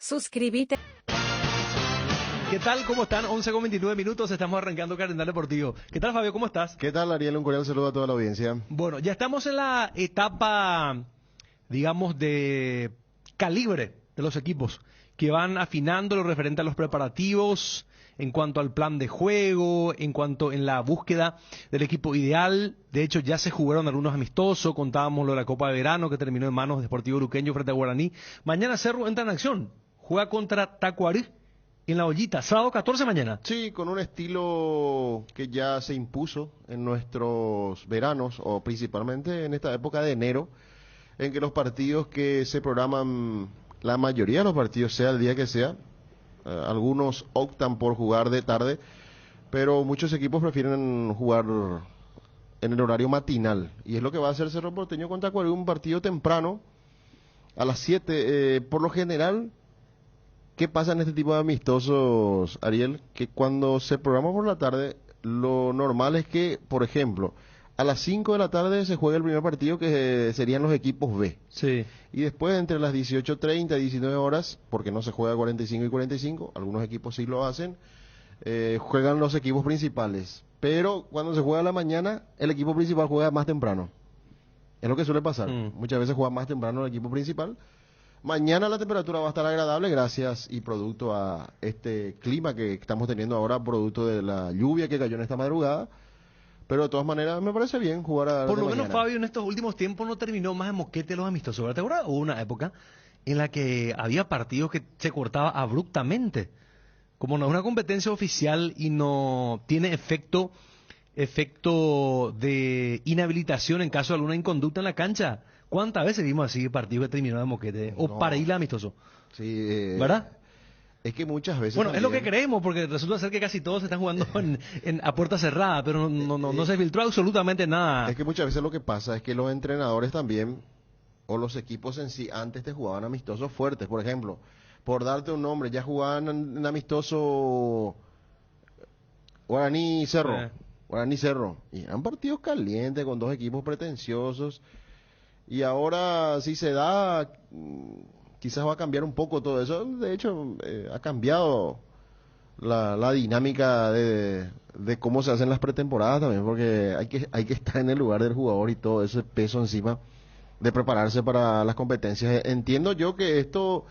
Suscríbete. ¿Qué tal? ¿Cómo están? 11:29 estamos arrancando Calendario Deportivo. ¿Qué tal, Fabio? ¿Cómo estás? ¿Qué tal, Ariel? Un cordial saludo a toda la audiencia. Bueno, ya estamos en la etapa, digamos, de calibre de los equipos, que van afinando lo referente a los preparativos, en cuanto al plan de juego, en cuanto en la búsqueda del equipo ideal. De hecho, ya se jugaron algunos amistosos, contábamos lo de la Copa de Verano, que terminó en manos de Sportivo Luqueño frente a Guaraní. Mañana Cerro entra en acción, juega contra Tacuarí en la Ollita, sábado 14 mañana. Sí, con un estilo que ya se impuso en nuestros veranos, o principalmente en esta época de enero, en que los partidos que se programan, la mayoría de los partidos, sea el día que sea, algunos optan por jugar de tarde, pero muchos equipos prefieren jugar en el horario matinal, y es lo que va a hacer Cerro Porteño contra Tacuarí, un partido temprano, a las 7, por lo general. ¿Qué pasa en este tipo de amistosos, Ariel? Que cuando se programa por la tarde, lo normal es que, por ejemplo, a las 5 de la tarde se juega el primer partido, que serían los equipos B. Sí. Y después, entre las 18:30 y 19 horas, porque no se juega 45 y 45, algunos equipos sí lo hacen, juegan los equipos principales. Pero cuando se juega a la mañana, el equipo principal juega más temprano. Es lo que suele pasar. Muchas veces juega más temprano el equipo principal. Mañana la temperatura va a estar agradable gracias y producto a este clima que estamos teniendo ahora, producto de la lluvia que cayó en esta madrugada. Pero de todas maneras me parece bien jugar a Por lo mañana. menos, Fabio, en estos últimos tiempos no terminó más de moquete los amistosos, ¿verdad? ¿Te acuerdas? Hubo una época en la que había partidos que se cortaba abruptamente. Como no es una competencia oficial y no tiene efecto de inhabilitación en caso de alguna inconducta en la cancha. ¿Cuántas veces vimos así partidos que terminó de moquete? O No. para ir amistoso. Sí, ¿Verdad? es que muchas veces Bueno, es lo que también- creemos, porque resulta ser que casi todos se están jugando a puerta cerrada, pero no se filtró absolutamente nada. Es que muchas veces lo que pasa es que los entrenadores también, o los equipos en sí, antes te jugaban amistosos fuertes. Por ejemplo, por darte un nombre, ya jugaban en amistoso Guaraní Cerro. Sí. Guaraní Cerro. Y eran partidos calientes con dos equipos pretenciosos. Y ahora, si se da, quizás va a cambiar un poco todo eso. De hecho, ha cambiado la dinámica de cómo se hacen las pretemporadas también, porque hay que estar en el lugar del jugador y todo ese peso encima de prepararse para las competencias. Entiendo yo que esto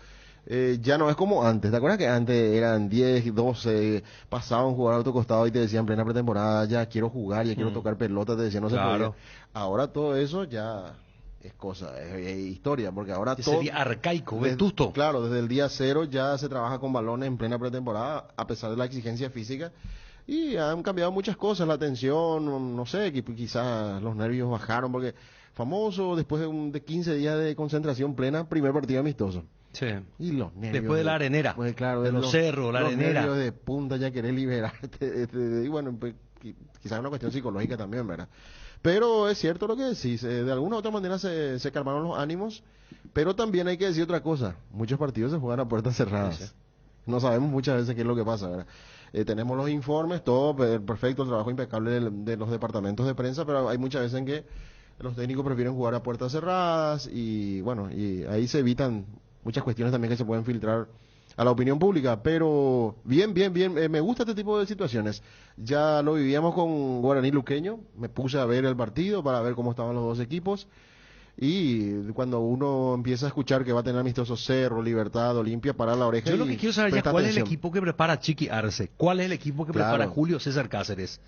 ya no es como antes. ¿Te acuerdas que antes eran 10, 12, pasaba un jugador a tu costado y te decían en plena pretemporada, ya quiero jugar, ya quiero tocar pelota, te decían no se Claro. podía? Ahora todo eso ya es cosa, es historia, porque ahora Que todo... sería arcaico, Desde- vetusto. Claro, desde el día cero ya se trabaja con balones en plena pretemporada, a pesar de la exigencia física, y han cambiado muchas cosas, la tensión, no sé, quizás los nervios bajaron, porque famoso, después de 15 días de concentración plena, primer partido amistoso. Sí. Y los nervios... Después de la arenera, pues, claro, de los cerros, la los arenera. nervios de punta, ya querer liberarte, y bueno, pues, quizás es una cuestión psicológica también, ¿verdad? Pero es cierto lo que decís, de alguna u otra manera se calmaron los ánimos, pero también hay que decir otra cosa, muchos partidos se juegan a puertas cerradas. Sí, sí. No sabemos muchas veces qué es lo que pasa, ¿verdad? Tenemos los informes, todo perfecto, el trabajo impecable de los departamentos de prensa, pero hay muchas veces en que los técnicos prefieren jugar a puertas cerradas y bueno, y ahí se evitan muchas cuestiones también que se pueden filtrar a la opinión pública, pero bien, me gusta este tipo de situaciones. Ya lo vivíamos con Guaraní Luqueño, me puse a ver el partido para ver cómo estaban los dos equipos, y cuando uno empieza a escuchar que va a tener amistoso Cerro, Libertad, Olimpia, para la oreja. Yo lo y que quiero saber ya presta cuál es el atención. equipo que prepara Chiqui Arce, cuál es el equipo que Claro. prepara Julio César Cáceres.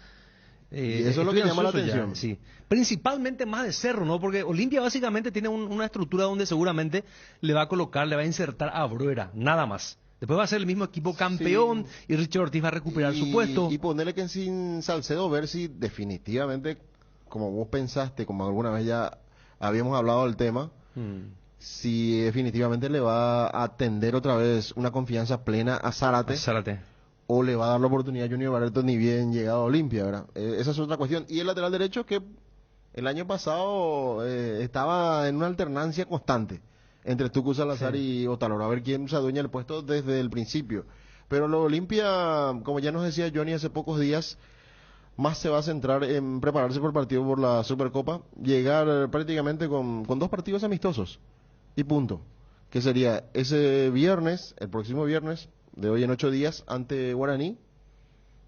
Y eso es lo que estoy llama la ansioso ya, atención. sí. Principalmente más de Cerro, ¿no? Porque Olimpia básicamente tiene una estructura donde seguramente le va a insertar a Bruera, nada más. Después va a ser el mismo equipo campeón y Richard Ortiz va a recuperar su puesto. Y ponerle que sin Salcedo, ver si definitivamente, como vos pensaste, como alguna vez ya habíamos hablado del tema, si definitivamente le va a atender otra vez una confianza plena a Zárate, Zárate. o le va a dar la oportunidad a Junior Barreto ni bien llegado a Olimpia, ¿verdad? Esa es otra cuestión. Y el lateral derecho, que el año pasado estaba en una alternancia constante entre Tucu Salazar y Otalora, a ver quién se adueña el puesto desde el principio. Pero lo Olimpia, como ya nos decía Johnny hace pocos días, más se va a centrar en prepararse por el partido por la Supercopa, llegar prácticamente con 2 partidos amistosos y punto. que sería ese viernes, el próximo viernes, de hoy en 8 días, ante Guaraní,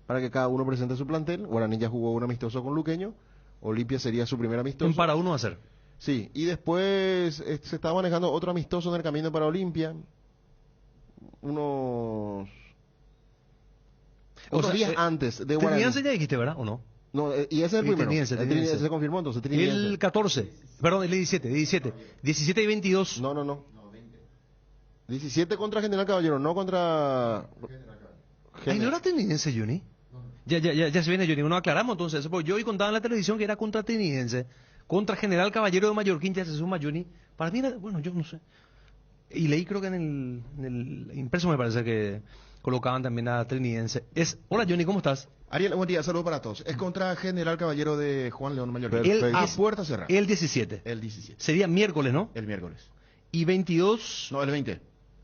para que cada uno presente su plantel. Guaraní ya jugó un amistoso con Luqueño, Olimpia sería su primer amistoso. Para uno va a ser. Sí, y después se está manejando otro amistoso en el camino para Olimpia, unos días antes de Guaraní. Trinidense ya dijiste, ¿verdad? ¿O no? No, y ese es el primero. Trinidense. Se confirmó entonces. El 14, perdón, el 17 y 22. No. 17 contra General Caballero, no contra... Ay, ¿no era Trinidense, Johnny? Ya se viene, Johnny. Uno aclaramos entonces, porque yo hoy contaba en la televisión que era contra Trinidense, contra General Caballero de Mallorquín, ya se suma Johnny. Para mí era, bueno, yo no sé. Y leí, creo que en el impreso me parece que colocaban también a Trinidense. Hola, Johnny, ¿cómo estás? Ariel, buen día, saludos para todos. Es contra General Caballero de Juan León Mallorquín. A puerta cerrada. El 17. El 17. Sería miércoles, ¿no? El miércoles. Y 22... No, el 20.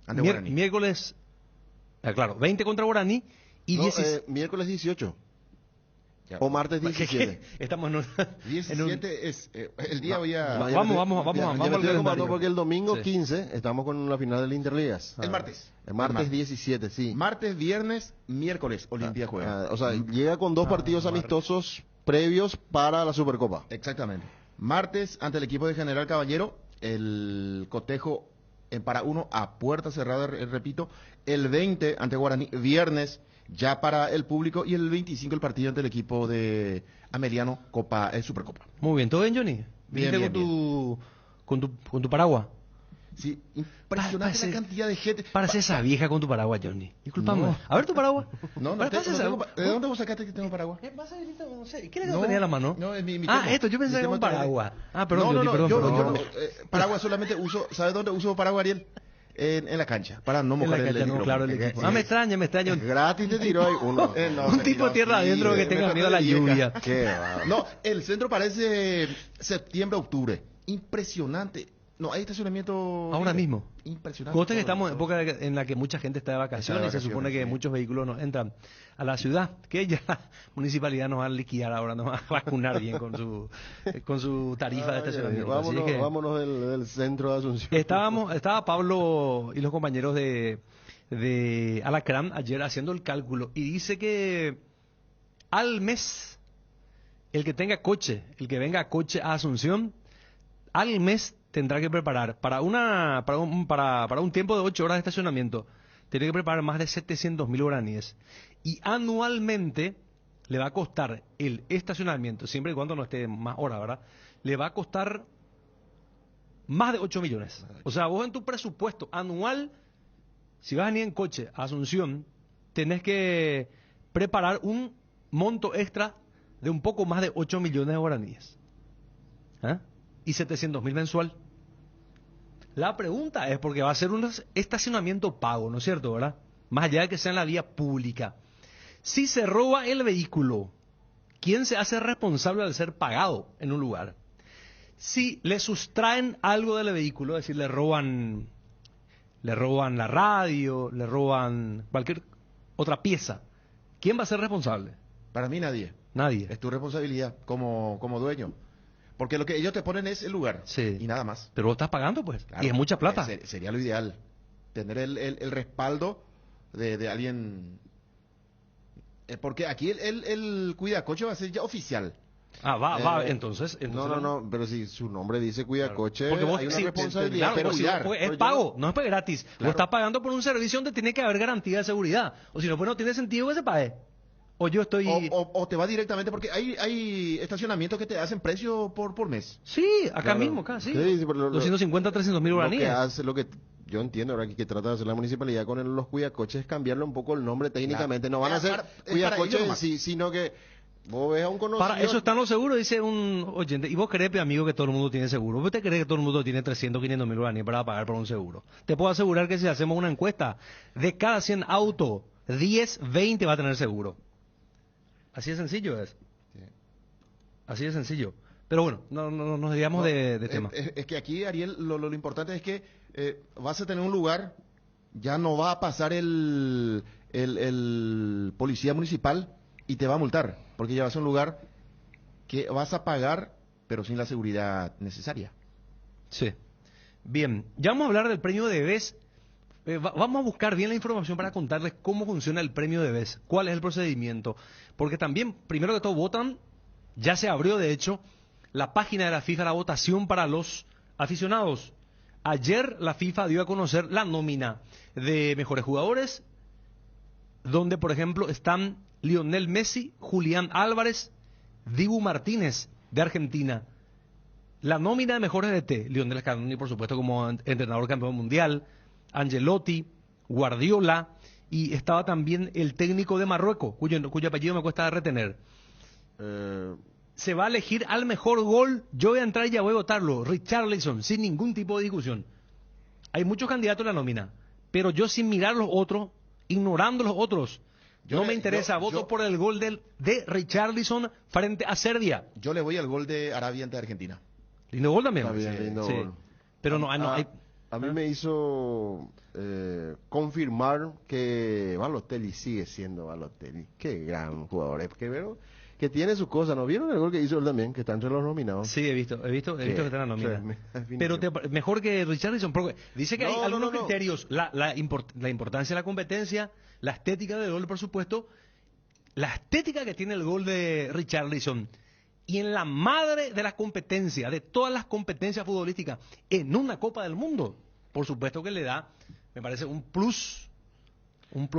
Ante Guaraní. Miércoles... claro, 20 contra Guaraní y 17... miércoles 18. Ya. O martes 17. Estamos en un... 17 es... el día voy a... Vamos Ya me estoy ocupando porque el domingo Sí. 15 estamos con la final del Interligas. El martes. El martes 17, sí. Martes, viernes, miércoles, Olimpia juega. O sea, llega con 2 partidos amistosos previos para la Supercopa. Exactamente. Martes, ante el equipo de General Caballero, el cotejo para uno a puerta cerrada, repito. El 20 ante Guaraní, viernes ya para el público, y el 25 el partido ante el equipo de Ameliano, Supercopa. Muy bien, ¿todo bien, Johnny? ¿Viniste con tu paraguas? Sí, impresionante la cantidad de gente. Parece esa vieja con tu paraguas, Johnny. Disculpame. No. A ver tu paraguas. No, ¿de dónde vos sacaste que tengo paraguas? No sé. ¿Qué le tenía en la mano? No, es mi esto, yo pensé que era un paraguas. Perdón, no, Johnny, yo perdón. no, paraguas solamente uso, ¿sabes dónde uso paraguas, Ariel? En la cancha, para no mojar el micrófono. Claro, el equipo. Me extraña. Gratis te tiró ahí uno. Un tipo de tierra adentro que tenga miedo a la lluvia. No, el centro parece septiembre, octubre. Impresionante. No, hay estacionamiento... Ahora mismo. Impresionante. Conste que estamos en época en la que mucha gente está de vacaciones y se supone que muchos vehículos no entran a la ciudad, que ya la municipalidad nos va a liquidar ahora, nos va a vacunar bien con su tarifa de estacionamiento. Vámonos del centro de Asunción. Estaba Pablo y los compañeros de Alacrán ayer haciendo el cálculo y dice que al mes el que venga a coche a Asunción, al mes tendrá que preparar para un tiempo de 8 horas de estacionamiento, tiene que preparar más de 700.000 guaraníes. Y anualmente le va a costar el estacionamiento, siempre y cuando no esté más horas, ¿verdad? Le va a costar más de 8 millones. O sea, vos en tu presupuesto anual, si vas a venir en coche a Asunción, tenés que preparar un monto extra de un poco más de 8 millones de guaraníes. Y 700.000 mensual. La pregunta es, porque va a ser un estacionamiento pago, ¿no es cierto, verdad? Más allá de que sea en la vía pública. Si se roba el vehículo, ¿quién se hace responsable al ser pagado en un lugar? Si le sustraen algo del vehículo, es decir, le roban la radio, le roban cualquier otra pieza, ¿quién va a ser responsable? Para mí nadie. Nadie. Es tu responsabilidad como dueño. Porque lo que ellos te ponen es el lugar. Sí. Y nada más. Pero vos estás pagando, pues. Claro, y es mucha plata. Sería lo ideal. Tener el respaldo de alguien. Porque aquí el cuidacoche va a ser ya oficial. Entonces. No, pero si su nombre dice cuidacoche, porque vos, hay una responsabilidad. Claro, es pago, no es gratis. Claro. Vos estás pagando por un servicio donde tiene que haber garantía de seguridad. O si no, pues no tiene sentido que se pague. O yo estoy... O te va directamente, porque hay estacionamientos que te hacen precio por mes. Sí, acá mismo, sí. Sí, pero 250, 300.000 guaraníes. Lo que yo entiendo ahora que trata de hacer la municipalidad con los cuidacoches es cambiarle un poco el nombre técnicamente. No van a ser cuidacoches en sí, sino que vos ves a un conocido... Para eso están los seguros, dice un oyente. Y vos crees, amigo, que todo el mundo tiene seguro. ¿Vos te crees que todo el mundo tiene 300, 500.000 guaraníes para pagar por un seguro? Te puedo asegurar que si hacemos una encuesta, de cada 100 autos, 10, 20 va a tener seguro. Así de sencillo es. Sí. Así de sencillo. Pero bueno, no nos desviamos de tema. Es que aquí, Ariel, lo importante es que vas a tener un lugar, ya no va a pasar el policía municipal y te va a multar, porque ya vas a un lugar que vas a pagar, pero sin la seguridad necesaria. Sí. Bien, ya vamos a hablar del premio de BES. Vamos a buscar bien la información para contarles cómo funciona el premio de BES, cuál es el procedimiento. Porque también, primero que todo, votan, ya se abrió de hecho la página de la FIFA, la votación para los aficionados. Ayer la FIFA dio a conocer la nómina de mejores jugadores, donde por ejemplo están Lionel Messi, Julián Álvarez, Dibu Martínez de Argentina. La nómina de mejores DT, Lionel Scaloni por supuesto como entrenador campeón mundial, Ancelotti, Guardiola, y estaba también el técnico de Marruecos, cuyo apellido me cuesta retener. Se va a elegir al mejor gol. Yo voy a entrar y ya voy a votarlo. Richarlison, sin ningún tipo de discusión. Hay muchos candidatos en la nómina, pero yo sin mirar los otros, ignorando los otros, no me interesa. Voto por el gol de Richarlison frente a Serbia. Yo le voy al gol de Arabia ante Argentina. Lindo gol también. Está bien, lindo gol. Pero no hay... A mí me hizo confirmar que Balotelli sigue siendo Balotelli. Qué gran jugador es. Que tiene sus cosas. ¿No vieron el gol que hizo él también? Que está entre los nominados. Sí, he visto que está en la nómina. Pero mejor que Richarlison. Porque dice que hay algunos criterios. La importancia de la competencia, la estética del gol, por supuesto. La estética que tiene el gol de Richarlison. Y en la madre de la competencia, de todas las competencias futbolísticas, en una Copa del Mundo, por supuesto que le da, me parece, un plus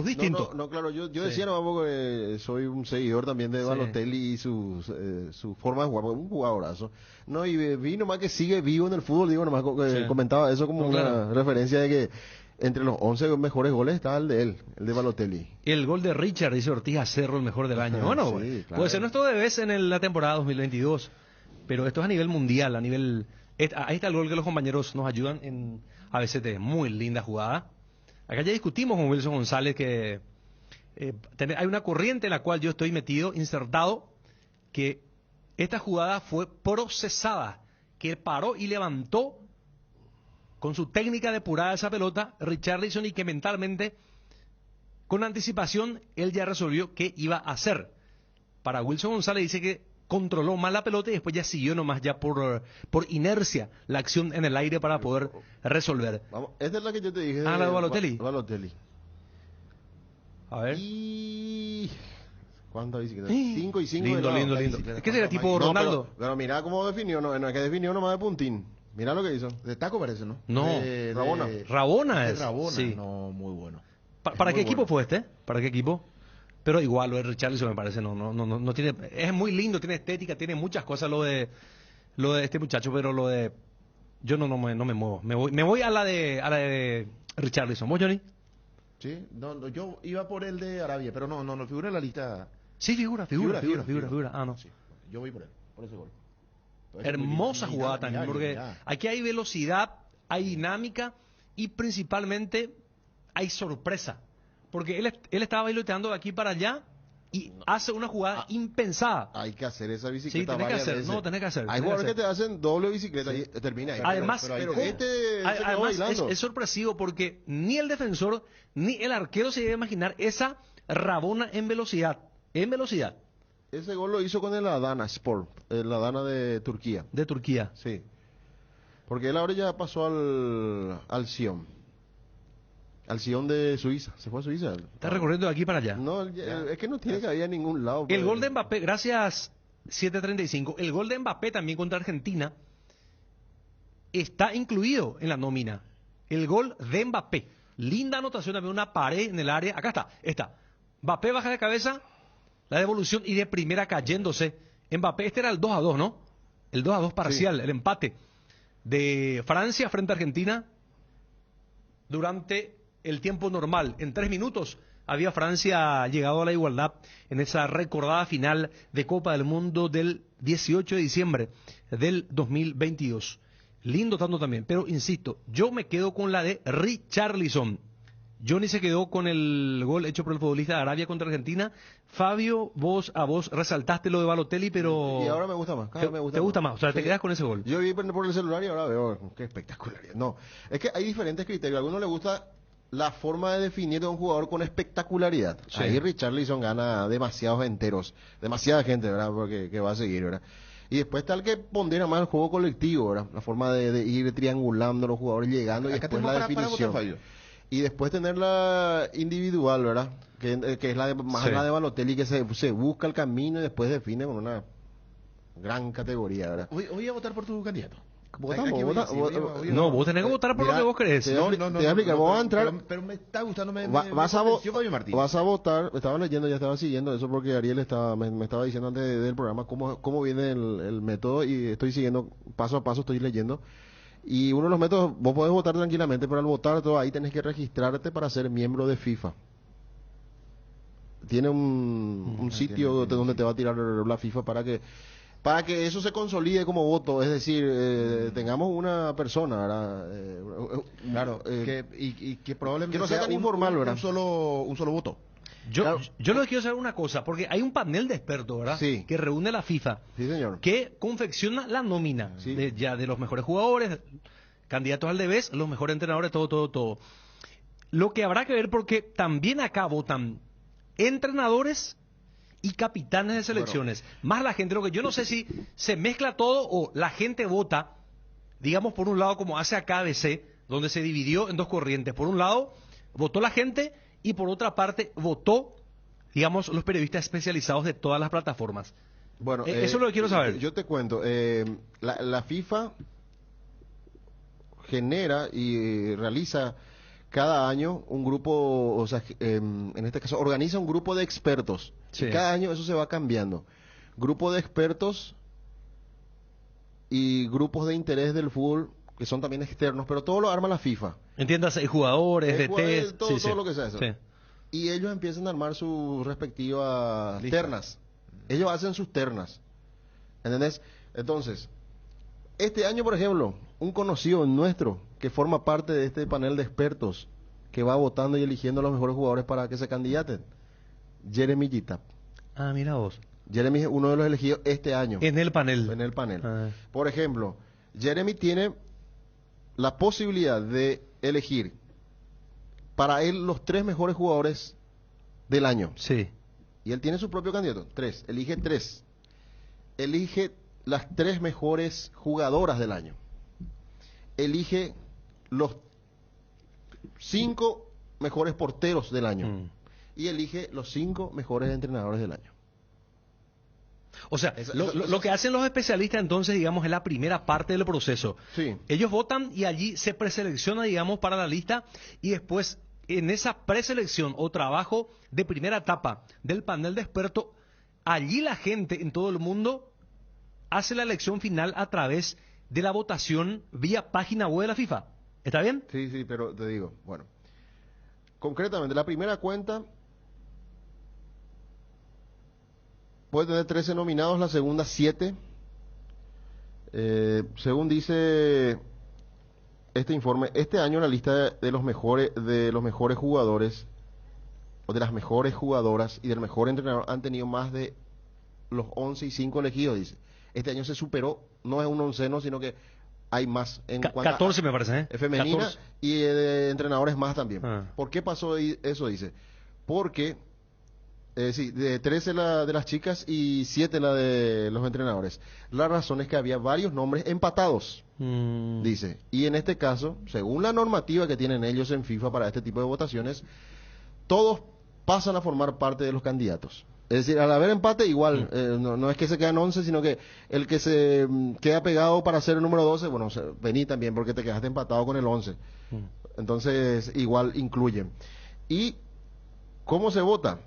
distinto. No, claro, yo decía nomás porque soy un seguidor también de Balotelli y su forma de jugar, un jugadorazo. No, y vi nomás que sigue vivo en el fútbol, digo, nomás comentaba eso como una referencia de que entre los 11 mejores goles está el de él, el de Balotelli. El gol de Richard, dice Ortiz Cerro, el mejor del año. Bueno, sí, claro. Puede ser nuestro de vez en la temporada 2022, pero esto es a nivel mundial, ahí está el gol que los compañeros nos ayudan en ABCT. Muy linda jugada. Acá ya discutimos con Wilson González que hay una corriente en la cual yo estoy metido, insertado, que esta jugada fue procesada, que paró y levantó con su técnica depurada esa pelota, Richarlison, y que mentalmente, con anticipación, él ya resolvió qué iba a hacer. Para Wilson González dice que controló mal la pelota y después ya siguió nomás ya por inercia la acción en el aire para poder resolver. Vamos, esta es la que yo te dije. La de Balotelli. Balotelli. A ver. Y... ¿Cuántas bicicletas? 5 y 5. Lindo. Es que sería tipo Ronaldo. Pero mira cómo definió, no es que definió nomás de puntín. Mira lo que hizo. De taco parece, ¿no? No. Rabona. Rabona es. Rabona, sí. No, muy bueno. ¿Para qué equipo fue este? ¿Para qué equipo? Pero igual lo de Richarlison me parece, no tiene, es muy lindo, tiene estética, tiene muchas cosas lo de este muchacho, pero lo de yo no me muevo. Me voy a la de Richarlison. ¿Vos, Johnny? Sí, yo iba por el de Arabia, pero no figura en la lista. Sí, figura. Ah, no. Sí, yo voy por ese gol. Hermosa jugada también, porque aquí hay velocidad, hay dinámica y principalmente hay sorpresa. Porque él estaba bailoteando de aquí para allá y hace una jugada impensada. Hay que hacer esa bicicleta. Sí, tenés que hacer. Hay jugadores que te hacen doble bicicleta y termina ahí. Además, es sorpresivo porque ni el defensor ni el arquero se debe imaginar esa Rabona en velocidad. Ese gol lo hizo con el Adana Sport, el Adana de Turquía. De Turquía. Sí. Porque él ahora ya pasó al Sion. Al Sion de Suiza. Se fue a Suiza. Está recorriendo de aquí para allá. No, es que no tiene que ir a ningún lado. El gol de Mbappé, gracias 735. El gol de Mbappé también contra Argentina está incluido en la nómina. El gol de Mbappé. Linda anotación, también una pared en el área. Acá está. Mbappé baja de cabeza, la devolución y de primera cayéndose. Mbappé, este era el 2-2, ¿no? El 2-2 parcial, sí. El empate de Francia frente a Argentina durante el tiempo normal. En 3 minutos había Francia llegado a la igualdad en esa recordada final de Copa del Mundo del 18 de diciembre del 2022. Lindo tanto también, pero insisto, yo me quedo con la de Richarlison. Johnny se quedó con el gol hecho por el futbolista de Arabia contra Argentina. Fabio, vos resaltaste lo de Balotelli, pero... Y ahora me gusta más. ¿Te gusta más? O sea, sí. Te quedas con ese gol. Yo vi por el celular y ahora veo qué espectacularidad. No, es que hay diferentes criterios. A algunos les gusta la forma de definir a un jugador con espectacularidad. Sí. Ahí Richarlison gana demasiados enteros. Demasiada gente, ¿verdad? Porque que va a seguir, ¿verdad? Y después está el que pondera más el juego colectivo, ¿verdad? La forma de ir triangulando los jugadores, llegando y Acá después tenemos la definición. votar, Fabio. Y después tener la individual, ¿verdad? Que es la de, más Sí. la de Balotelli, que se busca el camino y después define con una gran categoría, ¿verdad? Voy a votar por tu candidato. Votamos, Aquí vota- sí, vota- No, vos tenés que votar por lo Mira, que vos crees. te voy a explicar, vos vas a entrar, pero me está gustando, me vas a convenció Fabio Martín. vas a votar, estaba leyendo, ya estaba siguiendo eso porque Ariel me estaba diciendo antes del programa cómo viene el método y estoy siguiendo paso a paso, estoy leyendo. Y uno de los métodos, vos podés votar tranquilamente, pero al votar todo ahí tenés que registrarte para ser miembro de FIFA. Tiene un sitio tiene donde te va a tirar la FIFA para que eso se consolide como voto, es decir, tengamos una persona, ¿verdad? Claro, y que probablemente que no sea tan informal, ¿verdad? un solo voto. Yo lo que quiero saber una cosa, porque hay un panel de expertos, ¿verdad? Sí. Que reúne la FIFA, Sí, señor. que confecciona la nómina Sí. de los mejores jugadores, candidatos al Debes, los mejores entrenadores, todo. Lo que habrá que ver, porque también acá votan entrenadores y capitanes de selecciones. Más la gente, lo que yo no sé si se mezcla todo o la gente vota, digamos, por un lado, como hace acá ABC, donde se dividió en dos corrientes. Por un lado, votó la gente y por otra parte, votó, digamos, los periodistas especializados de todas las plataformas. Bueno, Eso es lo que quiero saber. Yo te cuento, la FIFA genera y realiza cada año un grupo, o sea, en este caso organiza un grupo de expertos. Sí. Y cada año eso se va cambiando. Grupo de expertos y grupos de interés del fútbol que son también externos, pero todo lo arma la FIFA. Entiendas, hay jugadores, DT, todo lo que sea eso. Sí. Y ellos empiezan a armar sus respectivas Listas. ternas. Ellos hacen sus ternas. ¿Entendés? Entonces, este año, por ejemplo, un conocido nuestro que forma parte de este panel de expertos que va votando y eligiendo a los mejores jugadores para que se candidaten, Jeremy Gitap. Ah, mira vos. Jeremy es uno de los elegidos este año En el panel. en el panel. Ah. Por ejemplo, Jeremy tiene la posibilidad de elegir para él los 3 mejores jugadores del año. Sí. Y él tiene su propio candidato, 3. Elige 3. Elige las 3 mejores jugadoras del año. Elige los 5 mejores porteros del año. Mm. Y elige los 5 mejores entrenadores del año. O sea, lo que hacen los especialistas entonces, digamos, es la primera parte del proceso. Sí. Ellos votan y allí se preselecciona, digamos, para la lista y después en esa preselección o trabajo de primera etapa del panel de expertos, allí la gente en todo el mundo hace la elección final a través de la votación vía página web de la FIFA. ¿Está bien? Sí, sí, pero te digo, bueno. Concretamente, la primera cuenta puede tener 13 nominados, la segunda 7. Según dice este informe, este año la lista de los mejores jugadores o de las mejores jugadoras y del mejor entrenador han tenido más de los 11 y 5 elegidos, dice. Este año se superó, no es un onceno, sino que hay más en cuanto 14 me parece, ¿eh? femenina 14. y de entrenadores más también. Ah. ¿Por qué pasó eso? Dice, porque sí, de 13 de las chicas y 7 la de los entrenadores. La razón es que había varios nombres empatados, dice. Y en este caso, según la normativa que tienen ellos en FIFA para este tipo de votaciones, todos pasan a formar parte de los candidatos. Es decir, al haber empate, igual, no es que se quedan 11, sino que el que se queda pegado para ser el número 12, bueno, vení también porque te quedaste empatado con el 11. Entonces, igual incluyen. ¿Y cómo se vota?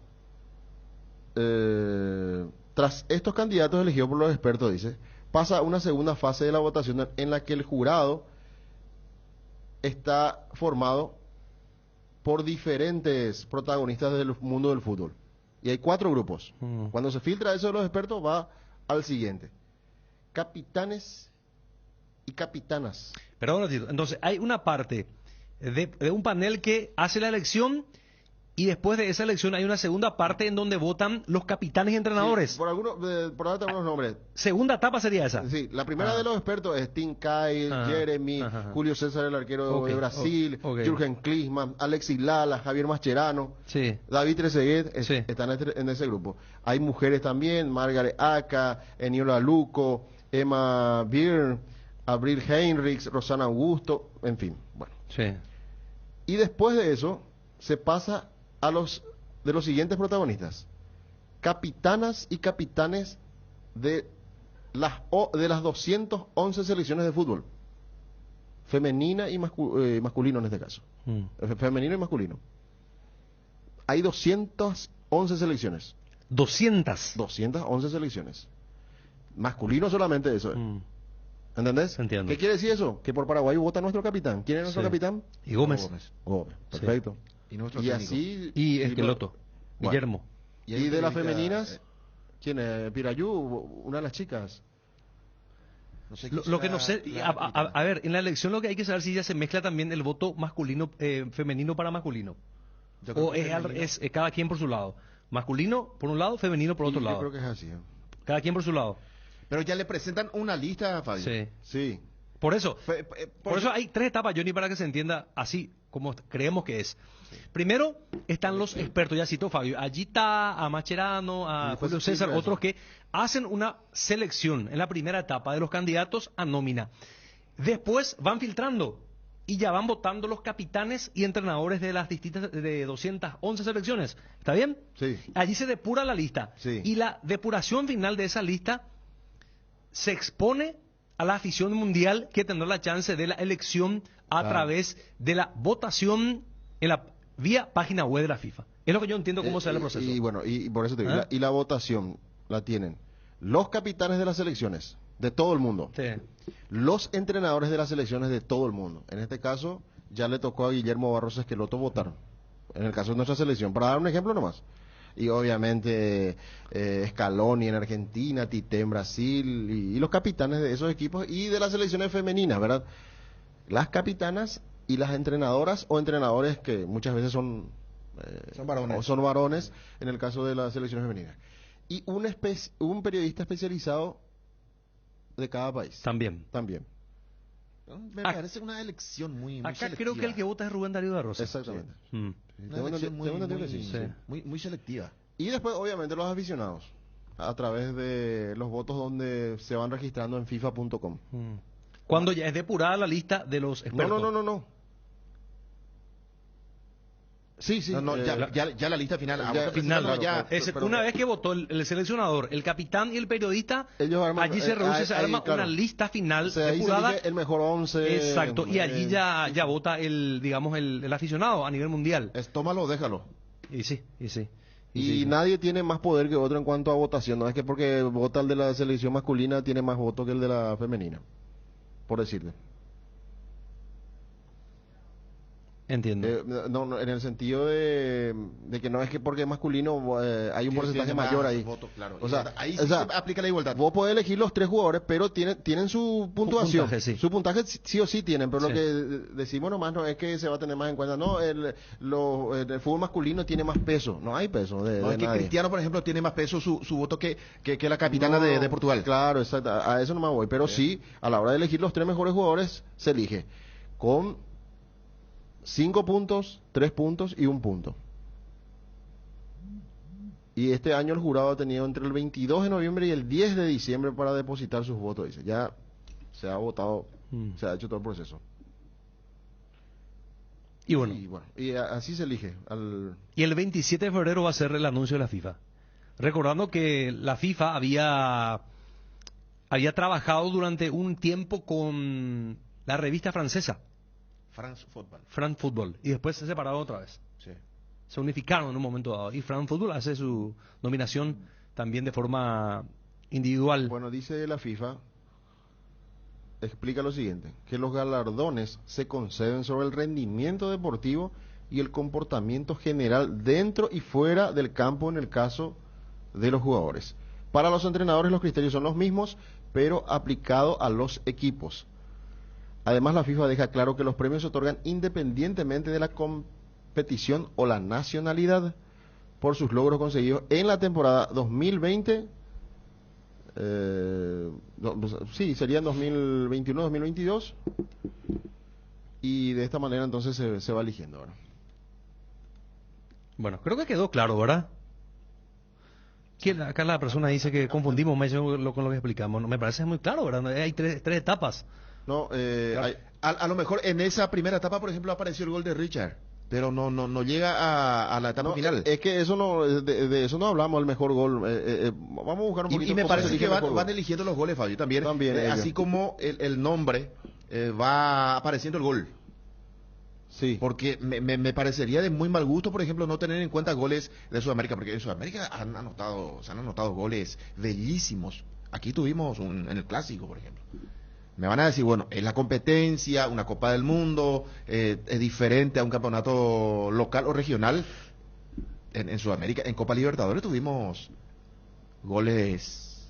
Tras estos candidatos elegidos por los expertos, dice, pasa una segunda fase de la votación en la que el jurado está formado por diferentes protagonistas del mundo del fútbol. Y hay 4 grupos. Cuando se filtra eso de los expertos, va al siguiente. Capitanes y capitanas. Pero ahora, entonces, hay una parte de un panel que hace la elección Y después de esa elección hay una segunda parte en donde votan los capitanes y entrenadores. Sí, por darte algunos nombres. Segunda etapa sería esa. Sí, la primera de los expertos es Tim Kyle, Ajá, Jeremy, ajá. Julio César, el arquero Ok, de Brasil, ok. Jürgen Klinsmann, Alexis Lala, Javier Mascherano, Sí. David Trezeguet Sí. están en ese grupo. Hay mujeres también, Margaret Aka, Eniola Luco, Emma Byrne, Abril Heinrichs, Rosana Augusto, en fin, bueno. Sí. Y después de eso se pasa a los siguientes protagonistas: capitanas y capitanes de las 211 selecciones de fútbol, femenina y masculino en este caso, femenino y masculino. Hay 211 selecciones, 211 selecciones, masculino solamente eso, ¿entendés? Entiendo. ¿Qué quiere decir eso? Que por Paraguay vota nuestro capitán. ¿Quién es nuestro Sí. capitán? Y Gómez. Gómez, Sí. perfecto. Y nuestro Y técnico. así. Y Esqueloto. Bueno. Guillermo. Y, el de las periodista, femeninas, ¿quién es? Pirayú, una de las chicas. no sé Lo quién que será no sé, la a ver, en la elección lo que hay que saber si ya se mezcla también el voto masculino, femenino para masculino. Yo creo O que es, femenino. es cada quien por su lado. Masculino por un lado, femenino por otro Y lado. Yo creo que es así. Cada quien por su lado. Pero ya le presentan una lista, Fabio. Sí. Sí. Por eso, Por eso hay tres etapas, Johnny, para que se entienda así como creemos que es. Primero están los expertos, ya citó Fabio, allí está a Mascherano, Y a después Julio se César, filtra otros eso. que hacen una selección en la primera etapa de los candidatos a nómina. Después van filtrando y ya van votando los capitanes y entrenadores de las distintas, de 211 selecciones. ¿Está bien? Sí. Allí se depura la lista. Sí. Y la depuración final de esa lista se expone a la afición mundial, que tendrá la chance de la elección a Claro. través de la votación en la vía página web de la FIFA. Es lo que yo entiendo cómo será el proceso. Y bueno, y por eso te digo, ¿Ah? y la votación la tienen los capitanes de las selecciones de todo el mundo, Sí. los entrenadores de las selecciones de todo el mundo. En este caso, ya le tocó a Guillermo Barros Esqueloto votar. En el caso de nuestra selección, para dar un ejemplo nomás. Y obviamente Scaloni en Argentina, Tite en Brasil, y los capitanes de esos equipos y de las selecciones femeninas, ¿verdad? Las capitanas y las entrenadoras o entrenadores que muchas veces son varones. o son varones en el caso de las selecciones femeninas. Y un periodista especializado de cada país. También. También. Me Ac- parece una elección muy Acá selectiva. creo que el que vota es Rubén Darío de Rosa. Exactamente. Mm. Una Tengo elección muy, entendido que muy, sí. Sí. muy selectiva. Y después, obviamente, los aficionados, a través de los votos donde se van registrando en FIFA.com. Mm. Cuando ya es depurada la lista de los No, expertos. no. Sí, sí. No, ya la lista final. ya- voto Final, no, ya. pero- una vez que votó el seleccionador, el capitán y el periodista, Ellos arman- allí se reduce, se ahí, arma claro. una lista final O sea, ahí se depurada. elige el mejor 11. Exacto, y allí ya vota el aficionado a nivel mundial. Es tómalo, déjalo. Y sí. Y sí. nadie tiene más poder que otro en cuanto a votación. No es que porque vota el de la selección masculina tiene más votos que el de la femenina. Por decirle. Entiendo. No, en el sentido de que no es que porque es masculino hay un porcentaje Tiene más mayor ahí. votos, claro. O sea, ahí o sí sea, se aplica la igualdad. Vos podés elegir los tres jugadores, pero tienen su puntuación. puntaje, sí. Su puntaje sí o sí tienen, pero Sí. lo que decimos nomás no es que se va a tener más en cuenta. No, el fútbol masculino tiene más peso. No hay peso de, No, de es que nadie. Cristiano, por ejemplo, tiene más peso su voto que la capitana No, de Portugal. Claro, exacto. A eso no me voy. Pero sí, a la hora de elegir los tres mejores jugadores, se elige con 5 puntos, 3 puntos y 1 punto. Y este año el jurado ha tenido entre el 22 de noviembre y el 10 de diciembre para depositar sus votos. Dice, ya se ha votado, se ha hecho todo el proceso. Y bueno, Y así se elige. y el 27 de febrero va a ser el anuncio de la FIFA. Recordando que la FIFA había trabajado durante un tiempo con la revista francesa, France Football. France Football, y después se separaron otra vez. Sí. Se unificaron en un momento dado. Y France Football hace su nominación también de forma individual. Bueno, dice la FIFA, explica lo siguiente, que los galardones se conceden sobre el rendimiento deportivo y el comportamiento general dentro y fuera del campo en el caso de los jugadores. Para los entrenadores los criterios son los mismos, pero aplicado a los equipos. Además, la FIFA deja claro que los premios se otorgan independientemente de la petición o la nacionalidad por sus logros conseguidos en la temporada 2020. Sí, serían 2021-2022. Y de esta manera entonces se va eligiendo ahora. Bueno, creo que quedó claro, ¿verdad? Acá la persona dice que confundimos con lo que explicamos. No, me parece muy claro, ¿verdad? Hay tres etapas. No, Claro. A lo mejor en esa primera etapa, por ejemplo, apareció el gol de Richard, pero no llega a la etapa no, final. es que eso no, de eso no hablamos, el mejor gol. Vamos a buscar un poquito Y me cómo se parece elige que el mejor van gol. eligiendo los goles, Fabio, también. También ellos. Así como el nombre va apareciendo el gol. Sí. Porque me parecería de muy mal gusto, por ejemplo, no tener en cuenta goles de Sudamérica, porque en Sudamérica se han anotado goles bellísimos. Aquí tuvimos en el Clásico, por ejemplo. Me van a decir, bueno, es la competencia, una Copa del Mundo, es diferente a un campeonato local o regional. En Sudamérica, en Copa Libertadores tuvimos goles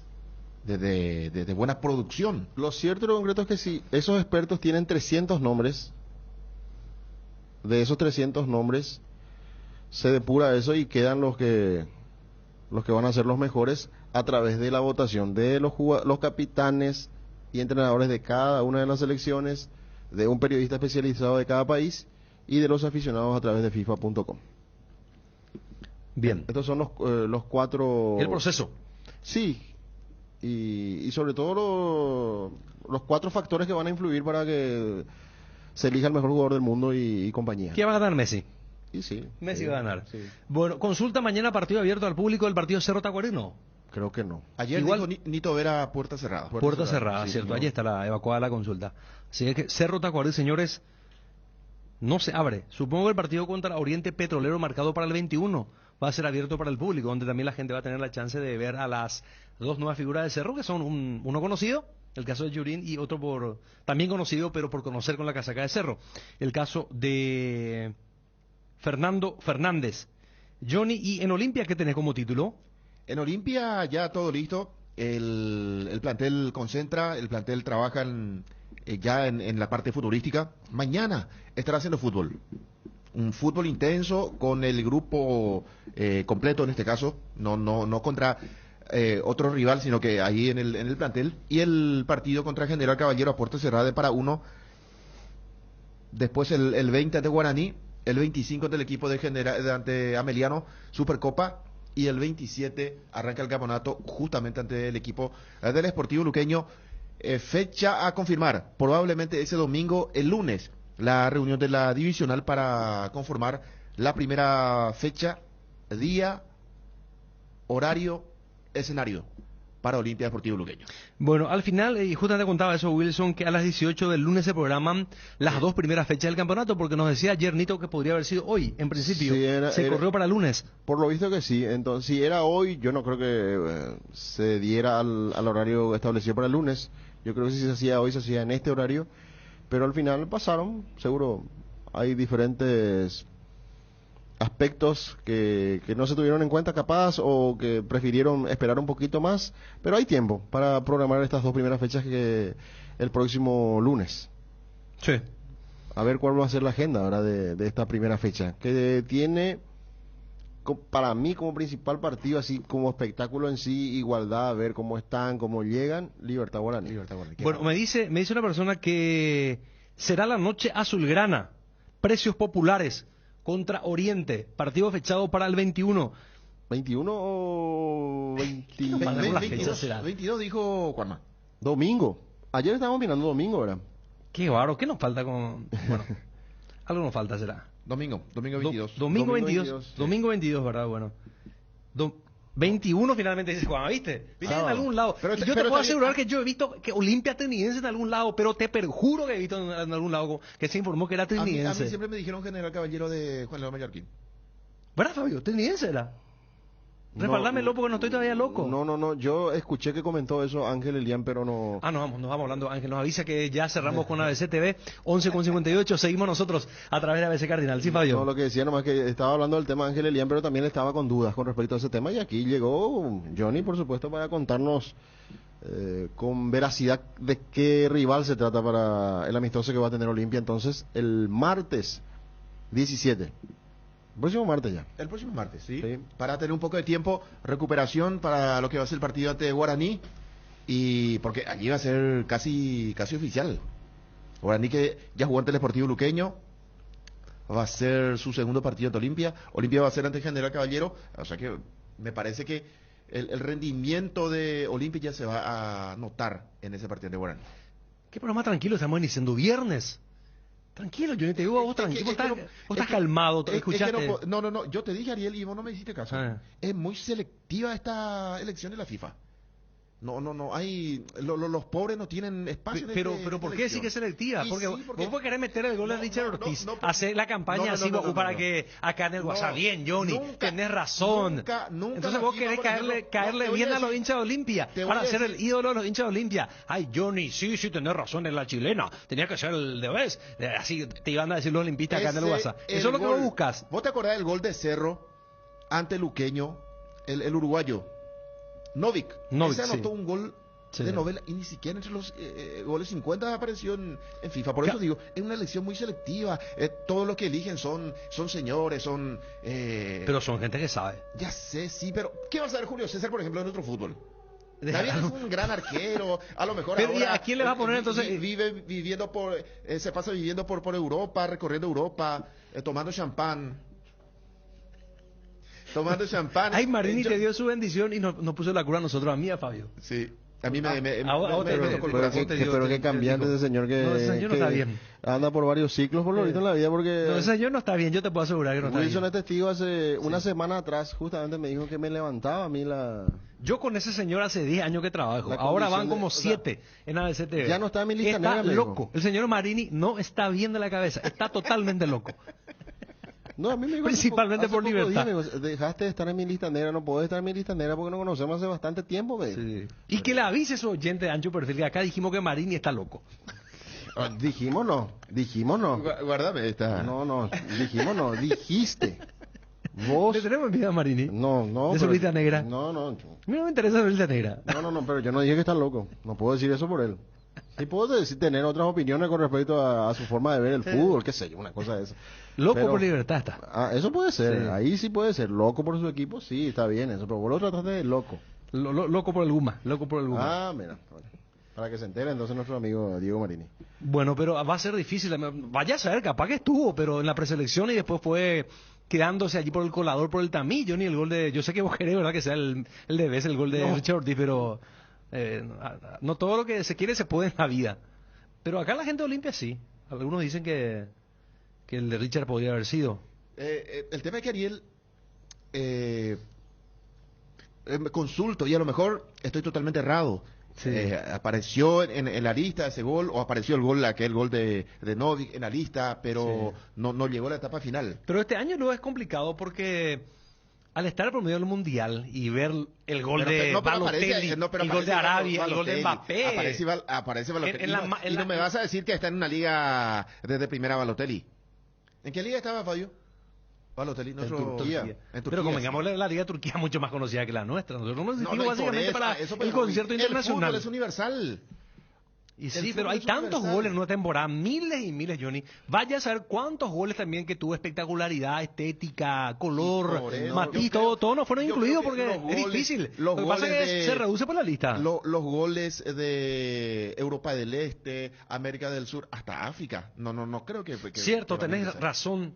de buena producción. Lo cierto y lo concreto es que si esos expertos tienen 300 nombres, de esos 300 nombres se depura eso y quedan los que van a ser los mejores a través de la votación de los capitanes y entrenadores de cada una de las selecciones, de un periodista especializado de cada país y de los aficionados a través de FIFA.com. Bien. Estos son los cuatro... El proceso. Sí, y sobre todo los cuatro factores que van a influir para que se elija el mejor jugador del mundo y compañía. ¿Qué va a ganar Messi? Y sí. Messi sí, va a ganar. sí. Bueno, consulta mañana partido abierto al público del partido Cerro Tacuarino. Creo que no. Ayer Igual- dijo Nito Vera puerta cerrada. Puerta cerrada, sí, ¿cierto? no. Allí está evacuada la consulta. Así es que Cerro Tacuarino, señores, no se abre. Supongo que el partido contra Oriente Petrolero marcado para el 21 va a ser abierto para el público, donde también la gente va a tener la chance de ver a las dos nuevas figuras de Cerro, que son uno conocido, el caso de Yurín, y otro también conocido, pero por conocer con la casaca de Cerro. El caso de Fernando Fernández. Johnny, ¿y en Olimpia qué tenés como título? En Olimpia ya todo listo. El plantel concentra, el plantel trabaja ya en la parte futurística. Mañana estará haciendo fútbol. Un fútbol intenso con el grupo completo en este caso. No contra otro rival, sino que ahí en el plantel. Y el partido contra General Caballero a puerta cerrada de para uno. Después el 20 ante Guaraní. El 25 ante el equipo ante Ameliano, Supercopa. Y el 27 arranca el campeonato justamente ante el equipo del Sportivo Luqueño. Fecha a confirmar, probablemente ese domingo, el lunes, la reunión de la divisional para conformar la primera fecha, día, horario, escenario para Olimpia Deportivo Luqueño. Bueno, al final, justamente contaba eso, Wilson, que a las 18 del lunes se programan las dos primeras fechas del campeonato, porque nos decía ayer Nito que podría haber sido hoy, en principio. Sí, se corrió para el lunes. Por lo visto que sí. Entonces, si era hoy, yo no creo que se diera al horario establecido para el lunes. Yo creo que si se hacía hoy, se hacía en este horario. Pero al final pasaron, seguro. Hay diferentes aspectos que no se tuvieron en cuenta capaz o que prefirieron esperar un poquito más, pero hay tiempo para programar estas dos primeras fechas que el próximo lunes. Sí. A ver cuál va a ser la agenda ahora de esta primera fecha, que tiene para mí como principal partido, así como espectáculo en sí, igualdad, a ver cómo están, cómo llegan, Libertad Guaraní. Bueno, me dice una persona que será la noche azulgrana, precios populares contra Oriente, partido fechado para el 21. 21 o 20... Para la fecha 22, será. 22 dijo Juanma. Domingo. Ayer estábamos mirando domingo, ¿verdad? Qué bárbaro, ¿qué nos falta con...? Bueno, algo nos falta será. Domingo 22. Domingo 22, 22, sí. domingo 22, ¿verdad? Bueno. 21 finalmente dice Juan, ¿viste? ¿Viste en algún lado? Pero Y yo te pero puedo también- asegurar que yo he visto que Olimpia Trinidense en algún lado, pero te perjuro que he visto en algún lado que se informó que era A mí Trinidense. siempre me dijeron General Caballero de Juan León Mallorquín. ¿Verdad, Fabio? Trinidense era. Respaldámelo porque no estoy todavía loco. No, yo escuché que comentó eso Ángel Elian, pero no... Ah, nos vamos hablando. Ángel nos avisa que ya cerramos con ABC TV, 11:58. Seguimos nosotros a través de ABC Cardinal. Sí, Fabio. No, lo que decía nomás que estaba hablando del tema Ángel Elian, pero también estaba con dudas con respecto a ese tema. Y aquí llegó Johnny, por supuesto, para contarnos con veracidad de qué rival se trata para el amistoso que va a tener Olimpia entonces el martes 17. Próximo martes ya. El próximo martes, ¿sí? Sí. Para tener un poco de tiempo, recuperación para lo que va a ser el partido ante Guaraní. Y porque allí va a ser casi oficial. Guaraní que ya jugó ante el Sportivo Luqueño. Va a ser su segundo partido ante Olimpia. Olimpia va a ser ante General Caballero. O sea que me parece que el rendimiento de Olimpia ya se va a notar en ese partido de Guaraní. ¿Qué programa tranquilo estamos iniciando? Viernes. Tranquilo, yo ni te digo a vos tranquilo. Vos estás calmado, ¿te escuchaste? No, yo te dije, Ariel, y vos no me hiciste caso. Ah. Es muy selectiva esta elección de la FIFA. No, hay... los pobres no tienen espacio en Pero esta ¿por qué decir que es selectiva? Y Porque, sí, porque- vos querés meter el gol de Richard Ortiz, hacer la campaña así para no. que acá en el WhatsApp, bien, Johnny, Nunca, tenés razón. nunca Entonces la vos FIFA, querés por caerle ejemplo, te voy bien a a los decir- hinchas de Olimpia, te voy para a ser decir- el ídolo de los hinchas de Olimpia. Ay, Johnny, sí, tenés razón, en la chilena, tenía que ser el de vez. Así te iban a decir los olimpistas acá en el Ese, WhatsApp. el Eso es lo que gol. vos buscas. ¿Vos te acordás del gol de Cerro ante Luqueño, el uruguayo? Novik. Novik, Ese anotó sí. un gol Sí. de novela y ni siquiera entre los goles 50 apareció en FIFA. Por eso digo, es una elección muy selectiva. Todos los que eligen son señores, son... Pero son gente que sabe. Ya sé, sí, pero ¿qué va a saber Julio César, por ejemplo, en nuestro fútbol? David es un gran arquero, a lo mejor Pero, ¿y ahora... a quién le va a poner entonces? Se pasa viviendo por Europa, recorriendo Europa, tomando champán. Tomando champán. Ay, Marini Yo- te dio su bendición y nos puso la cura a nosotros, a mí y a Fabio. Sí, a mí me a vos te- tocó el pero corazón. te digo, Pero te qué cambiante digo. ese señor que, No, ese señor no que está bien. anda por varios ciclos por lo ahorita en la vida porque No, ese señor no está bien, yo te puedo asegurar que no está Wilson bien. es testigo hace una semana atrás justamente me dijo que me levantaba a mí la... Yo con ese señor hace 10 años que trabajo. La Ahora condición van de- como o sea, 7 en ABC TV. ya no está en mi lista Está negra, me dijo. loco. El señor Marini no está bien de la cabeza. Está totalmente loco. No, a mí me dijo Principalmente hace por poco libertad. día, me dijo, dejaste de estar en mi lista negra, no podés estar en mi lista negra porque no conocemos hace bastante tiempo, ve. Y que le avise a su oyente de ancho perfil que acá dijimos que Marini está loco. Dijimos no. Guárdame esta. No, dijimos no, dijiste. Vos... ¿Le tenemos envidia a Marini? No. ¿De su pero- lista negra? No. A mí no me interesa su lista negra. No, pero yo no dije que está loco. No puedo decir eso por él. Sí puedo decir, tener otras opiniones con respecto a su forma de ver el fútbol, qué sé yo, una cosa de esa. Loco Pero- por libertad está. Eso puede ser, Sí. ahí sí puede ser. Loco por su equipo, sí, está bien eso, pero vos lo trataste de loco. Loco por el Guma. Loco por el Guma. Ah, mira. Bueno, para que se entere entonces nuestro amigo Diego Marini. Bueno, pero va a ser difícil. Vaya a saber, capaz que estuvo, pero en la preselección y después fue quedándose allí por el colador, por el tamillo, ni el gol de... Yo sé que vos querés, ¿verdad? Que sea el de Vez, el gol de No. Richard Ortiz, pero no todo lo que se quiere se puede en la vida. Pero acá la gente de Olimpia sí. Algunos dicen que el de Richard podría haber sido. El tema es que Ariel me consulto y a lo mejor estoy totalmente errado. Sí. Apareció en la lista ese gol o apareció aquel gol de Novik en la lista, pero no llegó a la etapa final. Pero este año no es complicado porque al estar al promedio del Mundial y ver el gol de Balotelli, el gol de Arabia, el gol de Mbappé... Aparece Balotelli. En la Y ma- en no la- me vas a decir que está en una liga desde primera Balotelli. ¿En qué liga estaba, Fabio? Balotelli, Turquía. En Pero Turquía, convengamos, la Liga de Turquía es mucho más conocida que la nuestra. Nosotros nos No, sentimos y por básicamente eso, para eso, el pero concierto el internacional. fútbol es universal. Y el sí, fútbol pero hay es tantos universal. goles en una temporada, miles y miles, Johnny. Vaya a saber cuántos goles también que tuvo espectacularidad, estética, color, por eso, matiz, yo creo- todo no fueron yo incluidos creo que porque los es goles- difícil. los Lo que pasa es goles que de- se reduce por la lista. Los goles de Europa del Este, América del Sur, hasta África. No creo que Cierto, que tenés valga esa. razón.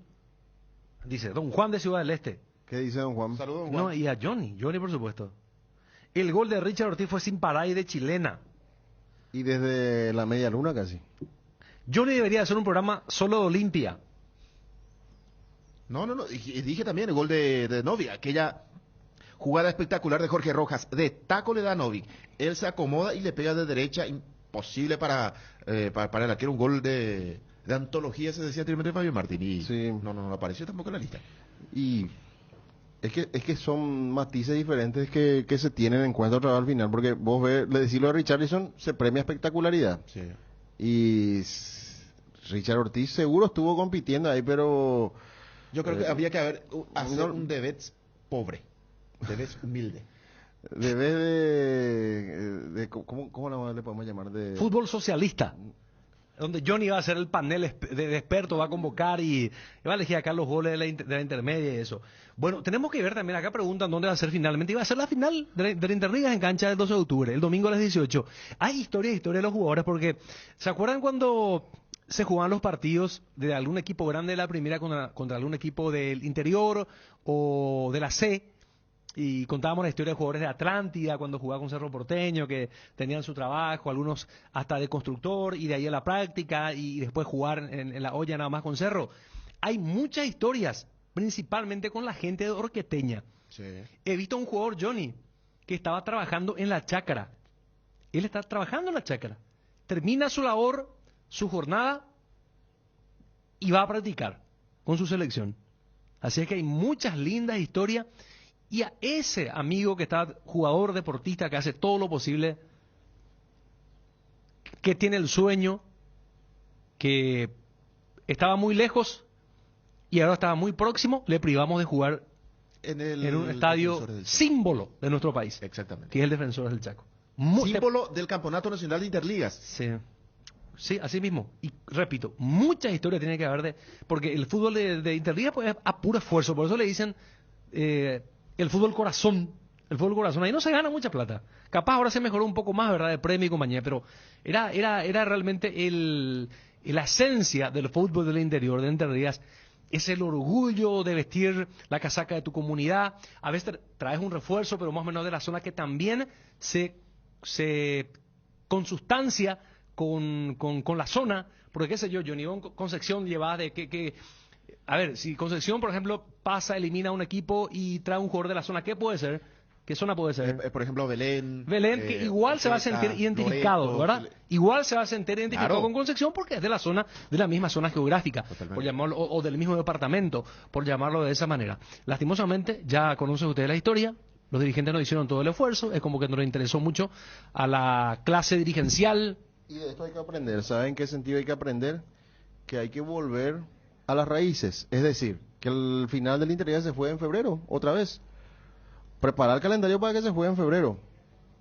Dice Don Juan de Ciudad del Este. ¿Qué dice don Juan? Saludos, Juan. No, y a Johnny, por supuesto. El gol de Richard Ortiz fue sin parar y de chilena. Y desde la media luna casi. Johnny debería hacer un programa solo de Olimpia. No. Y dije también el gol de Novik, aquella jugada espectacular de Jorge Rojas. De taco le da a Novik. Él se acomoda y le pega de derecha. Imposible para el arquero. Un gol de antología, se decía anteriormente Fabio Martín. Y Sí. no apareció tampoco en la lista. Y es que son matices diferentes que se tienen en cuenta otra vez al final, porque vos ves, le decís lo de Richarlison, se premia espectacularidad. Sí. Y Richard Ortiz seguro estuvo compitiendo ahí, pero Yo creo que habría que hacer no- un Debets pobre. Debets humilde. debe de ¿cómo le podemos llamar? De Fútbol socialista. donde Johnny va a hacer el panel de expertos, va a convocar y va a elegir acá los goles de la intermedia y eso. Bueno, tenemos que ver también, acá preguntan dónde va a ser finalmente. Iba a ser la final de la Interligas en cancha del 12 de octubre, el domingo a las 18. Hay historia de los jugadores, porque ¿se acuerdan cuando se jugaban los partidos de algún equipo grande de la primera contra algún equipo del interior o de la C? Y contábamos la historia de jugadores de Atlántida cuando jugaba con Cerro Porteño, que tenían su trabajo, algunos hasta de constructor y de ahí a la práctica y después jugar en la olla nada más con Cerro. Hay muchas historias, principalmente con la gente de Orqueteña. Sí. He visto a un jugador, Johnny, que estaba trabajando en la chácara. Él está trabajando en la chácara. Termina su labor, su jornada y va a practicar con su selección. Así es que hay muchas lindas historias. Y a ese amigo que está jugador, deportista, que hace todo lo posible, que tiene el sueño, que estaba muy lejos y ahora estaba muy próximo, le privamos de jugar en un estadio símbolo de nuestro país. Exactamente. Que es el Defensores del Chaco. Símbolo del Campeonato Nacional de Interligas. Sí. Sí, así mismo. Y repito, muchas historias tiene que haber porque el fútbol de Interligas pues, es a puro esfuerzo. Por eso le dicen el fútbol corazón. El fútbol corazón. Ahí no se gana mucha plata. Capaz ahora se mejoró un poco más, ¿verdad? De premio y compañía. Pero era realmente la esencia del fútbol del interior de Interligas. Es el orgullo de vestir la casaca de tu comunidad. A veces traes un refuerzo, pero más o menos de la zona que también se consustancia con la zona. Porque qué sé yo, Johnny, Concepción llevaba de que a ver, si Concepción, por ejemplo, elimina a un equipo y trae un jugador de la zona, ¿qué puede ser? ¿Qué zona puede ser? Por ejemplo, Belén. Belén, que igual se va a sentir identificado, Loreto, ¿verdad? Igual se va a sentir identificado claro, con Concepción porque es de la zona, de la misma zona geográfica, totalmente, por llamarlo, o del mismo departamento, por llamarlo de esa manera. Lastimosamente, ya conocen ustedes la historia, los dirigentes no hicieron todo el esfuerzo, es como que no le interesó mucho a la clase dirigencial. Y de esto hay que aprender. ¿Saben en qué sentido hay que aprender? Que hay que volver a las raíces. Es decir, que el final del Interligas se fue en febrero, otra vez. Preparar el calendario para que se juegue en febrero.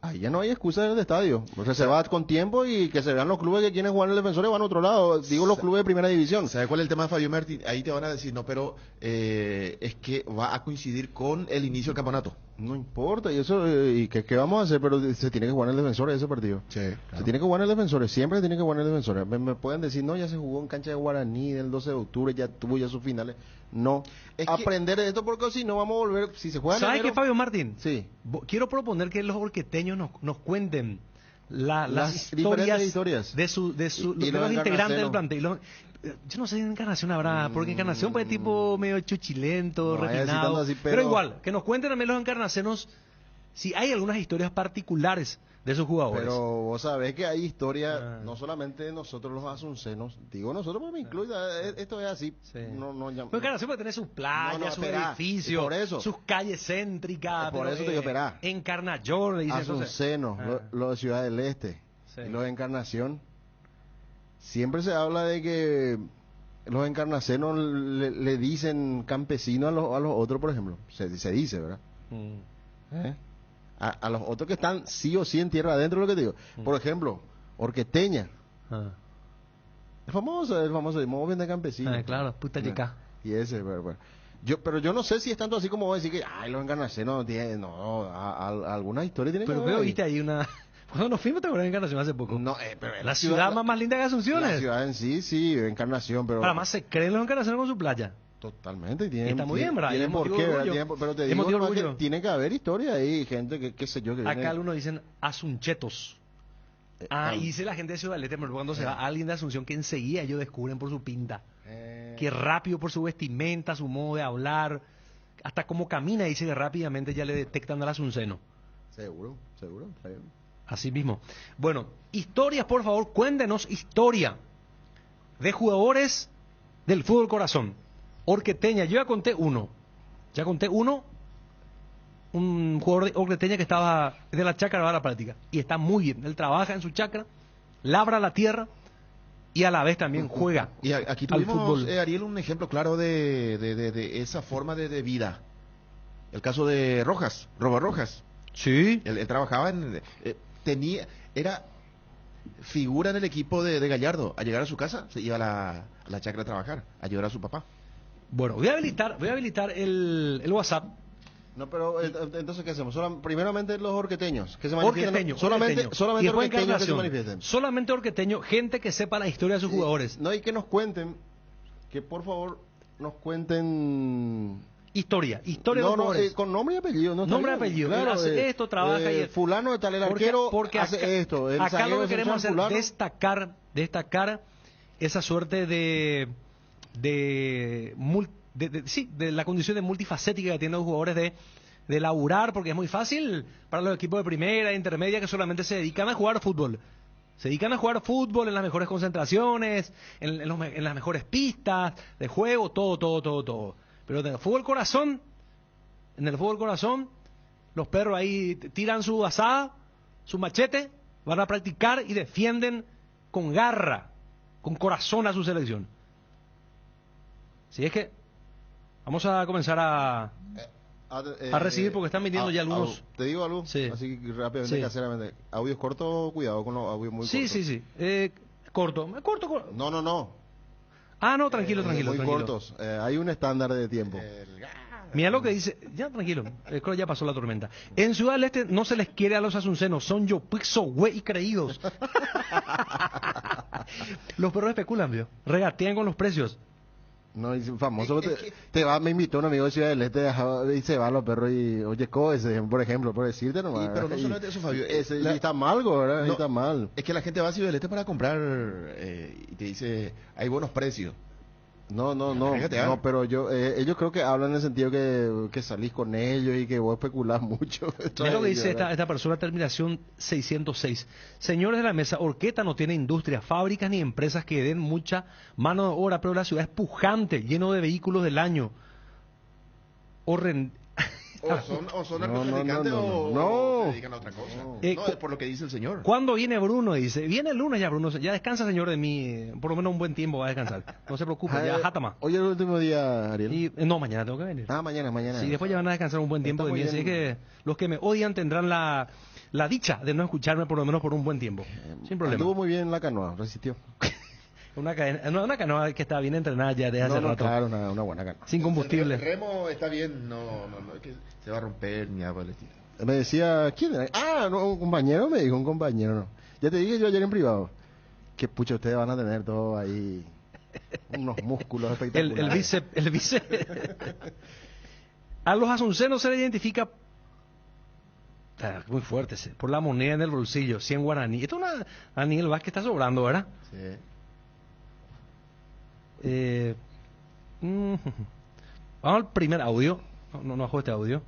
Ahí ya no hay excusa del estadio. O sea, se va con tiempo y que se vean los clubes que quieren jugar en el Defensor y van a otro lado. Digo, los clubes de primera división. ¿Sabes cuál es el tema de Fabio Martín? Ahí te van a decir, no, pero es que va a coincidir con el inicio del campeonato. No importa, y eso, y ¿qué vamos a hacer? Pero se tiene que jugar en el Defensor ese partido. Sí, Se claro. tiene que jugar en el Defensor, siempre se tiene que jugar en el Defensor. Me pueden decir, no, ya se jugó en cancha de Guaraní del 12 de octubre, ya tuvo ya sus finales. No, Es que- aprender de esto porque si no vamos a volver, si se juega en ¿Sabes enero- qué, Fabio Martín? Sí. Quiero proponer que los orqueteños nos cuenten las diferentes historias. de Y de los los integrantes del encarnaceros. plantel. Yo no sé si en Encarnación habrá, porque Encarnación pues es tipo medio chuchilento, No vaya a decir refinado. tanto así, pero pero- igual, que nos cuenten también los encarnacenos si hay algunas historias particulares de sus jugadores. Pero vos sabés que hay historia, Ah. no solamente de nosotros los asuncenos, digo nosotros porque me incluyo, esto es así. Sí. No, ya- Pero Encarnación puede tener sus playas, No, sus esperá, edificios, y por eso. sus calles céntricas. Por eso te digo, esperá. Encarnayor, le dicen entonces. Asuncenos, Ah. lo de Ciudad del Este, Sí. y los de Encarnación. Siempre se habla de que los encarnacenos le dicen campesinos a los otros, por ejemplo. Se dice, ¿verdad? Mm. ¿Eh? A los otros que están sí o sí en tierra adentro, lo que te digo. Por ejemplo, Orqueteña. Ah. El famoso, vamos bien de campesino. Ah, claro, puta chica. Y ese, pero yo no sé si es tanto así como vos decir que, ay, los encarnacenos tienen, no, alguna historia tiene Pero que creo haber que viste ahí una... Cuando nos fuimos, te acuerdas de Encarnación hace poco. No, pero La ciudad más linda de Asunción La es. ciudad en sí, Encarnación, pero... Para más se creen los encarnaciones con su playa. Totalmente, Está muy bien, ¿verdad? tienen Es por motivo qué, de ¿verdad? orgullo. Pero te Es digo motivo de nomás que orgullo. tiene que haber historia ahí, gente que, qué sé yo, que Acá viene... algunos dicen asunchetos. Y dice la gente de Ciudad del Este, pero cuando se va alguien de Asunción que enseguida ellos descubren por su pinta. Que rápido por su vestimenta, su modo de hablar, hasta cómo camina, dice que rápidamente ya le detectan al asunceno. Seguro, está bien. Así mismo. Bueno, historias, por favor, cuéntenos historia de jugadores del fútbol corazón. Orqueteña, yo ya conté uno. Un jugador de Orqueteña que estaba de la chácara, va a la práctica. Y está muy bien. Él trabaja en su chácara, labra la tierra y a la vez también juega. Y aquí al tuvimos, fútbol. Ariel, un ejemplo claro de esa forma de vida. El caso de Rojas, Roba Rojas. Sí. Él trabajaba era figura en el equipo de Gallardo. A llegar a su casa, se iba a la chacra a trabajar, a ayudar a su papá. Bueno, voy a habilitar el WhatsApp. No, pero entonces, ¿qué hacemos? Primeramente los orqueteños, que se manifiesten. Orqueteño, Solamente y después orqueteños que se Encarnación. manifiesten. Solamente orqueteño, gente que sepa la historia de sus jugadores. No, y que nos cuenten, que por favor nos cuenten... Historia de los No, jugadores. con nombre y apellido. No, está Nombre y bien. apellido. Claro, Él hace esto, trabaja y... fulano de tal, el arquero hace acá, esto. El acá lo zaguero que queremos hacer fulano. es destacar esa suerte de la condición de multifacética que tienen los jugadores de laburar, porque es muy fácil para los equipos de primera e intermedia que solamente se dedican a jugar fútbol. Se dedican a jugar fútbol en las mejores concentraciones, en las mejores pistas de juego, todo. Pero en el fútbol corazón, los perros ahí tiran su asada, su machete, van a practicar y defienden con garra, con corazón a su selección. Si es que vamos a comenzar a recibir, porque están viniendo ya algunos. Te digo algo, Sí. así que rápidamente, Sí. caseramente. Audios cortos, cuidado con los audios muy cortos. Sí. Corto. No. Ah, no, tranquilo. Muy cortos. Hay un estándar de tiempo. Mira lo que dice, ya tranquilo, creo que ya pasó la tormenta. En Ciudad del Este no se les quiere a los asuncenos, son yo, pixo, güey y creídos. Los perros especulan, vio, regatean con los precios. No, es famoso. Me invitó un amigo de Ciudad del Este y se va a los perros y, oye, ese, por ejemplo, por decirte nomás. Pero no solamente eso, Fabio. Y está mal, ¿verdad? No, está mal. Es que la gente va a Ciudad del Este para comprar y te dice, hay buenos precios. No, Fíjate, pero ellos creo que hablan en el sentido que salís con ellos y que vos especulás mucho. Mira lo que dice esta persona, terminación 606. Señores de la mesa, Orqueta no tiene industrias, fábricas ni empresas que den mucha mano de obra, pero la ciudad es pujante, lleno de vehículos del año. O son narcotraficantes o se dedican a otra cosa. No, es por lo que dice el señor. ¿Cuándo viene Bruno? Dice, viene el lunes ya, Bruno. Ya descansa, señor, de mí. Por lo menos un buen tiempo va a descansar. No se preocupe, ya játama. Hoy es el último día, Ariel. No, mañana tengo que venir. Mañana. Sí, después ya van a descansar un buen tiempo de mí. Así que los que me odian tendrán la dicha de no escucharme por lo menos por un buen tiempo. Sin problema. Estuvo muy bien la canoa, resistió. Una canoa que está bien entrenada ya desde hace rato. Claro, una buena canoa. Sin combustible. El remo está bien, no, es que se va a romper ni nada por el estilo. Me decía, ¿quién era? No, un compañero me dijo, no. Ya te dije yo ayer en privado, que pucha, ustedes van a tener todo ahí, unos músculos espectaculares. El bíceps. A los asuncenos se le identifica muy fuerte, por la moneda en el bolsillo, 100 guaraní. Esto es una Daniel Vázquez que está sobrando, ¿verdad? Sí. Vamos al primer audio. No bajo este audio.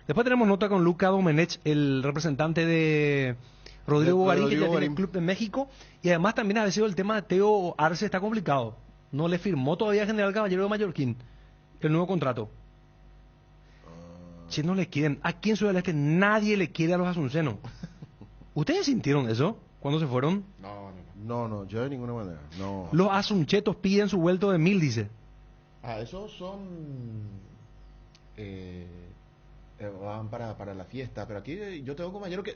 Después tenemos nota con Luca Domenech, el representante de Rodrigo Bogarín, que ya tiene el club de México. Y además también ha sido el tema de Teo Arce, está complicado. No le firmó todavía General Caballero de Mallorquín el nuevo contrato. Si no le quieren, aquí en Ciudad del Este nadie le quiere a los asuncenos. ¿Ustedes sintieron eso cuando se fueron? No, yo de ninguna manera. No. Los asunchetos piden su vuelto de 1000, dice. Esos son van para la fiesta, pero aquí yo tengo compañeros que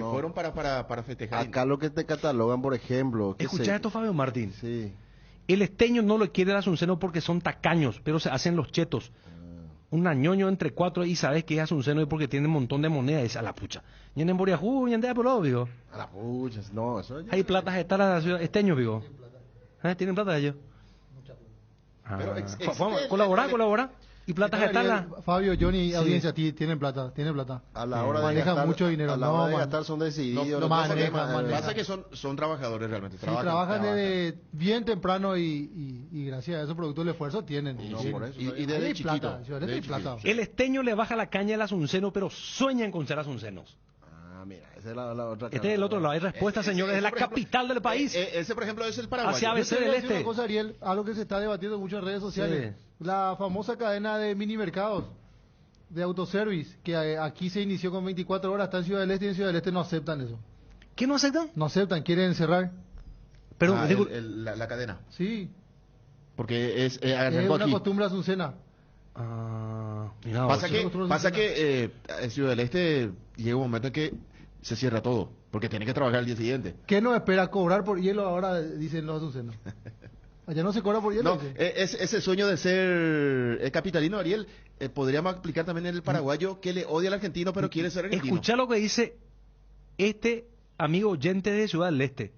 fueron para festejar. Acá lo que te catalogan, por ejemplo. ¿Escuchás esto, Fabio Martín? Sí. El esteño no lo quiere el asunceno porque son tacaños, pero se hacen los chetos. Un añoño entre cuatro y sabes que es asunceno y porque tiene un montón de monedas. Es a la pucha. Y en Boriajú, y en Deapolo, digo. A la pucha, no, eso ya... Hay platas de la ciudad esteño, digo. ¿Tienen plata ellos? Pero colabora. Y platas de tala. Fabio, Johnny, Sí. audiencia, tienen plata. A la hora de manejan gastar, mucho dinero. a la hora de gastar son decididos. no manejan. Pasa que son trabajadores realmente. Sí, trabajan desde bien temprano y gracias a esos productos del esfuerzo tienen. No, Sí. por eso. Y desde Hay chiquito. plata, Ciudad del Este hay plata. El esteño le baja la caña al asunceno, pero sueñan con ser asuncenos. Mira, esa es la otra Este es el otro lado. Hay respuesta, señores, de la capital del país. Ese, por ejemplo, es el Paraguay. Hacia Yo ABC te voy a del decir una Este. cosa, Ariel, algo que se está debatiendo mucho en redes sociales. La famosa cadena de mini mercados de autoservice, que aquí se inició con 24 horas, está en Ciudad del Este y en Ciudad del Este no aceptan eso. ¿Qué no aceptan? No aceptan, quieren cerrar. Pero digo, la cadena. Sí, Porque es es una costumbre asuncena. mira, Pasa que en Ciudad del Este llega un momento en que se cierra todo, porque tiene que trabajar el día siguiente. ¿Qué nos espera? ¿Cobrar por hielo ahora? Dicen los asuncenos. Allá no se cobra por hielo. No, ese sueño de ser capitalino, Ariel, podríamos aplicar también en el paraguayo que le odia al argentino, pero quiere ser argentino. Escucha lo que dice este amigo oyente de Ciudad del Este.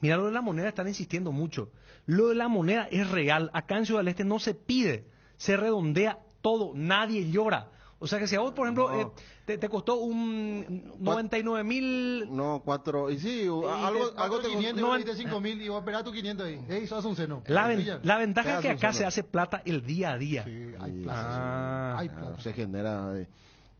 Mira, lo de la moneda están insistiendo mucho. Lo de la moneda es real. Acá en Ciudad del Este no se pide, se redondea todo, nadie llora. O sea que si a vos, por ejemplo, No. te costó un 99.000... No, 4, y sí, algo te 500, no, no, 5.000 y vos esperás tu 500 ahí. Ey, sos asunceno. La ventaja es que acá solo. se hace plata el día a día. Sí, hay Sí, plata. Hay Ah, plata. se genera.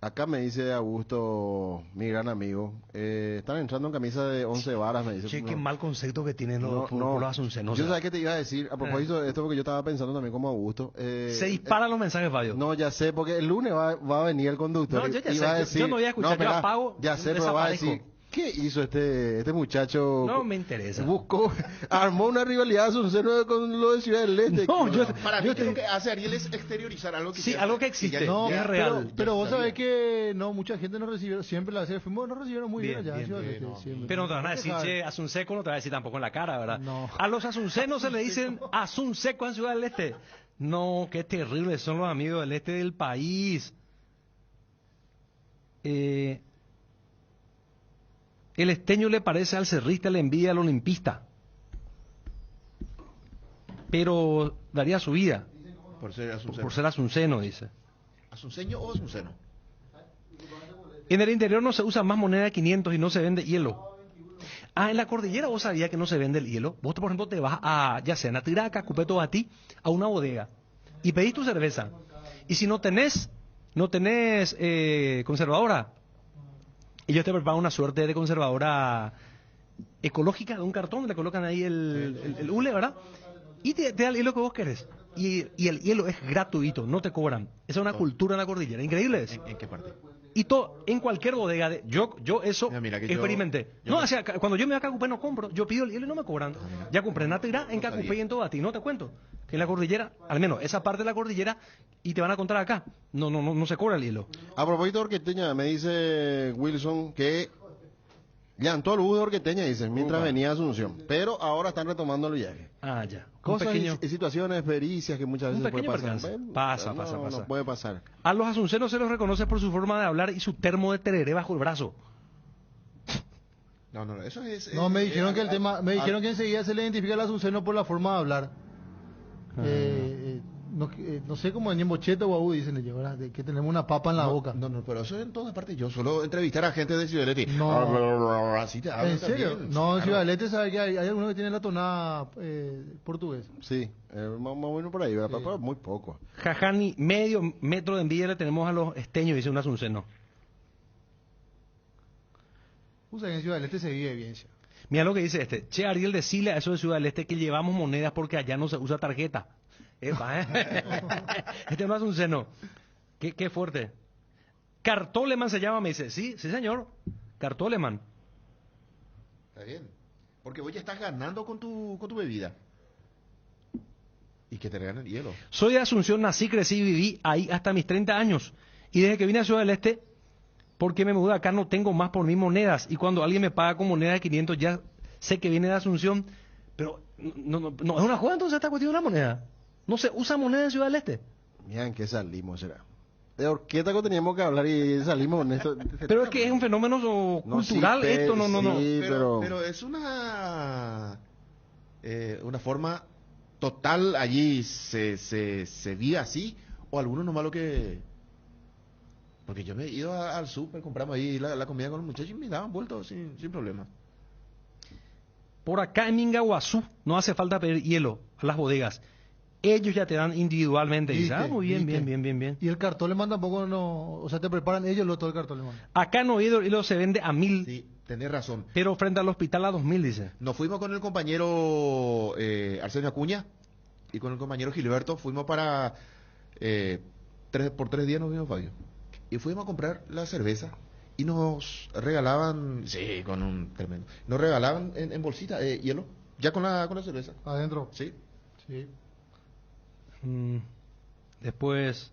Acá me dice Augusto, mi gran amigo, están entrando en camisa de 11 varas, me dice. Che, No, qué mal concepto que tienen los, no. los asuncenos. Yo sabía que te iba a decir, a propósito de esto, porque yo estaba pensando también como Augusto. Se disparan los mensajes, Fabio. No, ya sé, porque el lunes va a venir el conductor. No, yo ya y sé, va a yo decir, no voy a escuchar, yo espera, apago, ya sé, pero va a desaparezco. decir, ¿qué hizo este muchacho? No me interesa. Buscó, armó una rivalidad Asunceno con lo de Ciudad del Este. No, yo- Para mí, lo que hace Ariel es exteriorizar algo que Sí, ya- algo que existe. ya- No, es ya- real. pero vos ya sabés sabía. que no, mucha gente nos recibieron, siempre la vez fuimos, nos recibieron muy bien, Bien, allá. bien, Ciudad del bien, Este, no, siempre. Pero no te van a Hay que decir, saber. che, Asunseco no te va a decir tampoco en la cara, ¿verdad? No. A los asuncenos se le dicen Asunseco en Ciudad del Este. No, qué terribles son los amigos del este del país. El esteño le parece al cerrista, le envidia al olimpista. Pero daría su vida Por ser asunceno. por ser asunceno, dice. ¿Asunceño o asunceno? En el interior no se usa más moneda de 500 y no se vende hielo. Ah, en la cordillera vos sabías que no se vende el hielo. Vos, por ejemplo, te vas a, ya sea en Atiraca, Cupeto, a ti, a una bodega y pedís tu cerveza. Y si no tenés conservadora, ellos te preparan una suerte de conservadora ecológica de un cartón, le colocan ahí el hule, ¿verdad? Y te da el hielo que vos querés. Y el hielo es gratuito, no te cobran. Esa es una cultura en la cordillera, increíble es. ¿En qué parte? Y todo, en cualquier bodega, yo eso Mira que experimenté. yo No, me- o sea, cuando yo me voy a Cacupé no compro, yo pido el hielo y no me cobran. Ya compré en Natirá, en Cacupé sabía. y en Tobatí, no te cuento. Que en la cordillera, al menos esa parte de la cordillera, y te van a contar acá. No se cobra el hielo. A propósito de Orqueteña, me dice Wilson que ya en todo el bus de Orqueteña, dicen, mientras Upa. venía Asunción. Pero ahora están retomando el viaje. Ah, ya. Un Cosas pequeño- y situaciones, pericias que muchas un veces puede pequeño pasar. percance. Bueno, Pasa. No puede pasar. A los asuncenos se los reconoce por su forma de hablar y su termo de tereré bajo el brazo. No, eso es... No, me dijeron que el tema, me dijeron que enseguida se le identifica al asunceno por la forma de hablar. No sé cómo en Bocheta o Aú dicen ellos, ¿verdad? De que tenemos una papa en la boca. No, pero eso en todas partes. Yo suelo entrevistar a gente de Ciudad del Este. No. Así te hablan ¿En serio? también. No, en Claro. Ciudad del Este sabe que hay algunos que tienen la tonada portuguesa. Sí, más o menos por ahí, ¿verdad? Sí. Pero muy poco. Jajani, medio metro de envidia le tenemos a los esteños, dice un asunceno. O sea, que en Ciudad del Este se vive bien ya. Mira lo que dice este. Che, Ariel, decile a eso de Ciudad del Este que llevamos monedas porque allá no se usa tarjeta. Epa, Este no es un seno. Qué fuerte. Cartoleman se llama, me dice. Sí, señor. Cartoleman. Está bien. Porque vos ya estás ganando con tu bebida. Y que te regalen hielo. Soy de Asunción, nací, crecí y viví ahí hasta mis 30 años. Y desde que vine a Ciudad del Este, porque me mudé acá, no tengo más por mis monedas. Y cuando alguien me paga con moneda de 500, ya sé que viene de Asunción. Pero no es una joda entonces esta cuestión de la moneda. No se usa moneda en Ciudad del Este. Mira en qué salimos, será. De Orqueta que teníamos que hablar y salimos en esto. Pero es que es un fenómeno No, cultural sí, esto, no. sí. Pero es una forma total allí se vive así, o algunos nomás lo que... Porque yo me he ido al súper, compramos ahí la comida con los muchachos y me daban vueltos sin problema. Por acá en Mingaguazú no hace falta pedir hielo a las bodegas. Ellos ya te dan individualmente. Y dices, ¿Viste? muy bien, ¿Viste? bien. Y el cartoleman tampoco no... O sea, te preparan ellos todo el cartoleman. Acá en Oviedo el hilo se vende a 1.000, Sí, tenés razón. pero frente al hospital a 2.000, dice. Nos fuimos con el compañero Arsenio Acuña y con el compañero Gilberto, fuimos para... por 3 días nos vimos, Fabio. Y fuimos a comprar la cerveza y nos regalaban, sí, con un tremendo, nos regalaban en bolsita hielo, ya con la cerveza. Adentro. Sí. Sí. Después...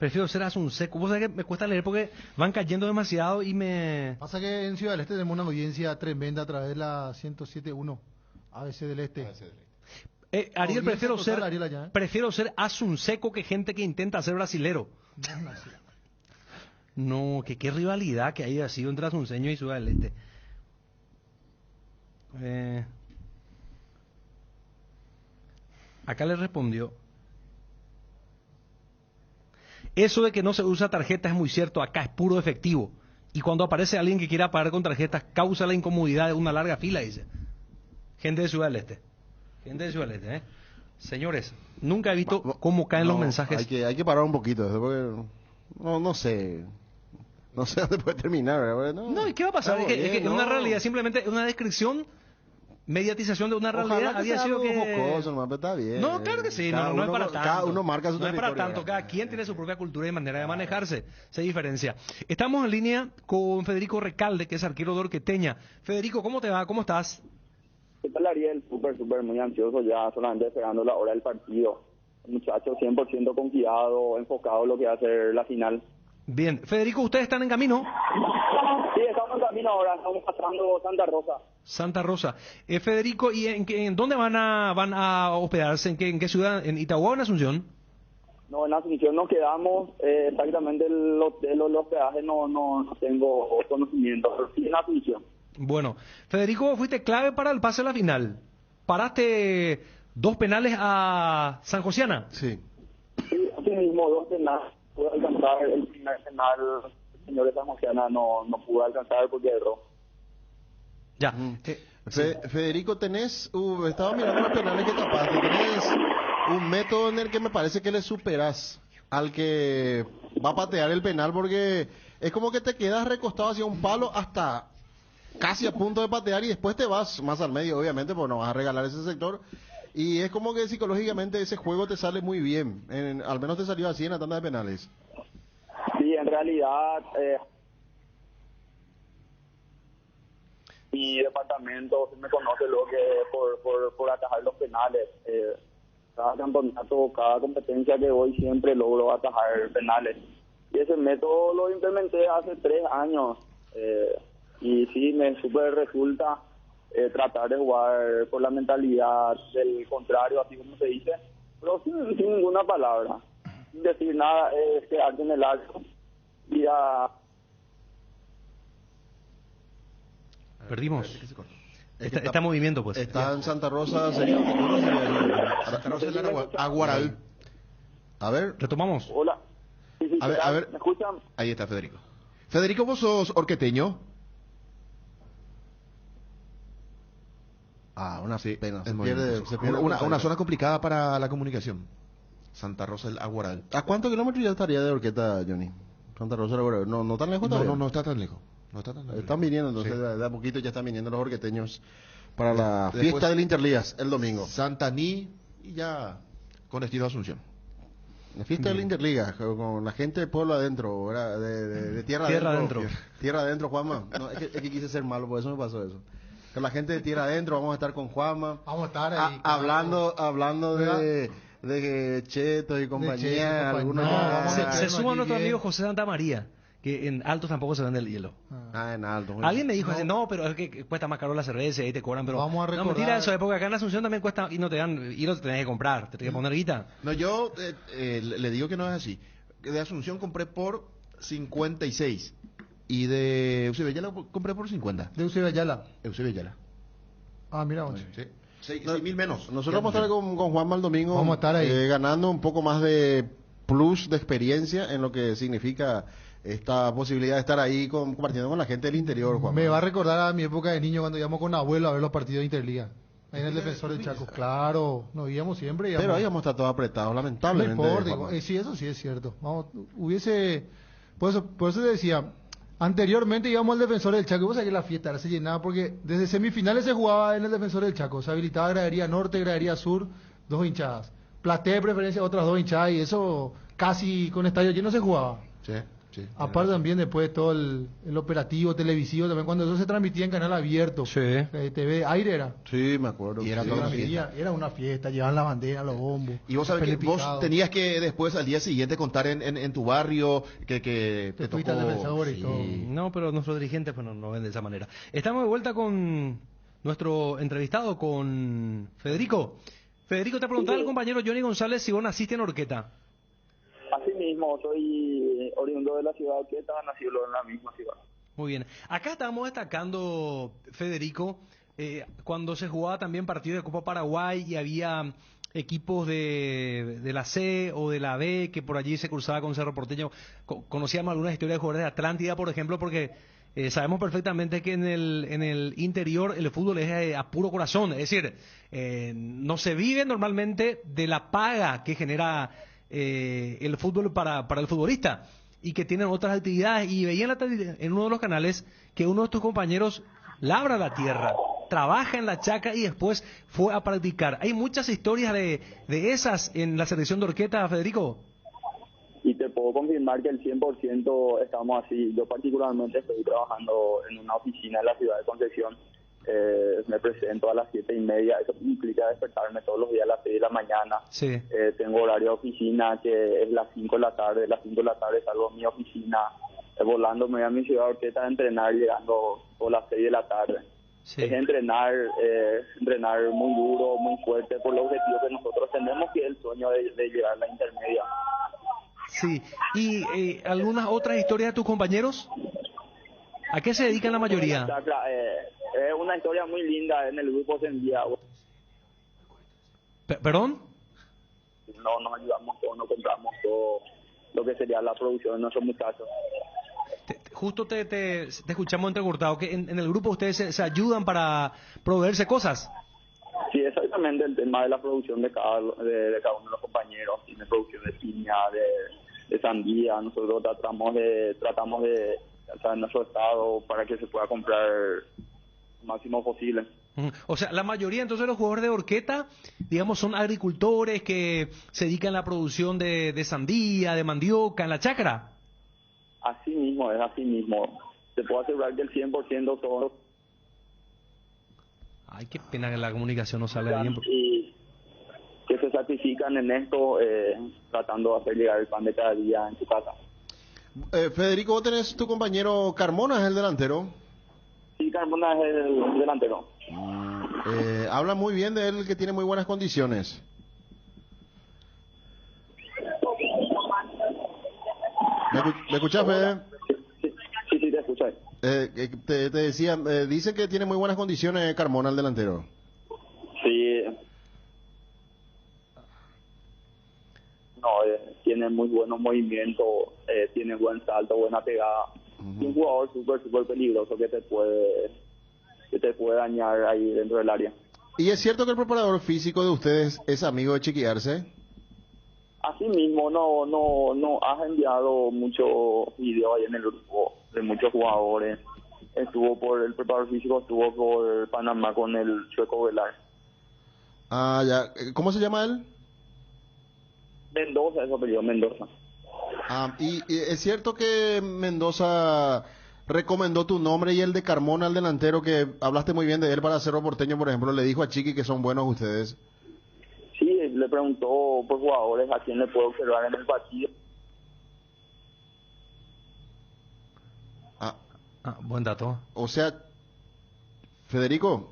Prefiero ser Asunseco. Vos sabés que me cuesta leer porque van cayendo demasiado y me... Pasa que en Ciudad del Este tenemos una audiencia tremenda a través de la 107.1 ABC del Este. Ariel, Audiencia prefiero total, ser, Ariel, allá, ¿eh? prefiero ser Asunseco que gente que intenta ser brasilero. No, que qué rivalidad que haya sido entre Asunceño y Ciudad del Este. Acá le respondió. Eso de que no se usa tarjeta es muy cierto, acá es puro efectivo. Y cuando aparece alguien que quiera pagar con tarjetas, causa la incomodidad de una larga fila, dice. Gente de Ciudad del Este. Gente de Ciudad del Este, ¿eh? Señores, nunca he visto cómo caen los mensajes. Hay que parar un poquito, porque no sé. No sé dónde puede terminar, ¿verdad? No, ¿y qué va a pasar? Es que una realidad, simplemente una descripción, mediatización de una realidad. Ojalá había sea sido algo que... jocoso, nomás, pero está bien. No, claro que sí, no es para tanto. Cada uno marca su No es para territorio, tanto, ¿verdad? cada quien tiene su propia cultura y manera de manejarse, se diferencia. Estamos en línea con Federico Recalde, que es arquero de Orqueteña. Federico, ¿cómo te va? ¿Cómo estás? ¿Qué tal, Ariel? Súper, muy ansioso ya, solamente esperando la hora del partido. Muchachos 100% confiado, enfocado en lo que va a ser la final. Bien. Federico, ¿ustedes están en camino? Sí, estamos en camino ahora, estamos pasando Santa Rosa. Santa Rosa. Federico, ¿y en dónde van a hospedarse? ¿En qué ciudad? ¿En Itagua o en Asunción? No, en Asunción nos quedamos, exactamente el hotel o el hospedaje no tengo conocimiento, pero sí en Asunción. Bueno, Federico, fuiste clave para el pase a la final. Paraste 2 penales a San Josiana. Sí. Sí, así mismo, 2 penales. Pude alcanzar el primer penal, el señor de San Josiana no pudo alcanzar porque erró. Ya. Federico, estaba mirando los penales que tapaste, tenés un método en el que me parece que le superas al que va a patear el penal, porque es como que te quedas recostado hacia un palo hasta casi a punto de patear y después te vas más al medio, obviamente, porque no vas a regalar ese sector. Y es como que psicológicamente ese juego te sale muy bien. Al menos te salió así en la tanda de penales. Sí, en realidad, mi departamento me conoce lo que por atajar los penales. Cada campeonato, cada competencia que voy siempre logro atajar penales. Y ese método lo implementé hace 3 años. Y sí, me súper resulta tratar de jugar por la mentalidad del contrario, así como se dice, pero sin ninguna palabra, sin decir nada, es quedarte en el arco y a... Perdimos. Está en movimiento, pues. Está en Santa Rosa, sería Santa Rosa del Aguaral. A ver, ¿Retomamos? Hola. Sí, A ver. ¿me escuchan? Ahí está Federico. Federico, ¿vos sos orqueteño? una Sí, pena. es una zona complicada para la comunicación. Santa Rosa del Aguaral. ¿A cuántos kilómetros ya estaría de Orqueta, Johnny? Santa Rosa del Aguaral. No tan lejos todavía. No está tan lejos. No está tan lejos. Están viniendo, entonces, Sí. de a poquito ya están viniendo los orqueteños para la Después- fiesta del Interligas el domingo. Santaní y ya con destino a Asunción. La fiesta del Interligas, con la gente del pueblo adentro, ¿verdad? De tierra adentro. Tierra adentro, Juanma. No, es que quise ser malo, por eso me pasó eso. Con la gente de tierra adentro, vamos a estar con Juanma. Vamos a estar ahí. Hablando de Cheto y compañía. Algunos ya vamos a- Se suma nuestro amigo José Santa María, que en Altos tampoco se vende el hielo. En alto. Alguien me dijo así, no, pero es que cuesta más caro la cerveza y ahí te cobran, pero Vamos a no, recordar- mentira eso, porque acá en Asunción también cuesta y no te dan, y no te tenés que comprar, te tenés que poner guita. No, yo le digo que no es así. De Asunción compré por 56 y de Eusebio Ayala compré por 50. De Eusebio Ayala. Eusebio Ayala. Ah, mira, vos. Sí. 6.000 menos. Nosotros vamos a estar con Juanma el domingo. Vamos a estar ahí. Ganando un poco más de plus de experiencia en lo que significa esta posibilidad de estar ahí compartiendo con la gente del interior, Juanma. Me va a recordar a mi época de niño cuando íbamos con abuelo a ver los partidos de Interliga. Ahí en el Defensor del Chaco. Claro, nos íbamos siempre. Íbamos. Pero ahí vamos a estar todos apretados, No lamentablemente. importa, Juanma. sí, eso sí es cierto. Por eso te decía, anteriormente íbamos al Defensor del Chaco, y vos sabés que la fiesta ahora se llenaba porque desde semifinales se jugaba en el Defensor del Chaco, se habilitaba gradería norte, gradería sur, 2 hinchadas. Platea de preferencia, otras 2 hinchadas, y eso casi con estadio lleno se jugaba. Sí. Sí, Aparte también después todo el operativo televisivo, también cuando eso se transmitía en canal abierto, Sí. TV Aire era. Sí, me acuerdo. Y era Sí, toda una sí. fiesta. Era una fiesta, llevaban la bandera, los bombos. Y vos sabés que Felipe vos Picado. tenías que después al día siguiente contar en tu barrio que te fuiste al tocó. Defensor y todo. No, pero nuestros dirigentes pues, no ven de esa manera. Estamos de vuelta con nuestro entrevistado, con Federico. Federico, te preguntaba el compañero Johnny González si vos naciste en Horqueta. Así mismo, soy oriundo de la ciudad de Orqueta, nacido en la misma ciudad. Muy bien. Acá estábamos destacando, Federico, cuando se jugaba también partido de Copa Paraguay y había equipos de la C o de la B que por allí se cruzaba con Cerro Porteño. Conocíamos algunas historias de jugadores de Atlántida, por ejemplo, porque sabemos perfectamente que en el interior el fútbol es a puro corazón. Es decir, no se vive normalmente de la paga que genera el fútbol para el futbolista y que tienen otras actividades. Y veía en uno de los canales que uno de tus compañeros labra la tierra, trabaja en la chaca y después fue a practicar. Hay muchas historias de esas en la selección de Horqueta, Federico. Y te puedo confirmar que el 100% estamos así. Yo particularmente estoy trabajando en una oficina en la ciudad de Concepción. Me presento a las 7:30. Eso implica despertarme todos los días a las 6 de la mañana. Sí. Tengo horario de oficina que es las 5 de la tarde. De las 5 de la tarde salgo a mi oficina. Volando me voy a mi ciudad de Orqueta a entrenar, llegando a las 6 de la tarde. Sí. Es entrenar muy duro, muy fuerte por el objetivo que nosotros tenemos, que es el sueño de llegar a la intermedia. Sí. ¿Y algunas otras historias de tus compañeros? ¿A qué se dedican la mayoría? Es una historia muy linda en el grupo Santiago. ¿Perdón? No nos ayudamos todos, nos compramos todo lo que sería la producción de nuestros muchachos. Justo te escuchamos entrecortado, que en el grupo ustedes se ayudan para proveerse cosas. Sí, exactamente el tema de la producción de cada uno de los compañeros. Tiene producción de piña, de sandía. Nosotros tratamos de hacer nuestro estado para que se pueda comprar lo máximo posible. O sea, la mayoría entonces de los jugadores de Horqueta, digamos, son agricultores que se dedican a la producción de sandía, de mandioca, en la chacra. Así mismo, es así mismo. Te puedo asegurar que el 100% todos Ay, qué pena que la comunicación no sale bien. y que se sacrifican en esto, tratando de hacer llegar el pan de cada día en su casa. Federico, vos tenés tu compañero Carmona, es el delantero. Sí, Carmona es el delantero. Habla muy bien de él, que tiene muy buenas condiciones. ¿Me escuchás, Fede? Sí, te escucho. Te decía, dicen que tiene muy buenas condiciones Carmona, el delantero. Sí. No, tiene muy buenos movimientos, tiene buen salto, buena pegada. Es un jugador súper peligroso que te puede dañar ahí dentro del área. ¿Y es cierto que el preparador físico de ustedes es amigo de Chiqui Arce? Así mismo, no has enviado muchos videos ahí en el grupo de muchos jugadores. El preparador físico estuvo por Panamá con el Chueco Velar. Ah, ya. ¿Cómo se llama él? Mendoza, eso apellido, Mendoza. Ah, y es cierto que Mendoza recomendó tu nombre y el de Carmona, al delantero, que hablaste muy bien de él para Cerro Porteño, por ejemplo. Le dijo a Chiqui que son buenos ustedes. Sí, le preguntó por jugadores a quién le puedo observar en el partido. Buen dato. O sea, Federico,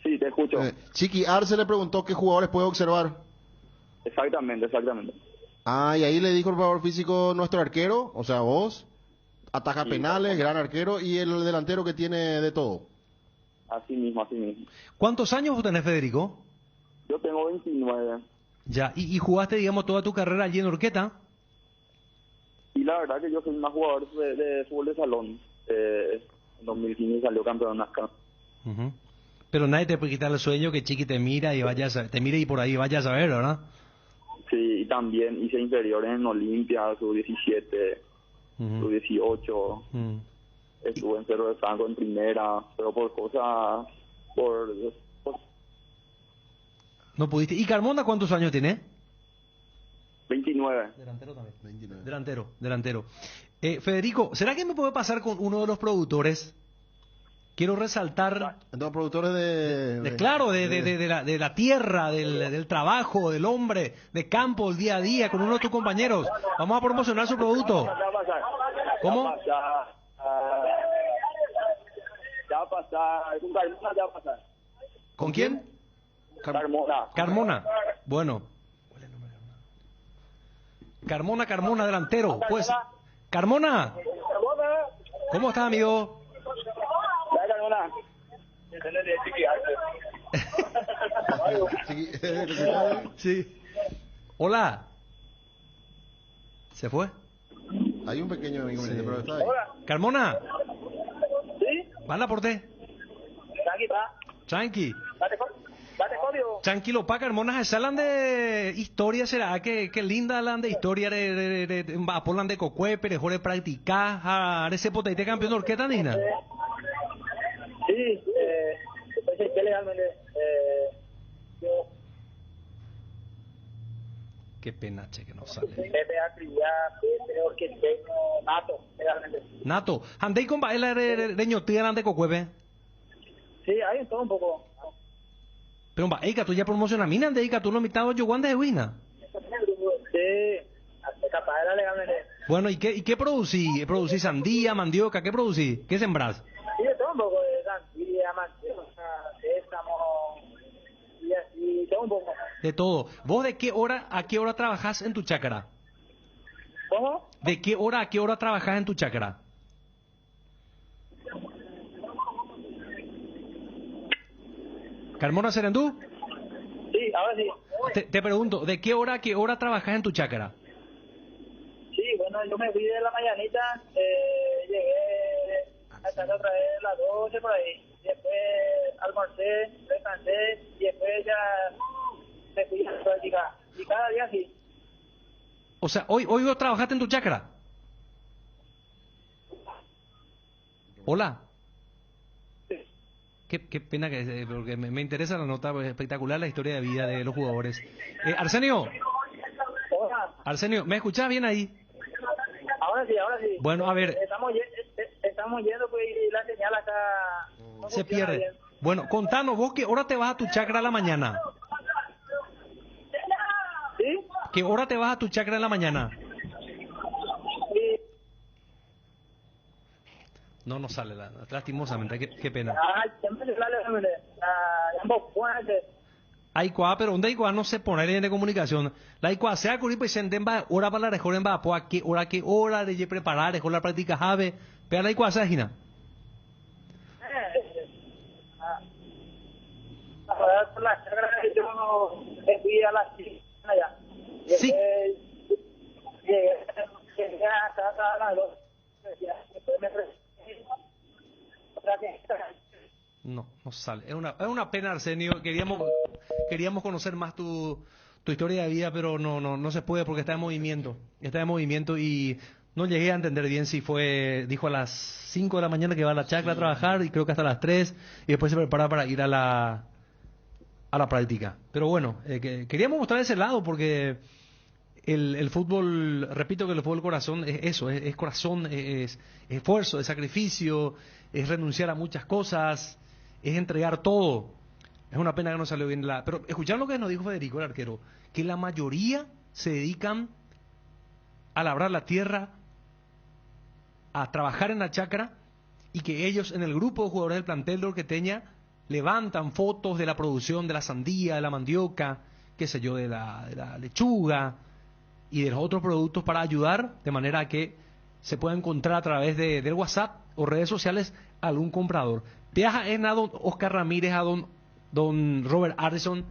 Sí, te escucho. Chiqui Arce le preguntó qué jugadores puede observar. Exactamente. Ah, y ahí le dijo el preparador físico, nuestro arquero, o sea, vos, ataja Sí, penales, gran arquero, y el delantero que tiene de todo. Así mismo. ¿Cuántos años vos tenés, Federico? Yo tengo 29. Ya, y jugaste, digamos, toda tu carrera allí en Horqueta. Y la verdad que yo soy más jugador de fútbol de salón. En 2015 salió campeón acá. Ujú. Pero nadie te puede quitar el sueño que Chiqui te mira te mire y por ahí vayas a ver, ¿verdad? Sí, y también hice inferiores en Olimpia, sub-17, sub-18. Estuve en Cerro de Franco en primera, pero por cosas... No pudiste. ¿Y Carmona cuántos años tiene? 29. Delantero también. Delantero. Federico, ¿será que me puede pasar con uno de los productores? Quiero resaltar, Los productores de la tierra, del trabajo, del hombre, de campo, el día a día, con uno de tus compañeros. Vamos a promocionar su producto. Ya va a pasar. ¿Cómo? Ya va a pasar. Con Carmona ya va a pasar. ¿Con quién? Carmona. Carmona. Bueno. Carmona, delantero. Pues, Carmona, ¿cómo estás, amigo? Ya, Carmona. Sí. Hola. ¿Se fue? Hay un pequeño inconveniente, pero está ahí. Carmona, ¿Sí? ¿van a por ti? Aquí está. Tranqui. Date código. Tranquilo, pa, Carmona, se hablan de historia, será que linda hablan de historia de Apolan de Cocuepe, de Jorge practicar, a ese potente campeón de orquesta, Nina. Sí, pues que legalmente, yo Qué pena, che, que no sale. Pepe Acrillá, Pepe Orquesteño, Nato, legalmente. Nato, andei con baila de ñotía de Cocuepe. Sí, hay todo un poco. Pero Eika, tú ya promocionas mina de Eika, tú no mitad yo guante de Wina. Sí, capaz era legalmente. Bueno, ¿y qué producí? ¿Producí sandía, mandioca? ¿Qué producí? ¿Qué sembrás? Sí, de todo un poco, de sandía, mandioca, sésamo, y así, todo un poco. De todo. ¿Vos de qué hora a qué hora trabajás en tu chácara? ¿Cómo? ¿De qué hora a qué hora trabajás en tu chácara? ¿Carmona Serendú? Sí, ahora sí. Te pregunto, ¿de qué hora a qué hora trabajás en tu chácara? Sí, bueno, yo me fui de la mañanita, llegué hasta otra vez a las 12 por ahí. Después almorcé, descansé y después ya me fui a practicar. Y cada día sí. O sea, hoy vos trabajaste en tu chácara. Hola. Qué pena que porque me interesa la nota, pues, espectacular la historia de vida de los jugadores. Arsenio, Hola. Arsenio, ¿me escuchás bien ahí? Ahora sí, ahora sí. Bueno, a ver. Estamos yendo, pues, y la señal acá no Se funciona pierde. bien. Bueno, contanos, vos qué hora te vas a tu chácara a la mañana. ¿Sí? ¿Qué hora te vas a tu chácara en la mañana? Sí. No nos sale, lastimosamente, qué pena. Ay, siempre se sale, hombre. Ambos puentes. Aikua, pero donde Aikua no se pone línea de comunicación. La Aikua se ha ocurrido y se entiende hora para la rejola en Bapoa, qué hora de preparar, rejola la práctica jave. Pero la Aikua se agina. Ahora por la chagra yo me fui a las 6 allá. Sí. Llegué a casa a las 2. Después me No sale. Es una pena, Arsenio. Queríamos conocer más tu historia de vida, pero no se puede porque está en movimiento. Está en movimiento y no llegué a entender bien si dijo a las 5 de la mañana que va a la chacra a trabajar y creo que hasta las 3 y después se prepara para ir a la práctica. Pero bueno, queríamos mostrar ese lado porque el fútbol, repito que el fútbol corazón es eso, es corazón, es esfuerzo, es sacrificio, es renunciar a muchas cosas, es entregar todo. Es una pena que no salió bien pero escucharon lo que nos dijo Federico, el arquero, que la mayoría se dedican a labrar la tierra, a trabajar en la chacra, y que ellos en el grupo de jugadores del plantel de Orqueteña levantan fotos de la producción de la sandía, de la mandioca, qué sé yo, de la lechuga y de los otros productos para ayudar, de manera que se pueda encontrar a través del WhatsApp o redes sociales algún comprador. Te en a don Oscar Ramírez, a don Robert Addison,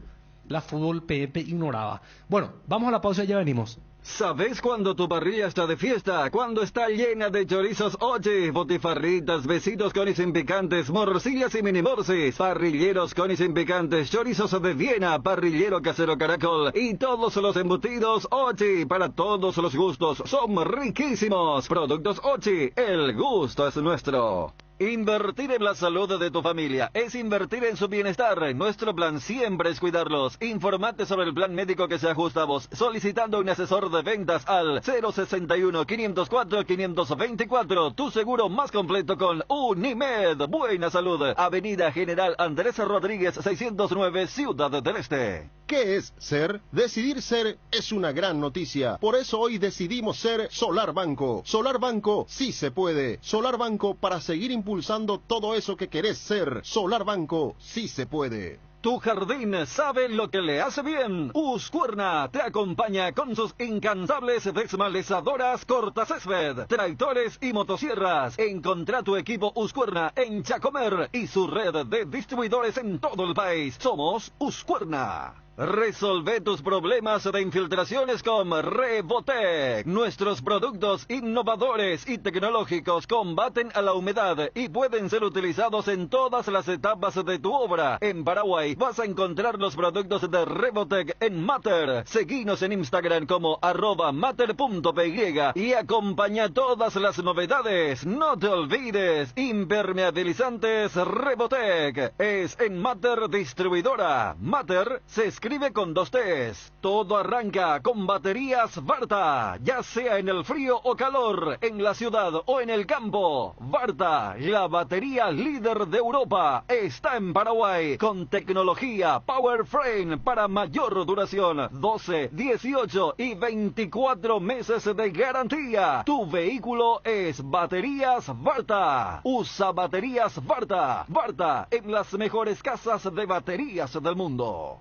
la fútbol PP ignoraba. Bueno, vamos a la pausa y ya venimos. ¿Sabes cuándo tu parrilla está de fiesta? Cuando está llena de chorizos oye, botifarritas, besitos con y sin picantes, morcillas y mini morcis, parrilleros con y sin picantes, chorizos de Viena, parrillero casero Caracol y todos los embutidos oye, para todos los gustos, son riquísimos. Productos oye, el gusto es nuestro. Invertir en la salud de tu familia es invertir en su bienestar. Nuestro plan siempre es cuidarlos. Informate sobre el plan médico que se ajusta a vos solicitando un asesor de ventas al 061-504-524. Tu seguro más completo con Unimed. Buena salud. Avenida General Andrés Rodríguez 609, Ciudad del Este. ¿Qué es ser? Decidir ser es una gran noticia. Por eso hoy decidimos ser Solar Banco. Solar Banco sí se puede. Solar Banco para seguir impulsando todo eso que querés ser. Solar Banco sí se puede. Tu jardín sabe lo que le hace bien. Husqvarna te acompaña con sus incansables desmalezadoras cortacésped, tractores y motosierras. Encontrá tu equipo Husqvarna en Chacomer y su red de distribuidores en todo el país. Somos Husqvarna. Resolve tus problemas de infiltraciones con Revotec. Nuestros productos innovadores y tecnológicos combaten a la humedad y pueden ser utilizados en todas las etapas de tu obra. En Paraguay vas a encontrar los productos de Revotec en Mater. Seguinos en Instagram como @mater.py y acompaña todas las novedades. No te olvides, impermeabilizantes Revotec es en Mater Distribuidora. Mater se escribe con 2 T's. Todo arranca con baterías Varta, ya sea en el frío o calor, en la ciudad o en el campo. Varta, la batería líder de Europa, está en Paraguay con tecnología Power Frame para mayor duración, 12, 18 y 24 meses de garantía. Tu vehículo es baterías Varta. Usa baterías Varta. Varta en las mejores casas de baterías del mundo.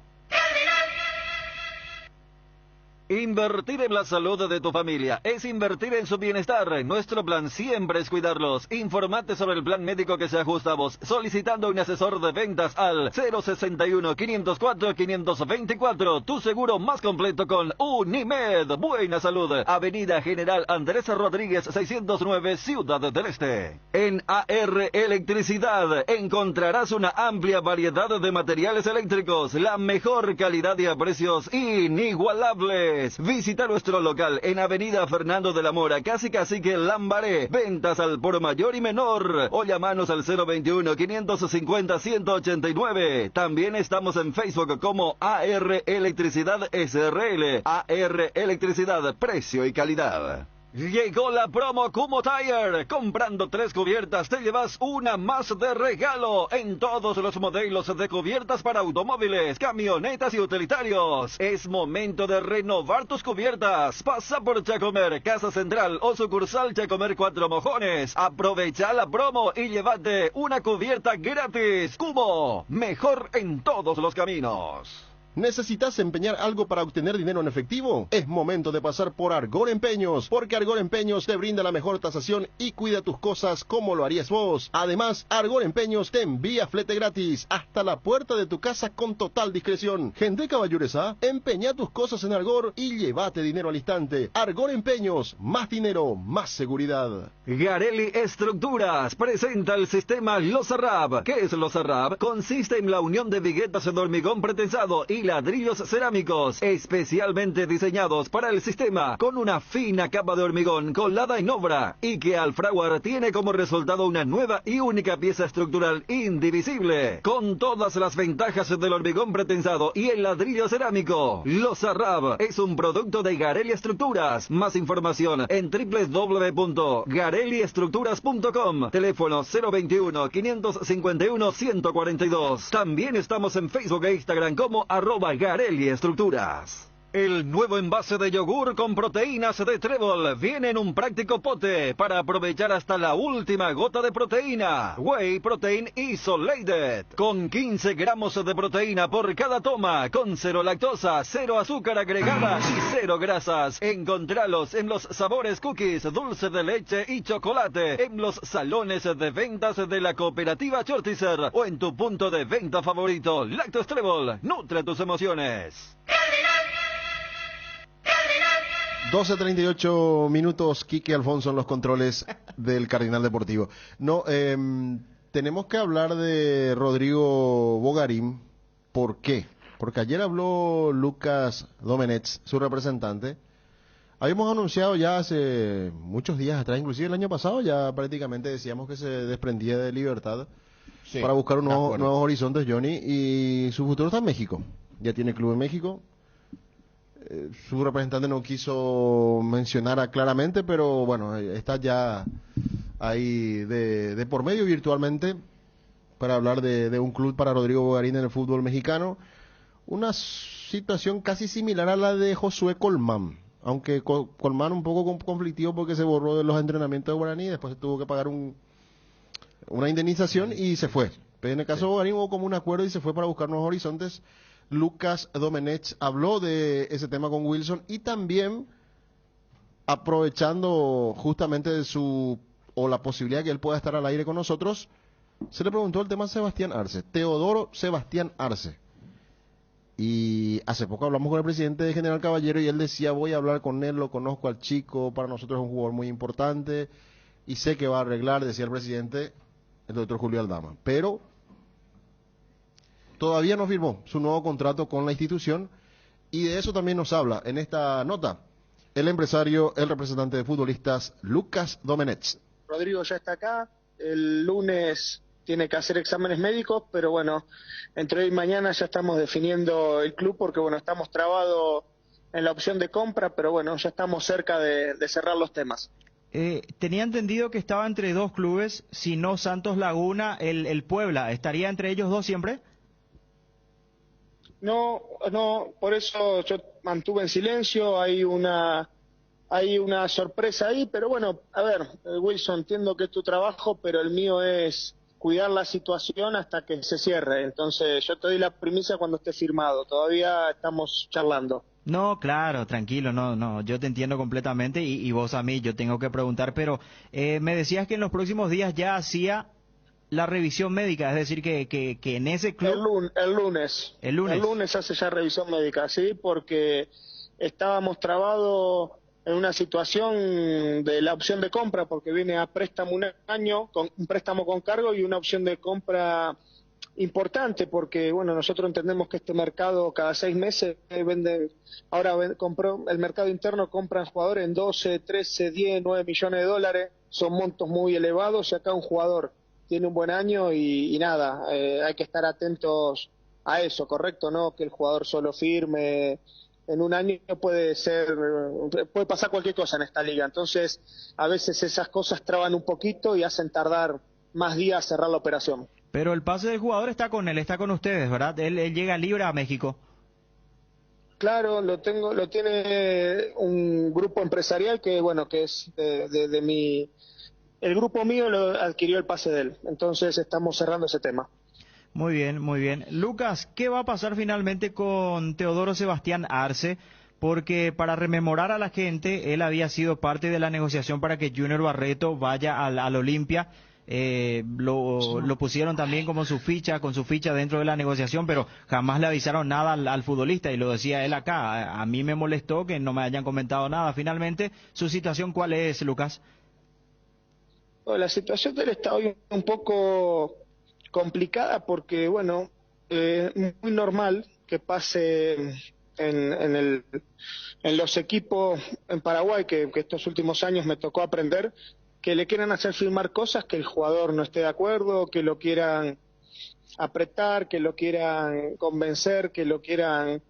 Invertir en la salud de tu familia es invertir en su bienestar. Nuestro plan siempre es cuidarlos. Informate sobre el plan médico que se ajusta a vos solicitando un asesor de ventas al 061-504-524. Tu seguro más completo con Unimed. Buena salud. Avenida General Andrés Rodríguez 609, Ciudad del Este. En AR Electricidad encontrarás una amplia variedad de materiales eléctricos, la mejor calidad y a precios inigualables. Visita nuestro local en Avenida Fernando de la Mora, casi Cacique Lambaré. Ventas al por mayor y menor. O llamanos al 021-550-189. También estamos en Facebook como AR Electricidad SRL. AR Electricidad, precio y calidad. Llegó la promo Kumo Tire. Comprando 3 cubiertas te llevas una más de regalo en todos los modelos de cubiertas para automóviles, camionetas y utilitarios. Es momento de renovar tus cubiertas. Pasa por Chacomer, Casa Central o sucursal Chacomer 4 Mojones. Aprovecha la promo y llévate una cubierta gratis. Kumo, mejor en todos los caminos. ¿Necesitas empeñar algo para obtener dinero en efectivo? Es momento de pasar por Argor Empeños, porque Argor Empeños te brinda la mejor tasación y cuida tus cosas como lo harías vos. Además, Argor Empeños te envía flete gratis hasta la puerta de tu casa con total discreción. Gente caballuresá, empeña tus cosas en Argor y llévate dinero al instante. Argor Empeños, más dinero, más seguridad. Garelli Estructuras presenta el sistema Losarrab. ¿Qué es Losarrab? Consiste en la unión de viguetas de hormigón pretensado y ladrillos cerámicos especialmente diseñados para el sistema, con una fina capa de hormigón colada en obra y que al fraguar tiene como resultado una nueva y única pieza estructural indivisible, con todas las ventajas del hormigón pretensado y el ladrillo cerámico. Losarrab es un producto de Garelli Estructuras. Más información en www.garelliestructuras.com. Teléfono 021-551-142. También estamos en Facebook e Instagram como @Garelli Estructuras. El nuevo envase de yogur con proteínas de Trébol viene en un práctico pote para aprovechar hasta la última gota de proteína. Whey Protein Isolated, con 15 gramos de proteína por cada toma, con 0 lactosa, 0 azúcar agregada y 0 grasas. Encontralos en los sabores cookies, dulce de leche y chocolate, en los salones de ventas de la cooperativa Chortizer o en tu punto de venta favorito. Lácteos Trébol, nutre tus emociones. 12:38 minutos, Quique Alfonso en los controles del Cardinal Deportivo. No, tenemos que hablar de Rodrigo Bogarín. ¿Por qué? Porque ayer habló Lucas Domenech, su representante, Habíamos anunciado ya hace muchos días atrás, inclusive el año pasado, ya prácticamente decíamos que se desprendía de Libertad Sí, para buscar de acuerdo. nuevos horizontes, Johnny, y su futuro está en México. Ya tiene club en México. Su representante no quiso mencionar claramente, pero bueno, está ya ahí de por medio virtualmente para hablar de un club para Rodrigo Bogarín en el fútbol mexicano. Una situación casi similar a la de Josué Colmán, aunque Colmán un poco conflictivo porque se borró de los entrenamientos de Guaraní, después se tuvo que pagar una indemnización y se fue. Pero en el caso de Bogarín hubo como un acuerdo y se fue para buscar nuevos horizontes. Lucas Domenech habló de ese tema con Wilson y también aprovechando justamente o la posibilidad que él pueda estar al aire con nosotros, se le preguntó el tema a Sebastián Arce, Teodoro Sebastián Arce. Y hace poco hablamos con el presidente de General Caballero y él decía, voy a hablar con él, lo conozco al chico, para nosotros es un jugador muy importante y sé que va a arreglar, decía el presidente, el doctor Julio Aldama. Pero todavía no firmó su nuevo contrato con la institución y de eso también nos habla en esta nota el empresario, el representante de futbolistas, Lucas Domenech. Rodrigo ya está acá, el lunes tiene que hacer exámenes médicos, pero bueno, entre hoy y mañana ya estamos definiendo el club porque bueno, estamos trabados en la opción de compra, pero bueno, ya estamos cerca de cerrar los temas. Tenía entendido que estaba entre dos clubes, si no Santos Laguna, el Puebla, ¿estaría entre ellos dos siempre? No, por eso yo mantuve en silencio, hay una sorpresa ahí, pero bueno, a ver, Wilson, entiendo que es tu trabajo, pero el mío es cuidar la situación hasta que se cierre, entonces yo te doy la primicia cuando esté firmado, todavía estamos charlando. No, claro, tranquilo, no, yo te entiendo completamente y vos a mí, yo tengo que preguntar, pero me decías que en los próximos días ya hacía la revisión médica, es decir, que en ese club... El lunes hace ya revisión médica, sí, porque estábamos trabados en una situación de la opción de compra, porque viene a préstamo un año, con un préstamo con cargo y una opción de compra importante, porque bueno, nosotros entendemos que este mercado cada 6 meses vende, compró el mercado interno, compran jugadores en 12, 13, 10, 9 millones de dólares, son montos muy elevados y acá un jugador tiene un buen año y nada, hay que estar atentos a eso, ¿correcto? No que el jugador solo firme, en un año puede pasar cualquier cosa en esta liga, entonces a veces esas cosas traban un poquito y hacen tardar más días cerrar la operación. Pero el pase del jugador está con él, está con ustedes, ¿verdad? Él llega libre a México. Claro, lo tiene un grupo empresarial que bueno, que es de mi... El grupo mío lo adquirió el pase de él, entonces estamos cerrando ese tema. Muy bien, muy bien. Lucas, ¿qué va a pasar finalmente con Teodoro Sebastián Arce? Porque para rememorar a la gente, él había sido parte de la negociación para que Junior Barreto vaya al Olimpia. Lo pusieron también como con su ficha dentro de la negociación, pero jamás le avisaron nada al futbolista y lo decía él acá. A mí me molestó que no me hayan comentado nada. Finalmente, ¿su situación cuál es, Lucas? La situación del está hoy un poco complicada porque, bueno, muy normal que pase en los equipos en Paraguay, que estos últimos años me tocó aprender, que le quieran hacer firmar cosas que el jugador no esté de acuerdo, que lo quieran apretar, que lo quieran convencer, que lo quieran...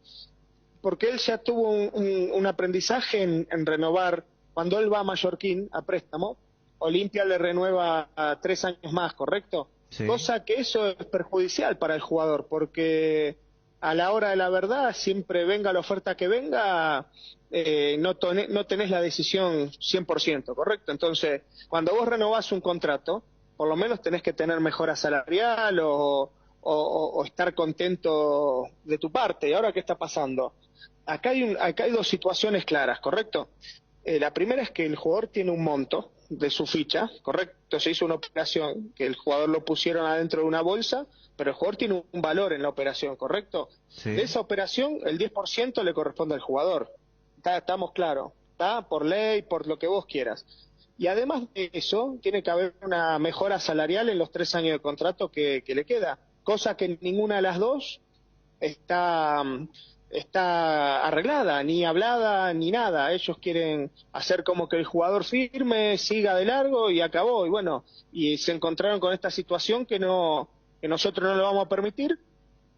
Porque él ya tuvo un aprendizaje en renovar, cuando él va a Mallorquín a préstamo, Olimpia le renueva a 3 años más, ¿correcto? Sí. Cosa que eso es perjudicial para el jugador, porque a la hora de la verdad, siempre venga la oferta que venga, no tenés la decisión 100%, ¿correcto? Entonces, cuando vos renovás un contrato, por lo menos tenés que tener mejora salarial o estar contento de tu parte. ¿Y ahora qué está pasando? Acá hay dos situaciones claras, ¿correcto? La primera es que el jugador tiene un monto de su ficha, correcto, se hizo una operación que el jugador lo pusieron adentro de una bolsa, pero el jugador tiene un valor en la operación, correcto. Sí. De esa operación el 10% le corresponde al jugador, estamos claros, está por ley, por lo que vos quieras. Y además de eso tiene que haber una mejora salarial en los 3 años de contrato que le queda, cosa que ninguna de las dos está está arreglada, ni hablada, ni nada. Ellos quieren hacer como que el jugador firme, siga de largo y acabó. Y bueno, y se encontraron con esta situación que nosotros no lo vamos a permitir.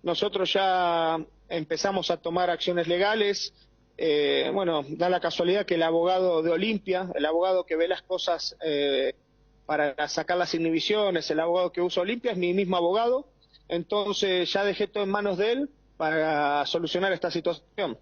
Nosotros ya empezamos a tomar acciones legales. Bueno, da la casualidad que el abogado de Olimpia, el abogado que ve las cosas para sacar las inhibiciones, el abogado que usa Olimpia es mi mismo abogado. Entonces ya dejé todo en manos de él para solucionar esta situación.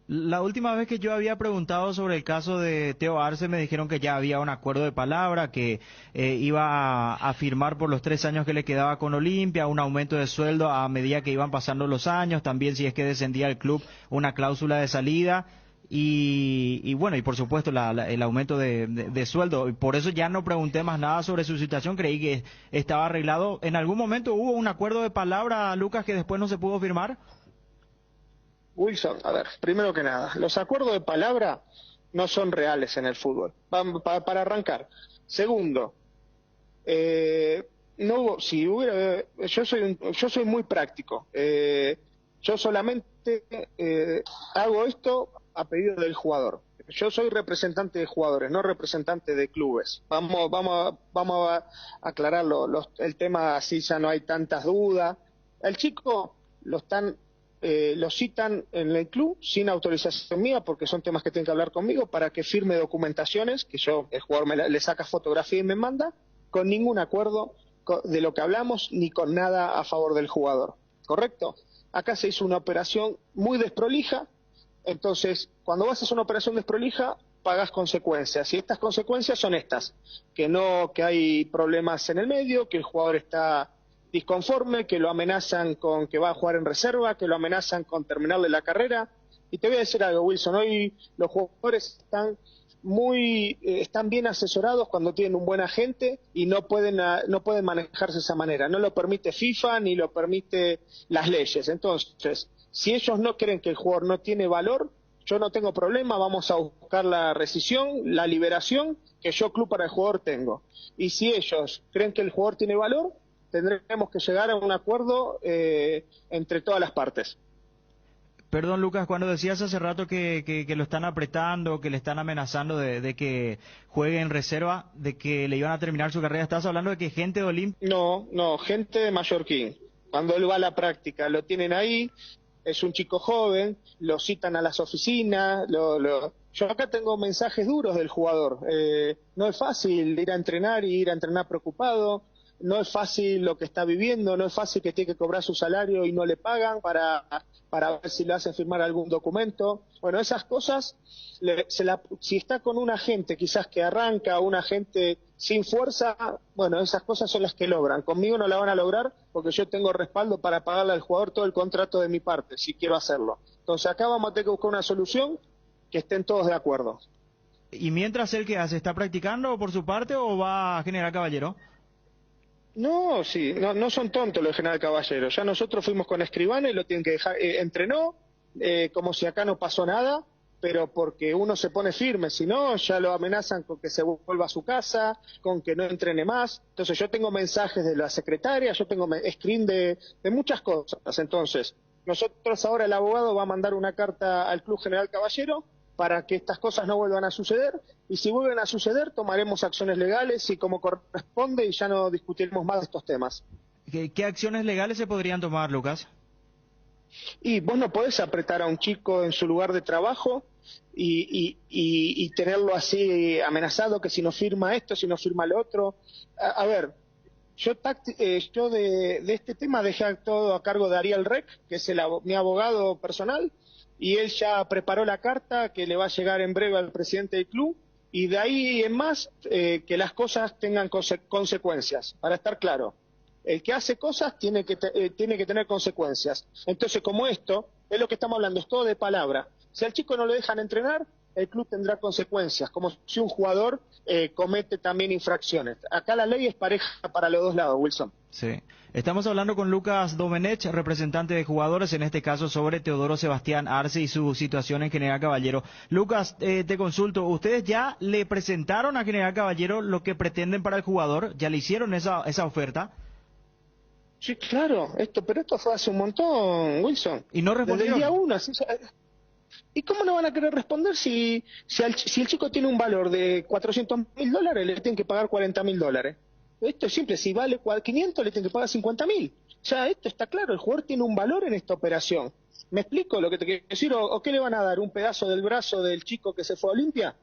La última vez que yo había preguntado sobre el caso de Teo Arce me dijeron que ya había un acuerdo de palabra, que iba a firmar por los 3 años que le quedaba con Olimpia, un aumento de sueldo a medida que iban pasando los años, también si es que descendía el club una cláusula de salida y bueno, y por supuesto el aumento de sueldo. Por eso ya no pregunté más nada sobre su situación, creí que estaba arreglado. ¿En algún momento hubo un acuerdo de palabra, Lucas, que después no se pudo firmar? Wilson, a ver, primero que nada, los acuerdos de palabra no son reales en el fútbol, para arrancar. Segundo, no hubo, si hubiera, yo soy muy práctico. Yo solamente hago esto a pedido del jugador. Yo soy representante de jugadores, no representante de clubes. Vamos a aclarar el tema, así ya no hay tantas dudas. El chico lo citan en el club sin autorización mía, porque son temas que tienen que hablar conmigo, para que firme documentaciones, que el jugador le saca fotografía y me manda, con ningún acuerdo de lo que hablamos, ni con nada a favor del jugador. ¿Correcto? Acá se hizo una operación muy desprolija. Entonces, cuando vas a hacer una operación desprolija, pagas consecuencias. Y estas consecuencias son estas: que hay problemas en el medio, que el jugador está disconforme, que lo amenazan con que va a jugar en reserva, que lo amenazan con terminarle la carrera. Y te voy a decir algo, Wilson, hoy los jugadores están bien asesorados cuando tienen un buen agente y no pueden manejarse de esa manera. No lo permite FIFA ni lo permite las leyes. Entonces, si ellos no creen que el jugador no tiene valor, yo no tengo problema, vamos a buscar la rescisión, la liberación, que yo club para el jugador tengo. Y si ellos creen que el jugador tiene valor, tendremos que llegar a un acuerdo entre todas las partes. Perdón, Lucas, cuando decías hace rato que lo están apretando, que le están amenazando de que juegue en reserva, de que le iban a terminar su carrera, ¿estás hablando de que gente de Olimpia? No, gente de Mallorquín. Cuando él va a la práctica, lo tienen ahí, es un chico joven, lo citan a las oficinas, Yo acá tengo mensajes duros del jugador. No es fácil ir a entrenar y ir a entrenar preocupado. No es fácil lo que está viviendo, no es fácil que tiene que cobrar su salario y no le pagan para ver si le hacen firmar algún documento. Bueno, esas cosas, si está con un agente quizás que arranca, un agente sin fuerza, bueno, esas cosas son las que logran. Conmigo no la van a lograr porque yo tengo respaldo para pagarle al jugador todo el contrato de mi parte, si quiero hacerlo. Entonces acá vamos a tener que buscar una solución que estén todos de acuerdo. ¿Y mientras él qué hace? ¿Está practicando por su parte o va a General Caballero? No, sí, no son tontos los General Caballero. Ya nosotros fuimos con Escribano y lo tienen que dejar, entrenó como si acá no pasó nada, pero porque uno se pone firme, si no, ya lo amenazan con que se vuelva a su casa, con que no entrene más. Entonces yo tengo mensajes de la secretaria, yo tengo screen de muchas cosas. Entonces, nosotros ahora el abogado va a mandar una carta al Club General Caballero para que estas cosas no vuelvan a suceder, y si vuelven a suceder tomaremos acciones legales y como corresponde y ya no discutiremos más de estos temas. ¿Qué acciones legales se podrían tomar, Lucas? Y vos no podés apretar a un chico en su lugar de trabajo y tenerlo así amenazado, que si no firma esto, si no firma lo otro. A ver, yo de este tema dejé todo a cargo de Ariel Rec, que es mi abogado personal, y él ya preparó la carta que le va a llegar en breve al presidente del club, y de ahí en más que las cosas tengan consecuencias, para estar claro. El que hace cosas tiene que tener consecuencias. Entonces, como esto, es lo que estamos hablando, es todo de palabra. Si al chico no lo dejan entrenar, el club tendrá consecuencias, como si un jugador comete también infracciones. Acá la ley es pareja para los dos lados, Wilson. Sí. Estamos hablando con Lucas Domenech, representante de jugadores, en este caso sobre Teodoro Sebastián Arce y su situación en General Caballero. Lucas, te consulto, ¿ustedes ya le presentaron a General Caballero lo que pretenden para el jugador? ¿Ya le hicieron esa oferta? Sí, claro, pero esto fue hace un montón, Wilson. Y no Desde el respondieron. día 1. ¿Y cómo no van a querer responder si el chico tiene un valor de $400.000, le tienen que pagar $40.000? Esto es simple, si vale 500 le tienen que pagar 50.000. Ya esto está claro, el jugador tiene un valor en esta operación. ¿Me explico lo que te quiero decir? ¿O qué le van a dar? ¿Un pedazo del brazo del chico que se fue a Olimpia?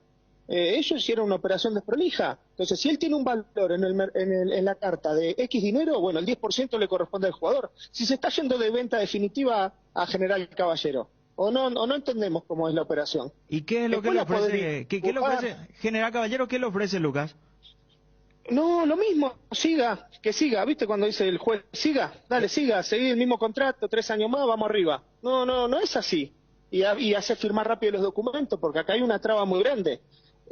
Ellos hicieron una operación desprolija. Entonces, si él tiene un valor en la carta de X dinero, bueno, el 10% le corresponde al jugador. Si se está yendo de venta definitiva a General Caballero, o no entendemos cómo es la operación. ¿Y qué es lo que le ofrece? ¿Qué le ofrece General Caballero? ¿Qué le ofrece, Lucas? No, lo mismo, que siga, ¿viste cuando dice el juez, siga, dale, siga, seguí el mismo contrato, 3 años más, vamos arriba? No es así. Y hace firmar rápido los documentos, porque acá hay una traba muy grande.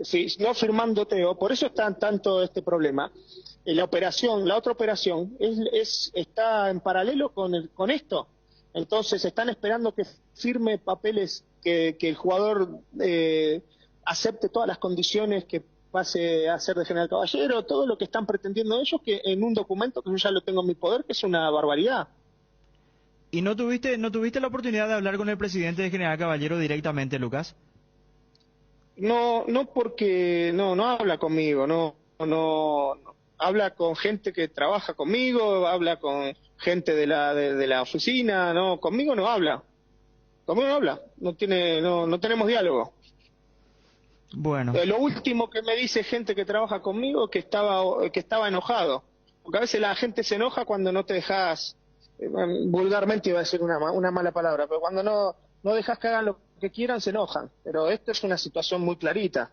Si no firmando Teo, por eso está tanto este problema. La otra operación está en paralelo con esto. Entonces están esperando que firme papeles, que el jugador acepte todas las condiciones, que pase a ser de General Caballero, todo lo que están pretendiendo ellos, que en un documento que yo ya lo tengo en mi poder, que es una barbaridad. ¿Y no tuviste la oportunidad de hablar con el presidente de General Caballero directamente, Lucas? No, porque no habla conmigo, no habla con gente que trabaja conmigo, habla con gente de la oficina, no, conmigo no habla, no tenemos diálogo. Bueno. Lo último que me dice gente que trabaja conmigo que estaba enojado, porque a veces la gente se enoja cuando no te dejas, vulgarmente iba a decir una mala palabra, pero cuando no dejas que hagan lo que quieran se enojan, pero esto es una situación muy clarita.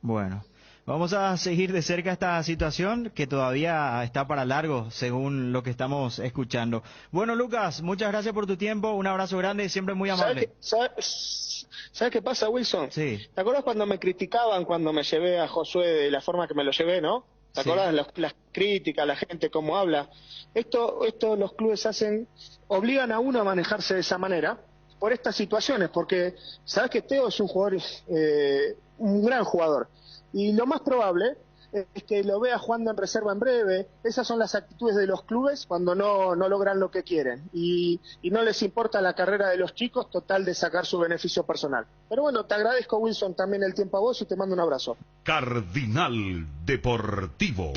Bueno, vamos a seguir de cerca esta situación que todavía está para largo, según lo que estamos escuchando. Bueno, Lucas, muchas gracias por tu tiempo, un abrazo grande y siempre muy amable. ¿Sabes qué pasa, Wilson? Sí. ¿Te acuerdas cuando me criticaban cuando me llevé a Josué de la forma que me lo llevé, no? ¿Te acuerdas las críticas, la gente cómo habla? Esto los clubes obligan a uno a manejarse de esa manera por estas situaciones, porque sabes que Teo es un jugador, un gran jugador, y lo más probable es que lo vea jugando en reserva en breve. Esas son las actitudes de los clubes cuando no logran lo que quieren y no les importa la carrera de los chicos, total de sacar su beneficio personal. Pero bueno, te agradezco, Wilson, también el tiempo a vos y te mando un abrazo. Cardinal Deportivo.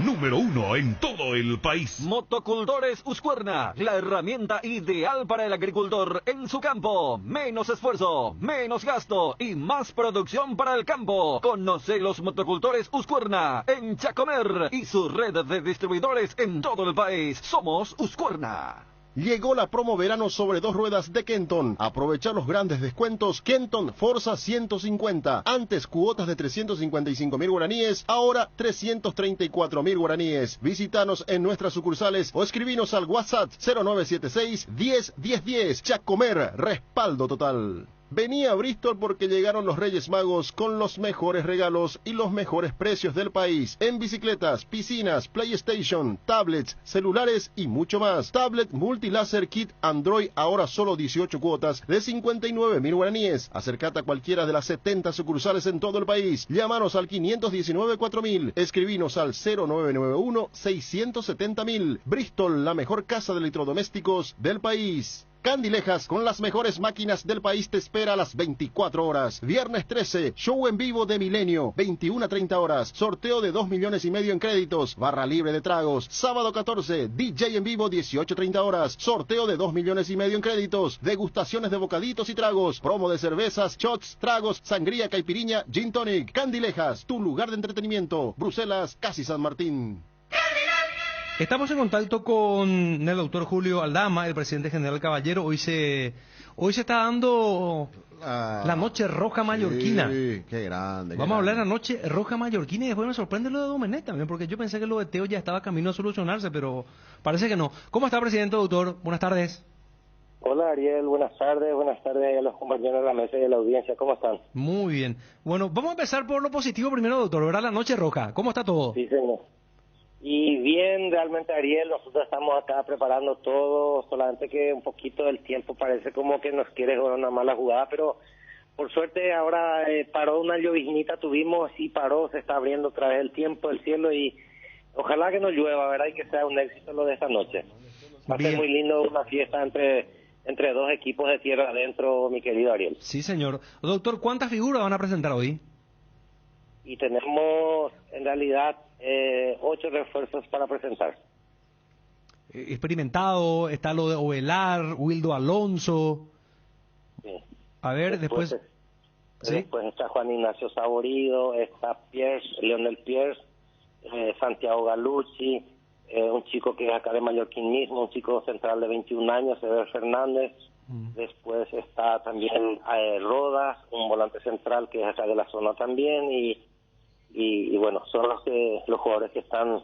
Número 1 en todo el país. Motocultores Uscuerna, la herramienta ideal para el agricultor en su campo. Menos esfuerzo, menos gasto y más producción para el campo. Conoce los motocultores Uscuerna en Chacomer y su red de distribuidores en todo el país. Somos Uscuerna. Llegó la promo verano sobre 2 ruedas de Kenton. Aprovecha los grandes descuentos. Kenton Forza 150. Antes cuotas de 355.000 guaraníes, ahora 334.000 guaraníes. Visítanos en nuestras sucursales o escribinos al WhatsApp 0976 10 10 10. Chacomer, respaldo total. Vení a Bristol porque llegaron los Reyes Magos con los mejores regalos y los mejores precios del país. En bicicletas, piscinas, PlayStation, tablets, celulares y mucho más. Tablet Multilaser Kit Android ahora solo 18 cuotas de 59.000 guaraníes. Acercate a cualquiera de las 70 sucursales en todo el país. Llámanos al 519-4000. Escribinos al 0991-670.000. Bristol, la mejor casa de electrodomésticos del país. Candilejas, con las mejores máquinas del país, te espera a las 24 horas. Viernes 13, show en vivo de Milenio, 21 a 30 horas. Sorteo de 2,5 millones en créditos, barra libre de tragos. Sábado 14, DJ en vivo, 18 a 30 horas. Sorteo de 2,5 millones en créditos. Degustaciones de bocaditos y tragos. Promo de cervezas, shots, tragos, sangría, caipiriña, gin tonic. Candilejas, tu lugar de entretenimiento. Bruselas, casi San Martín. Estamos en contacto con el doctor Julio Aldama, el presidente general Caballero. Hoy se está dando la Noche Roja Mallorquina. Sí, qué grande. Vamos a hablar de la Noche Roja Mallorquina y después me sorprende lo de Domenech también, porque yo pensé que lo de Teo ya estaba camino a solucionarse, pero parece que no. ¿Cómo está, presidente, doctor? Buenas tardes. Hola, Ariel, buenas tardes a los compañeros de la mesa y de la audiencia, ¿cómo están? Muy bien. Bueno, vamos a empezar por lo positivo primero, doctor, ¿verdad? La Noche Roja, ¿cómo está todo? Sí, señor. Y bien, realmente, Ariel, nosotros estamos acá preparando todo, solamente que un poquito del tiempo parece como que nos quiere jugar una mala jugada, pero por suerte ahora paró una lloviznita, tuvimos y paró, se está abriendo otra vez el tiempo, el cielo y Ojalá que no llueva, ¿verdad? Y que sea un éxito lo de esta noche. Va a ser muy lindo una fiesta entre dos equipos de tierra adentro, mi querido Ariel. Sí, señor. Doctor, ¿cuántas figuras van a presentar hoy? Y tenemos, en realidad, 8 refuerzos para presentar. Experimentado, está lo de Ovelar, Wildo Alonso. Sí. A ver, después... ¿Sí? Después está Juan Ignacio Saborido, está Leonel Pierce, Santiago Galucci, un chico que es acá de Mallorquín mismo, un chico central de 21 años, Eber Fernández. Después está también Rodas, un volante central que es acá de la zona también, y bueno, son los jugadores que están.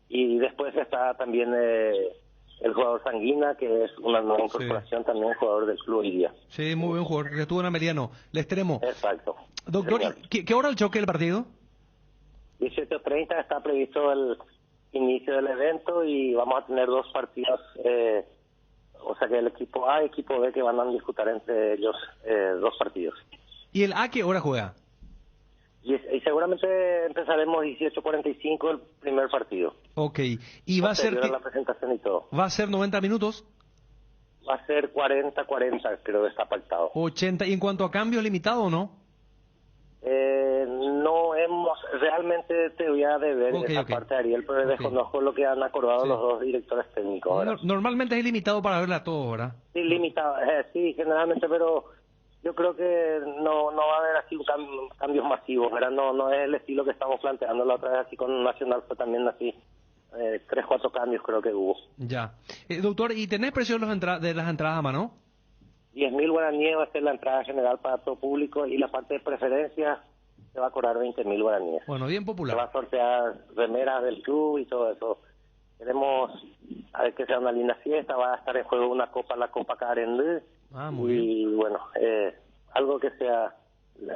Y después está también el jugador Sanguina, que es una nueva incorporación, también jugador del club hoy día. Sí, muy buen jugador, que estuvo en Ameriano, el extremo. Exacto. Doctor, ¿qué hora el choque del partido? 18:30 está previsto el inicio del evento y vamos a tener 2 partidos, o sea que el equipo A y el equipo B que van a disputar entre ellos 2 partidos. ¿Y el A qué hora juega? Y seguramente empezaremos 18:45 el primer partido. Ok, y va a ser... la presentación y todo. ¿Va a ser 90 minutos? Va a ser 40, creo que está pactado. 80, ¿y en cuanto a cambios, limitado o no? No hemos, realmente te voy a deber esa parte, Ariel, pero desconozco lo que han acordado los 2 directores técnicos. Normalmente es ilimitado para verla a todos, ¿verdad? Sí, limitado, sí, generalmente, pero yo creo que no va a haber así cambios masivos, ¿verdad? No es el estilo que estamos planteando la otra vez, así con Nacional fue también así, 3-4 cambios creo que hubo. Ya. Doctor, ¿y tenés precios de las entradas a mano? 10.000 guaraníes va a ser la entrada general para todo público y la parte de preferencia se va a cobrar 20.000 guaraníes. Bueno, bien popular. Se va a sortear remeras del club y todo eso. Queremos a ver que sea una linda fiesta, va a estar en juego una copa, la Copa Carendú. Muy bien. Y bueno, algo que sea,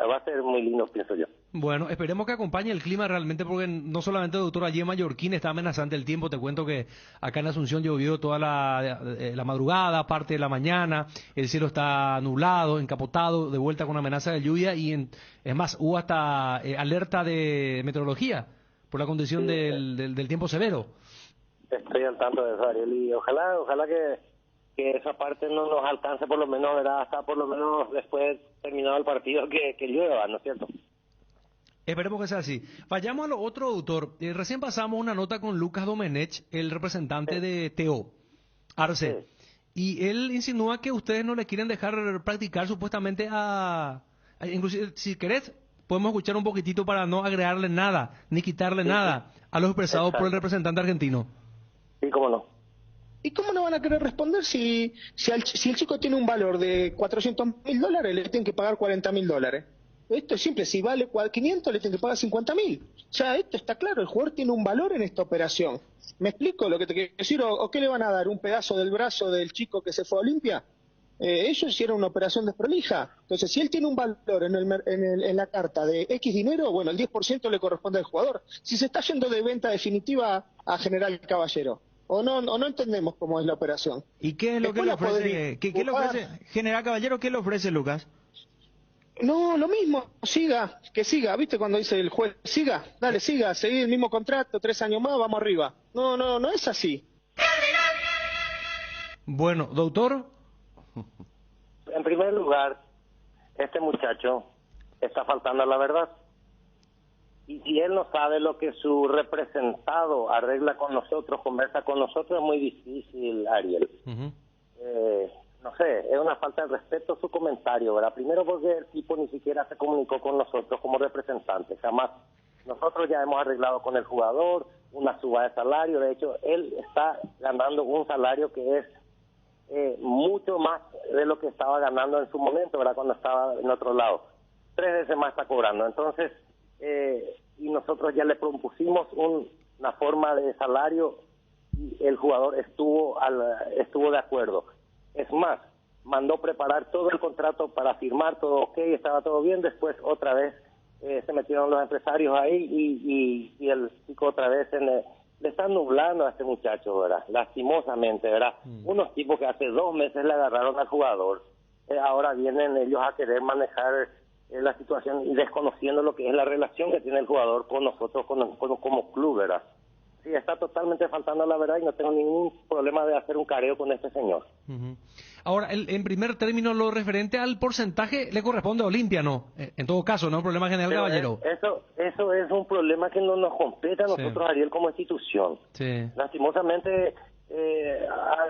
va a ser muy lindo, pienso yo. Bueno, esperemos que acompañe el clima realmente, porque no solamente, doctor, allí en Mallorquín está amenazante el tiempo. Te cuento que acá en Asunción llovió toda la madrugada, parte de la mañana, el cielo está nublado, encapotado, de vuelta con amenaza de lluvia, y es más, hubo hasta alerta de meteorología por la condición del tiempo severo. Estoy al tanto de eso, Ariel, y ojalá que esa parte no nos alcance, por lo menos, ¿verdad? Hasta por lo menos después terminado el partido que llueva, ¿no es cierto? Esperemos que sea así. Vayamos a lo otro, doctor. Recién pasamos una nota con Lucas Domenech, el representante de TO, Arce. Y él insinúa que ustedes no le quieren dejar practicar supuestamente inclusive, si querés, podemos escuchar un poquitito para no agregarle nada, ni quitarle nada a lo expresado por el representante argentino. Sí, cómo no. ¿Y cómo no van a querer responder si el chico tiene un valor de $400.000, le tienen que pagar $40.000? Esto es simple, si vale 500 le tienen que pagar 50.000. Ya esto está claro, el jugador tiene un valor en esta operación. ¿Me explico lo que te quiero decir? ¿O qué le van a dar? ¿Un pedazo del brazo del chico que se fue a Olimpia? Ellos hicieron una operación desprolija. Entonces, si él tiene un valor en la carta de X dinero, bueno, el 10% le corresponde al jugador. Si se está yendo de venta definitiva a General Caballero. O no entendemos cómo es la operación. ¿Y qué es lo que le ofrece? ¿Qué le ofrece General Caballero? ¿Qué le ofrece Lucas? No, lo mismo, que siga, ¿viste cuando dice el juez, siga, dale, siga, seguí el mismo contrato, 3 años más, vamos arriba? No es así. Bueno, doctor. En primer lugar, este muchacho está faltando a la verdad. Y si él no sabe lo que su representado arregla con nosotros, conversa con nosotros, es muy difícil, Ariel. No sé, es una falta de respeto su comentario, ¿verdad? Primero porque el tipo ni siquiera se comunicó con nosotros como representantes, jamás. Nosotros ya hemos arreglado con el jugador una suba de salario, de hecho, él está ganando un salario que es mucho más de lo que estaba ganando en su momento, ¿verdad? Cuando estaba en otro lado. 3 veces más está cobrando, entonces, y nosotros ya le propusimos una forma de salario y el jugador estuvo de acuerdo. Es más, mandó preparar todo el contrato para firmar, todo ok, estaba todo bien, después otra vez se metieron los empresarios ahí y el chico otra vez le están nublando a este muchacho, ¿verdad? Lastimosamente, ¿verdad? Unos tipos que hace 2 meses le agarraron al jugador, ahora vienen ellos a querer manejar la situación y desconociendo lo que es la relación que tiene el jugador con nosotros como club, ¿verdad? Sí, está totalmente faltando la verdad y no tengo ningún problema de hacer un careo con este señor. Ahora, en primer término, lo referente al porcentaje le corresponde a Olimpia, ¿no? En todo caso, ¿no? Problema general, Pero caballero. Eso es un problema que no nos compete a nosotros, Ariel, como institución. Sí. Lastimosamente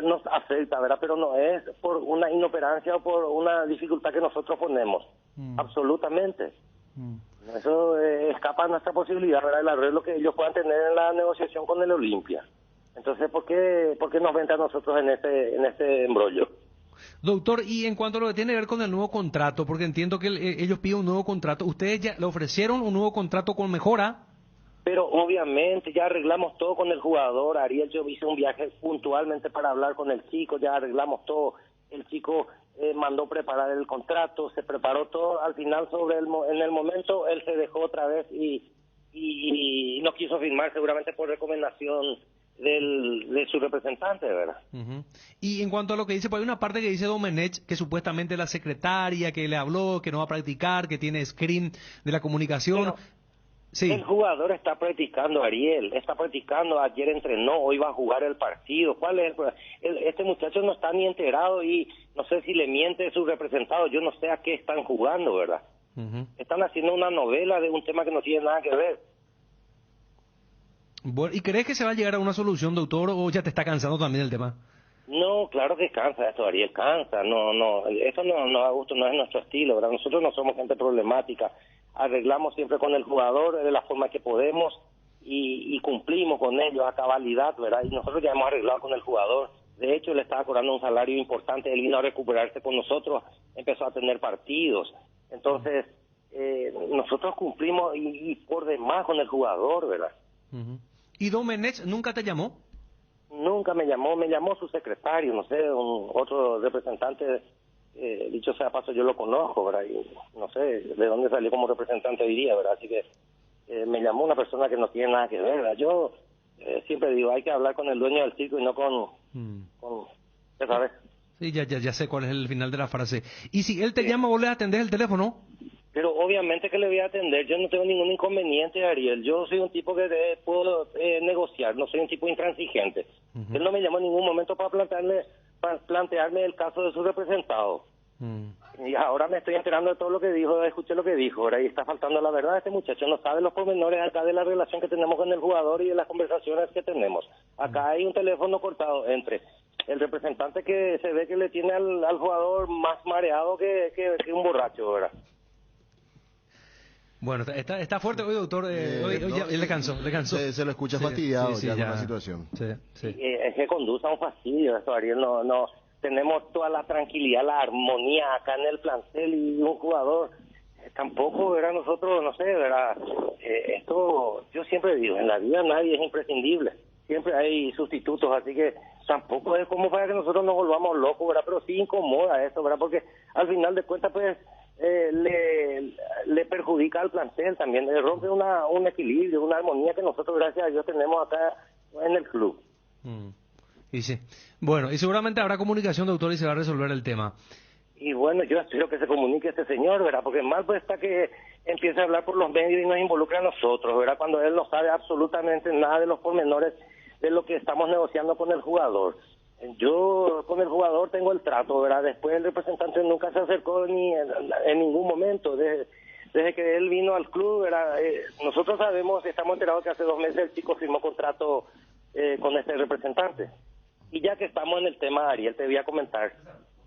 nos afecta, ¿verdad? Pero no es por una inoperancia o por una dificultad que nosotros ponemos. Absolutamente. Eso escapa a nuestra posibilidad, ¿verdad? El arreglo que ellos puedan tener en la negociación con el Olimpia. Entonces, ¿por qué nos venta a nosotros en este embrollo? Doctor, y en cuanto a lo que tiene que ver con el nuevo contrato, porque entiendo que ellos piden un nuevo contrato, ¿ustedes ya le ofrecieron un nuevo contrato con mejora? Pero obviamente ya arreglamos todo con el jugador, Ariel. Yo hice un viaje puntualmente para hablar con el chico, ya arreglamos todo. El chico mandó preparar el contrato, se preparó todo. Al final, en el momento, él se dejó otra vez y no quiso firmar, seguramente por recomendación de su representante, ¿verdad? Y en cuanto a lo que dice, pues hay una parte que dice Domenech, que supuestamente la secretaria que le habló, que no va a practicar, que tiene screen de la comunicación. Pero sí. El jugador está practicando, Ariel, está practicando, ayer entrenó, hoy va a jugar el partido. ¿Cuál es este muchacho no está ni enterado y no sé si le miente su representado, yo no sé a qué están jugando, ¿verdad? Están haciendo una novela de un tema que no tiene nada que ver. Bueno, ¿y crees que se va a llegar a una solución, doctor, o ya te está cansando también el tema? No, claro que cansa esto, Ariel, cansa. Eso no da gusto, no es nuestro estilo, ¿verdad? Nosotros no somos gente problemática. Arreglamos siempre con el jugador de la forma que podemos y cumplimos con ellos a cabalidad, ¿verdad? Y nosotros ya hemos arreglado con el jugador. De hecho, él estaba cobrando un salario importante, él vino a recuperarse con nosotros, empezó a tener partidos. Entonces, nosotros cumplimos y por demás con el jugador, ¿verdad? ¿Y Domenech nunca te llamó? Nunca me llamó su secretario, no sé, otro representante, dicho sea paso, yo lo conozco, ¿verdad? Y no sé de dónde salió como representante hoy día, ¿verdad? Así que me llamó una persona que no tiene nada que ver, ¿verdad? Yo siempre digo, hay que hablar con el dueño del circo y no con ¿ya sabes? Sí, ya sé cuál es el final de la frase. Y si él te llama, ¿vos le atendés el teléfono? Pero obviamente que le voy a atender, yo no tengo ningún inconveniente, Ariel, yo soy un tipo que puedo negociar, no soy un tipo intransigente. Él no me llamó en ningún momento para plantearme el caso de su representado. Y ahora me estoy enterando de todo lo que dijo, escuché lo que dijo, ahora y está faltando la verdad. Este muchacho no sabe los pormenores acá de la relación que tenemos con el jugador y de las conversaciones que tenemos. Acá hay un teléfono cortado entre el representante que se ve que le tiene al jugador más mareado que un borracho, ¿verdad? Bueno, está fuerte hoy, doctor. Hoy ya le cansó. Se lo escucha fastidiado ya con la situación. Es que conduce a un fastidio esto, Ariel. No tenemos toda la tranquilidad, la armonía acá en el plantel y un jugador. Tampoco, ¿verdad? Nosotros, no sé, ¿verdad? Esto, yo siempre digo, en la vida nadie es imprescindible. Siempre hay sustitutos, así que tampoco es como para que nosotros nos volvamos locos, ¿verdad? Pero sí incomoda esto, ¿verdad? Porque al final de cuentas, pues, le perjudica al plantel también, le rompe un equilibrio, una armonía que nosotros, gracias a Dios, tenemos acá en el club. Y sí. Bueno, y seguramente habrá comunicación, doctor, y se va a resolver el tema. Y bueno, yo espero que se comunique este señor, ¿verdad? Porque mal pues está que empiece a hablar por los medios y nos involucre a nosotros, ¿verdad? Cuando él no sabe absolutamente nada de los pormenores de lo que estamos negociando con el jugador. Yo con el jugador tengo el trato, ¿verdad? Después el representante nunca se acercó ni en ningún momento. Desde que él vino al club, ¿verdad? Nosotros estamos enterados que hace 2 meses el chico firmó contrato con este representante. Y ya que estamos en el tema, Ariel, te voy a comentar.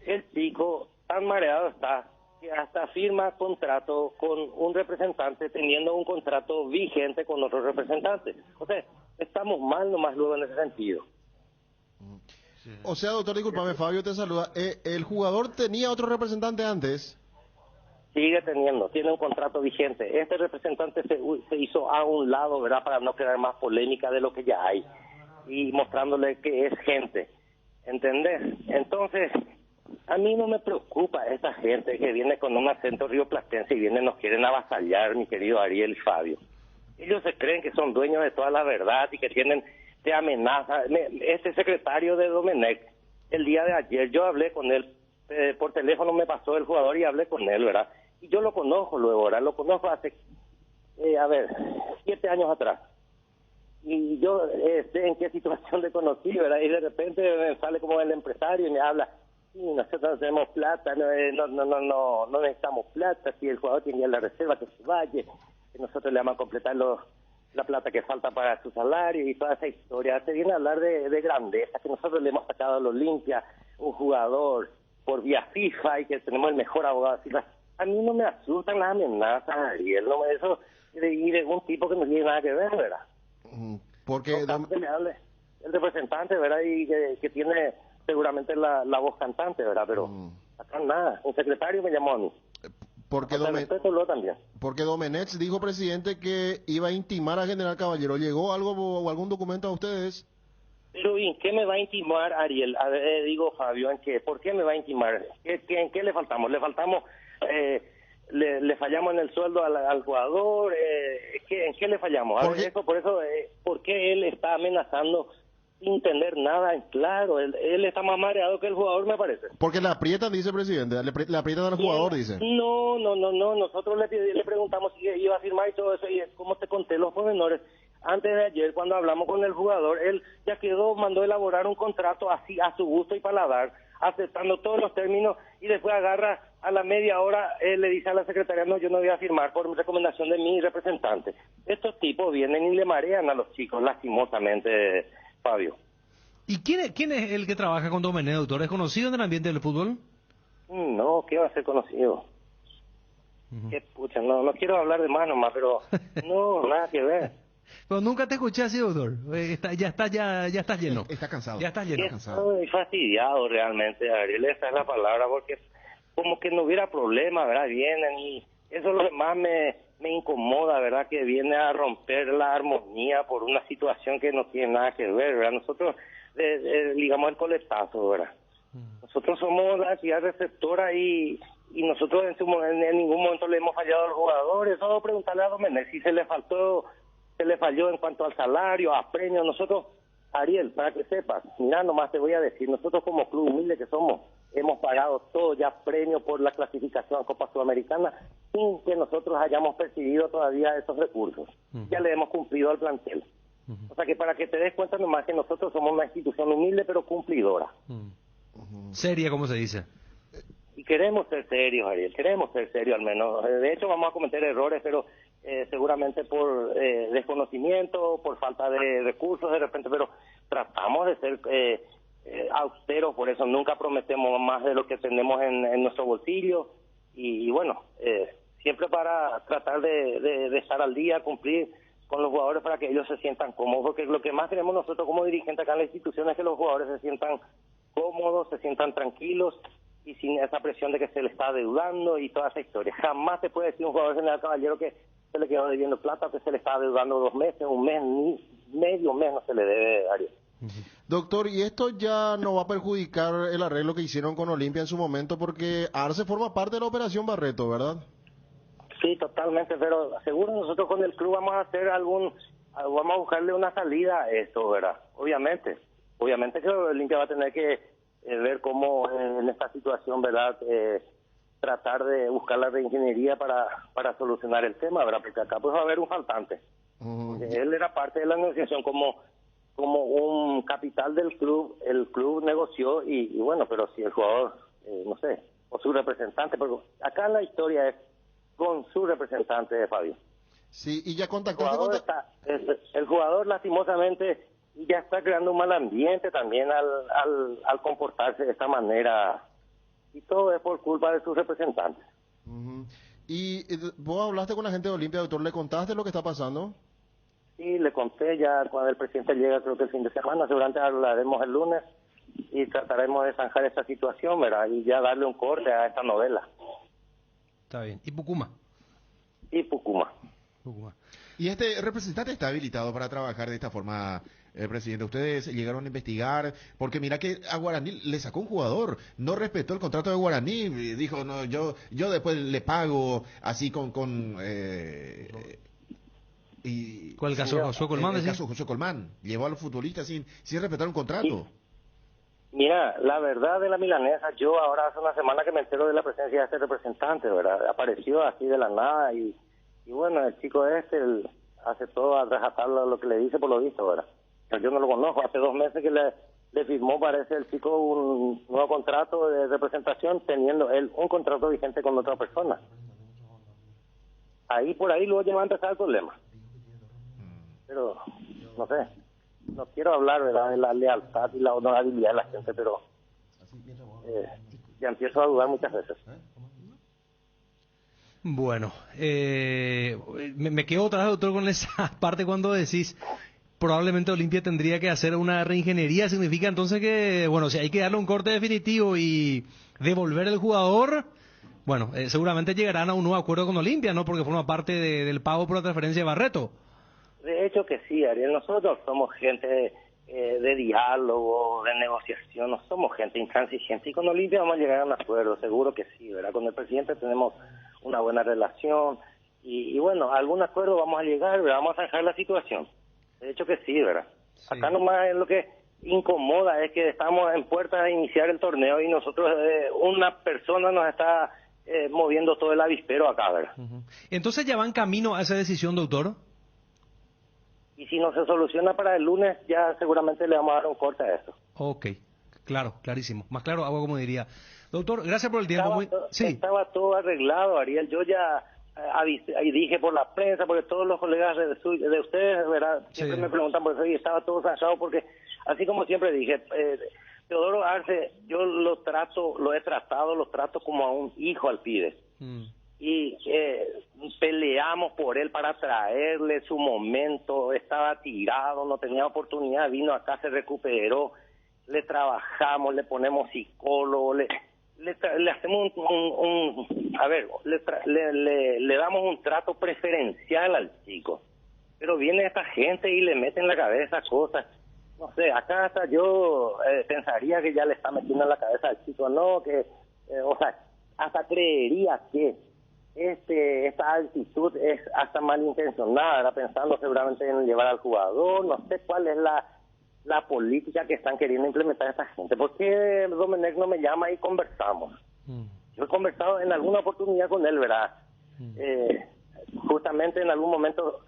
El chico tan mareado está que hasta firma contrato con un representante teniendo un contrato vigente con otro representante. O sea, estamos mal nomás luego en ese sentido. O sea, doctor, discúlpame, Fabio te saluda. ¿El jugador tenía otro representante antes? Sigue teniendo, tiene un contrato vigente. Este representante se hizo a un lado, ¿verdad? Para no crear más polémica de lo que ya hay. Y mostrándole que es gente. ¿Entendés? Entonces, a mí no me preocupa esa gente que viene con un acento rioplatense y nos quieren avasallar, mi querido Ariel y Fabio. Ellos se creen que son dueños de toda la verdad y que tienen de amenaza. Este secretario de Domenech, el día de ayer, yo hablé con él, por teléfono me pasó el jugador y hablé con él, ¿verdad? Y yo lo conozco luego, ¿verdad? Lo conozco hace, 7 años atrás. y yo sé en qué situación te conocí, ¿verdad? Y de repente me sale como el empresario y me habla, sí, nosotros no tenemos plata, no necesitamos plata, si el jugador tiene la reserva que se vaya, que nosotros le vamos a completar la plata que falta para su salario y toda esa historia. Se viene a hablar de grandeza, que nosotros le hemos sacado al Olimpia un jugador por vía FIFA y que tenemos el mejor abogado de FIFA. A mí no me asustan las amenazas, Ariel, no, eso de un tipo que no tiene nada que ver, ¿verdad? Porque Que me hable el representante, ¿verdad? Y que tiene seguramente la voz cantante, ¿verdad? Pero acá nada, un secretario me llamó a mí. Porque Domenech dijo, presidente, que iba a intimar a General Caballero. ¿Llegó algo o algún documento a ustedes? Pero ¿en qué me va a intimar, Ariel? A ver, digo, Fabio, ¿en qué? ¿Por qué me va a intimar? ¿En qué le faltamos? ¿Le faltamos, le fallamos en el sueldo al jugador? ¿En qué le fallamos? A ver, ¿por qué él está amenazando sin tener nada en claro? Él está más mareado que el jugador, me parece. Porque le aprietan, dice el presidente, le aprietan al jugador, dice. No, nosotros le preguntamos si iba a firmar y todo eso, y como te conté los pormenores, antes de ayer, cuando hablamos con el jugador, él ya mandó elaborar un contrato así a su gusto y paladar, aceptando todos los términos, y después agarra a la media hora, le dice a la secretaria, no, yo no voy a firmar por recomendación de mi representante. Estos tipos vienen y le marean a los chicos, lastimosamente, Fabio. ¿Y quién es el que trabaja con Domenech, doctor? ¿Es conocido en el ambiente del fútbol? No, ¿qué va a ser conocido? Qué pucha, no quiero hablar de más nomás, pero no, nada que ver. Pero nunca te escuché así, doctor. Ya estás lleno. Está cansado. Ya estás lleno. Estoy fastidiado realmente, Ariel, esa es la palabra, porque como que no hubiera problema, ¿verdad? Vienen y eso es lo que más me incomoda, ¿verdad? Que viene a romper la armonía por una situación que no tiene nada que ver, ¿verdad? Nosotros, digamos, el coletazo, ¿verdad? Nosotros somos la entidad receptora y nosotros en ningún momento le hemos fallado al jugador. Eso debo preguntarle a Domenech si se le falló en cuanto al salario, a premios. Nosotros, Ariel, para que sepas, mira, nomás te voy a decir, nosotros como club humilde que somos, hemos pagado todo ya premio por la clasificación a Copa Sudamericana sin que nosotros hayamos percibido todavía esos recursos. Ya le hemos cumplido al plantel. O sea que para que te des cuenta nomás que nosotros somos una institución humilde pero cumplidora. Seria, como se dice. Y queremos ser serios, Ariel, queremos ser serios al menos. De hecho vamos a cometer errores, pero seguramente por desconocimiento, por falta de recursos de repente, pero tratamos de ser austeros, por eso nunca prometemos más de lo que tenemos en nuestro bolsillo y bueno, siempre para tratar de estar al día, cumplir con los jugadores para que ellos se sientan cómodos, porque lo que más queremos nosotros como dirigentes acá en la institución es que los jugadores se sientan cómodos, se sientan tranquilos y sin esa presión de que se le está adeudando y toda esa historia. Jamás se puede decir un jugador General Caballero que se le quedó debiendo plata, que se le está adeudando 2 meses, un mes, ni medio mes no se le debe, Ariel. Doctor, ¿y esto ya no va a perjudicar el arreglo que hicieron con Olimpia en su momento? Porque Arce forma parte de la operación Barreto, ¿verdad? Sí, totalmente, pero seguro nosotros con el club vamos a hacer vamos a buscarle una salida a esto, ¿verdad? Obviamente que Olimpia va a tener que ver cómo en esta situación, ¿verdad? Tratar de buscar la reingeniería para solucionar el tema, ¿verdad? Porque acá pues va a haber un faltante. Él era parte de la negociación como un capital del club, el club negoció y bueno, pero si el jugador, no sé, o su representante, porque acá la historia es con su representante, Fabio. Sí, y ya contactaste el jugador lastimosamente ya está creando un mal ambiente también al comportarse de esta manera y todo es por culpa de sus representantes. ¿Y vos hablaste con la gente de Olimpia, doctor? ¿Le contaste lo que está pasando? Sí, le conté ya cuando el presidente llega, creo que el fin de semana, seguramente hablaremos el lunes y trataremos de zanjar esta situación, ¿verdad? Y ya darle un corte a esta novela. Está bien. ¿Y Pucuma? Y Pucuma. ¿Y este representante está habilitado para trabajar de esta forma, presidente? Ustedes llegaron a investigar, porque mira que a Guaraní le sacó un jugador, no respetó el contrato de Guaraní, dijo, no, yo después le pago así con ¿Cuál el caso de Josué Colmán? El caso de Josué Colmán, llevó a los futbolistas sin respetar un contrato. Mira, la verdad de la milanesa, yo ahora hace una semana que me entero de la presencia de este representante, ¿verdad? Apareció así de la nada y bueno, el chico hace todo a rajatabla lo que le dice por lo visto, ¿verdad? Pero yo no lo conozco, hace 2 meses que le firmó, parece el chico, un nuevo contrato de representación, teniendo él un contrato vigente con otra persona. Por ahí luego ya va a empezar el problema. Pero, no sé, no quiero hablar, ¿verdad?, de la lealtad y la honorabilidad de la gente, pero ya empiezo a dudar muchas veces. Bueno, me quedo otra vez, doctor, con esa parte cuando decís probablemente Olimpia tendría que hacer una reingeniería. Significa entonces que, bueno, si hay que darle un corte definitivo y devolver el jugador, bueno, seguramente llegarán a un nuevo acuerdo con Olimpia, ¿no? Porque forma parte del pago por la transferencia de Barreto. De hecho que sí, Ariel, nosotros somos gente de diálogo, de negociación, no somos gente intransigente, y con Olimpia vamos a llegar a un acuerdo, seguro que sí, ¿verdad? Con el presidente tenemos una buena relación, y bueno, a algún acuerdo vamos a llegar, ¿verdad? Vamos a zanjar la situación. De hecho que sí, ¿verdad? Sí. Acá nomás lo que incomoda es que estamos en puerta de iniciar el torneo y nosotros, una persona nos está moviendo todo el avispero acá, ¿verdad? Entonces ya van camino a esa decisión, doctor. Y si no se soluciona para el lunes, ya seguramente le vamos a dar un corte a eso. Ok, claro, clarísimo. Más claro, hago como diría. Doctor, gracias por el tiempo. Estaba todo arreglado, Ariel. Yo ya avisé, y dije por la prensa, porque todos los colegas de ustedes, ¿verdad?, siempre me preguntan por eso, y estaba todo zanjado, porque así como siempre dije, Teodoro Arce, yo lo trato como a un hijo al pibe. Y peleamos por él para traerle su momento, estaba tirado, no tenía oportunidad, vino acá, se recuperó, le trabajamos, le ponemos psicólogo, le hacemos le damos un trato preferencial al chico, pero viene esta gente y le mete en la cabeza cosas, no sé, acá hasta yo pensaría que ya le está metiendo en la cabeza al chico, no, que, o sea, hasta creería que esta actitud es hasta malintencionada, pensando seguramente en llevar al jugador, no sé cuál es la política que están queriendo implementar esta gente. ¿Por qué Domenech no me llama y conversamos? Yo he conversado en alguna oportunidad con él, ¿verdad? Justamente en algún momento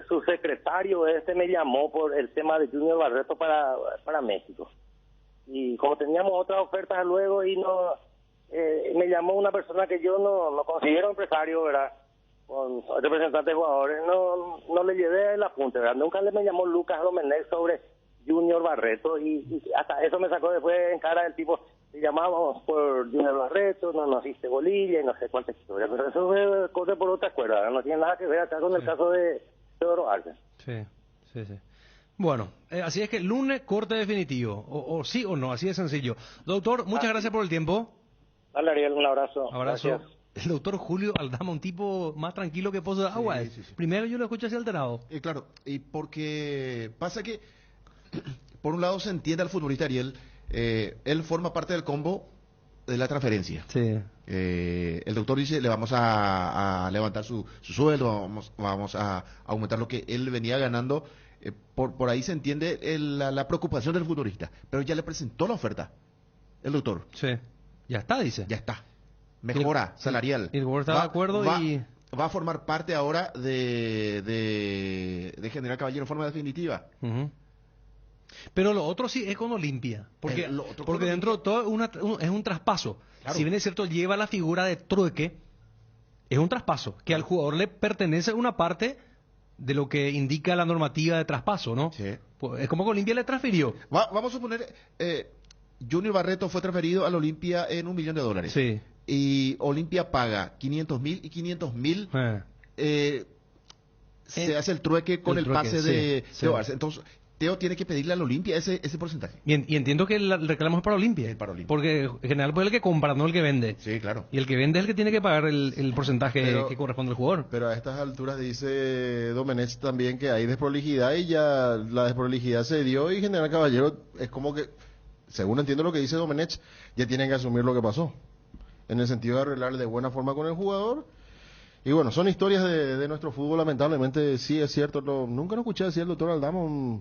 su secretario me llamó por el tema de Junior Barreto para México. Y como teníamos otras ofertas luego y no... me llamó una persona que yo no considero empresario, ¿verdad?, con representantes de jugadores, no le llevé el apunte, ¿verdad? Nunca me llamó Lucas Domenech sobre Junior Barreto, y hasta eso me sacó después en cara del tipo, le llamamos por Junior Barreto, no nos hiciste bolilla y no sé cuántas historias, pero eso corre por otra cuerda, ¿verdad? No tiene nada que ver acá con el caso de Teodoro Arce. Sí. Bueno, así es que lunes corte definitivo, o sí o no, así de sencillo. Doctor, muchas gracias por el tiempo. Dale, Ariel, un abrazo. Gracias. El doctor Julio Aldama, un tipo más tranquilo que pozo de agua. Sí. Primero yo lo escucho así alterado. Claro, y porque pasa que, por un lado se entiende al futbolista Ariel, él forma parte del combo de la transferencia. Sí. El doctor dice, le vamos a levantar su sueldo, vamos a aumentar lo que él venía ganando. Por ahí se entiende la preocupación del futbolista, pero ya le presentó la oferta el doctor. Sí. Ya está, dice. Ya está. Mejora salarial. El jugador está de acuerdo y... Va a formar parte ahora de General Caballero en forma definitiva. Pero lo otro sí es con Olimpia. Porque dentro de todo es un traspaso. Claro. Si bien es cierto, lleva la figura de trueque, es un traspaso. Que al jugador le pertenece una parte de lo que indica la normativa de traspaso, ¿no? Sí. Pues es como que Olimpia le transfirió. Vamos a suponer... Junior Barreto fue transferido al Olimpia en $1 millón. Sí. Y Olimpia paga 500.000 y 500.000 se hace el trueque con el pase de Teo Arce. Entonces, Teo tiene que pedirle al Olimpia ese porcentaje. Y entiendo que el reclamo es para Olimpia. Porque en general pues el que compra, no el que vende. Sí, claro. Y el que vende es el que tiene que pagar el porcentaje que corresponde al jugador. Pero a estas alturas dice Domenech también que hay desprolijidad, y ya la desprolijidad se dio, y General Caballero es como que, según entiendo lo que dice Domenech, ya tienen que asumir lo que pasó, en el sentido de arreglar de buena forma con el jugador. Y bueno, son historias de nuestro fútbol, lamentablemente. Sí, es cierto, nunca lo escuché decir el doctor Aldama,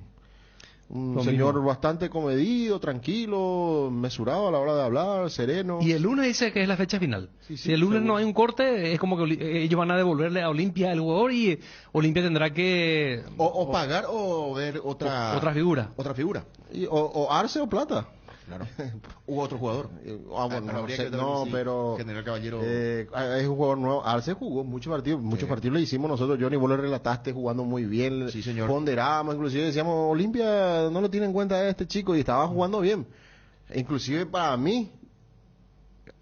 Un Lo señor mismo. bastante comedido, tranquilo, mesurado a la hora de hablar, sereno. Y el lunes dice que es la fecha final. Sí, sí, Si el lunes seguro. no hay un corte, es como que ellos van a devolverle a Olimpia el jugador y Olimpia tendrá que... O pagar o ver otra figura. Otra figura. O Arce o Plata. Claro. U otro jugador. Bueno, pero no habría sé, que ver no, si pero General Caballero. es un jugador nuevo. Arce jugó muchos partidos le hicimos nosotros. Johnny, vos le relataste jugando muy bien. Sí, señor. Ponderábamos, inclusive decíamos, Olimpia no lo tiene en cuenta a este chico y estaba jugando bien. Inclusive para mí,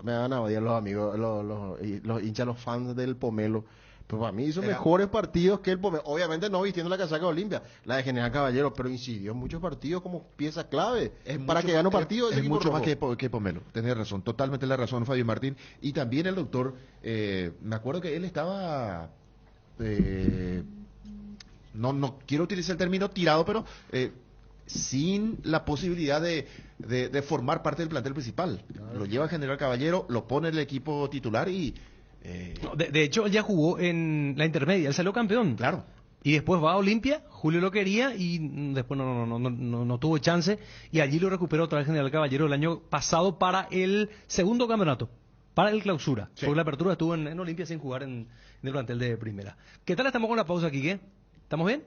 me van a odiar los amigos, los hinchas, los fans del Pomelo. Pero para mí hizo mejores partidos que el Pomelo. Obviamente no vistiendo la casaca de Olimpia, la de General Caballero, pero incidió en muchos partidos como pieza clave para que gane partidos. Es mucho más que Pomelo. Tenés razón, totalmente la razón, Fabio Martín. Y también el doctor, me acuerdo que él estaba, no quiero utilizar el término tirado, pero sin la posibilidad de formar parte del plantel principal. Lo lleva General Caballero, lo pone en el equipo titular y... No, de hecho, él ya jugó en la intermedia, él salió campeón. Claro. Y después va a Olimpia, Julio lo quería y después no tuvo chance. Y allí lo recuperó otra vez General Caballero el año pasado para el segundo campeonato, para el clausura. Sí. Porque la apertura estuvo en Olimpia sin jugar en el plantel de primera. ¿Qué tal estamos con la pausa, Quique? ¿Estamos bien?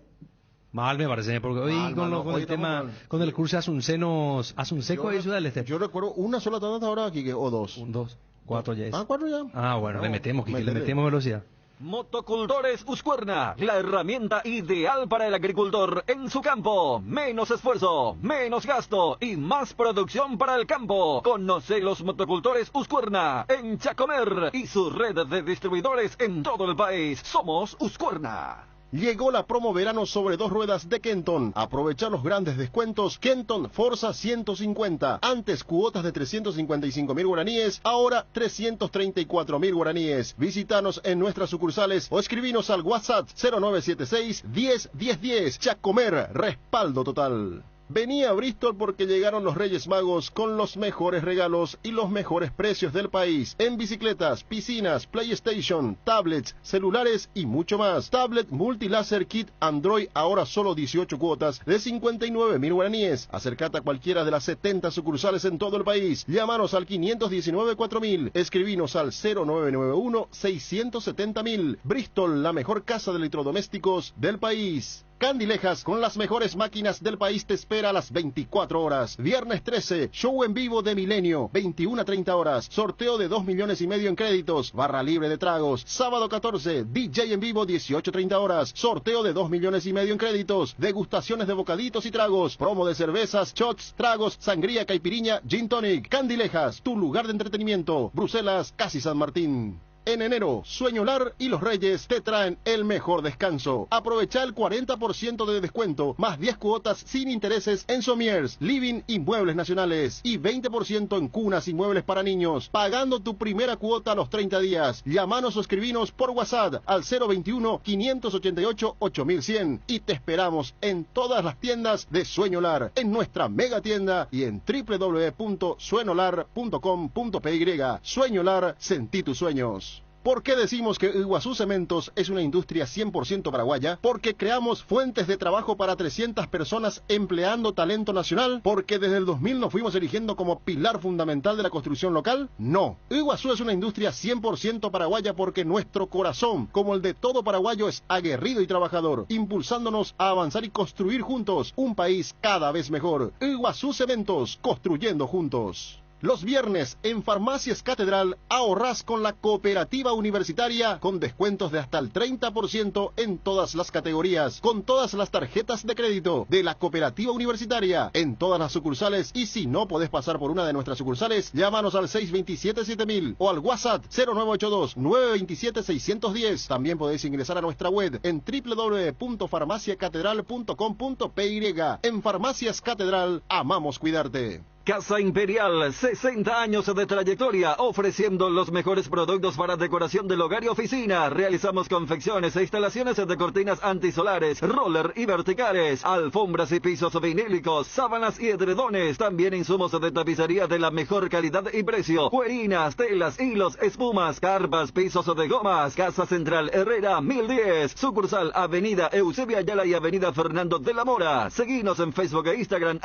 Mal me parece, porque hoy Mal, con, mal, con hoy el tema, estamos mal. con el curso Asunseco y Ciudad del Este. Yo recuerdo una sola tanda hasta ahora aquí, o dos. 2, 4 ya es. 4 ya. Ah, bueno, No, le metemos, Quique, le métele. metemos velocidad. Motocultores Uscuerna, la herramienta ideal para el agricultor en su campo. Menos esfuerzo, menos gasto y más producción para el campo. Conoce los motocultores Uscuerna en Chacomer y su red de distribuidores en todo el país. Somos Uscuerna. Llegó la promo verano sobre 2 ruedas de Kenton. Aprovecha los grandes descuentos. Kenton Forza 150. Antes cuotas de 355.000 guaraníes, ahora 334.000 guaraníes. Visítanos en nuestras sucursales o escribinos al WhatsApp 0976 10 10 10. Chacomer, respaldo total. Vení a Bristol porque llegaron los Reyes Magos con los mejores regalos y los mejores precios del país. En bicicletas, piscinas, PlayStation, tablets, celulares y mucho más. Tablet Multilaser Kit Android ahora solo 18 cuotas de 59.000 guaraníes. Acercate a cualquiera de las 70 sucursales en todo el país. Llámanos al 519-4000. Escribinos al 0991-670.000. Bristol, la mejor casa de electrodomésticos del país. Candilejas, con las mejores máquinas del país, te espera a las 24 horas. Viernes 13, show en vivo de Milenio, 21 a 30 horas. Sorteo de 2,5 millones en créditos, barra libre de tragos. Sábado 14, DJ en vivo, 18:30 horas. Sorteo de 2,5 millones en créditos. Degustaciones de bocaditos y tragos. Promo de cervezas, shots, tragos, sangría, caipiriña, gin tonic. Candilejas, tu lugar de entretenimiento. Bruselas, Casi San Martín. En enero, Sueñolar y los Reyes te traen el mejor descanso. Aprovecha el 40% de descuento, más 10 cuotas sin intereses en Somiers, Living y Muebles Nacionales, y 20% en cunas y muebles para niños, pagando tu primera cuota a los 30 días. Llámanos o escribinos por WhatsApp al 021-588-8100 y te esperamos en todas las tiendas de Sueñolar, en nuestra mega tienda y en www.suenolar.com.py. Sueñolar, sentí tus sueños. ¿Por qué decimos que Iguazú Cementos es una industria 100% paraguaya? Porque creamos fuentes de trabajo para 300 personas empleando talento nacional. Porque desde el 2000 nos fuimos erigiendo como pilar fundamental de la construcción local. No, Iguazú es una industria 100% paraguaya porque nuestro corazón, como el de todo paraguayo, es aguerrido y trabajador, impulsándonos a avanzar y construir juntos un país cada vez mejor. Iguazú Cementos, construyendo juntos. Los viernes en Farmacias Catedral ahorrás con la cooperativa universitaria con descuentos de hasta el 30% en todas las categorías, con todas las tarjetas de crédito de la cooperativa universitaria, en todas las sucursales, y si no podés pasar por una de nuestras sucursales, llámanos al 627-7000 o al WhatsApp 0982-927-610. También podéis ingresar a nuestra web en www.farmaciacatedral.com.py. En Farmacias Catedral, amamos cuidarte. Casa Imperial, 60 años de trayectoria, ofreciendo los mejores productos para decoración del hogar y oficina. Realizamos confecciones e instalaciones de cortinas antisolares, roller y verticales, alfombras y pisos vinílicos, sábanas y edredones. También insumos de tapicería de la mejor calidad y precio. Cuerinas, telas, hilos, espumas, carpas, pisos de gomas. Casa Central Herrera, 1010. Sucursal Avenida Eusebio Ayala y Avenida Fernando de la Mora. Seguinos en Facebook e Instagram,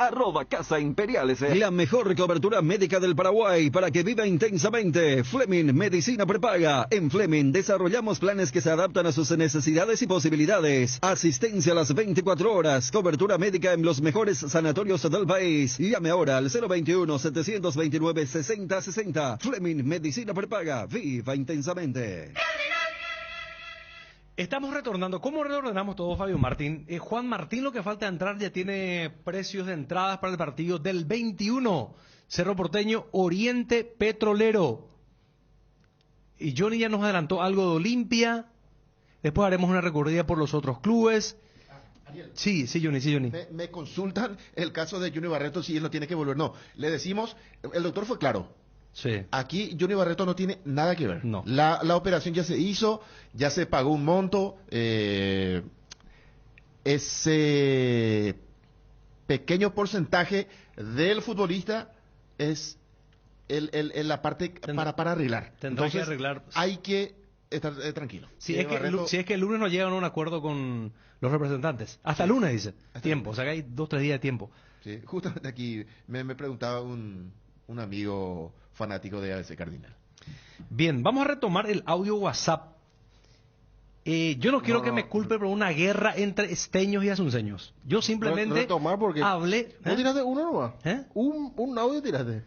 @Casa Imperial. La mejor cobertura médica del Paraguay para que viva intensamente. Fleming Medicina Prepaga. En Fleming desarrollamos planes que se adaptan a sus necesidades y posibilidades. Asistencia a las 24 horas. Cobertura médica en los mejores sanatorios del país. Llame ahora al 021-729-6060. Fleming Medicina Prepaga. Viva intensamente. Estamos retornando. ¿Cómo reordenamos todo, Fabio Martín? Juan Martín, lo que falta entrar, ya tiene precios de entradas para el partido del 21. Cerro Porteño, Oriente Petrolero. Y Johnny ya nos adelantó algo de Olimpia. Después haremos una recorrida por los otros clubes. Ariel. Sí, Johnny. Me consultan el caso de Johnny Barreto, si él no tiene que volver. No, le decimos, el doctor fue claro. Sí. Aquí Johnny Barreto no tiene nada que ver. No. La operación ya se hizo, ya se pagó un monto. Ese pequeño porcentaje del futbolista es la parte para arreglar. Tendrá que arreglar. Hay que estar tranquilo. Si es que el lunes no llegan a un acuerdo con los representantes. Hasta el lunes, dice. Tiempo. O sea que hay 2-3 días de tiempo. Sí, justamente aquí me preguntaba un amigo fanático de ABC Cardinal. Bien, vamos a retomar el audio WhatsApp. Yo no quiero que me culpe por una guerra entre esteños y asunceños. Yo simplemente retomar porque hablé... ¿No tiraste uno nomás? Un audio tiraste.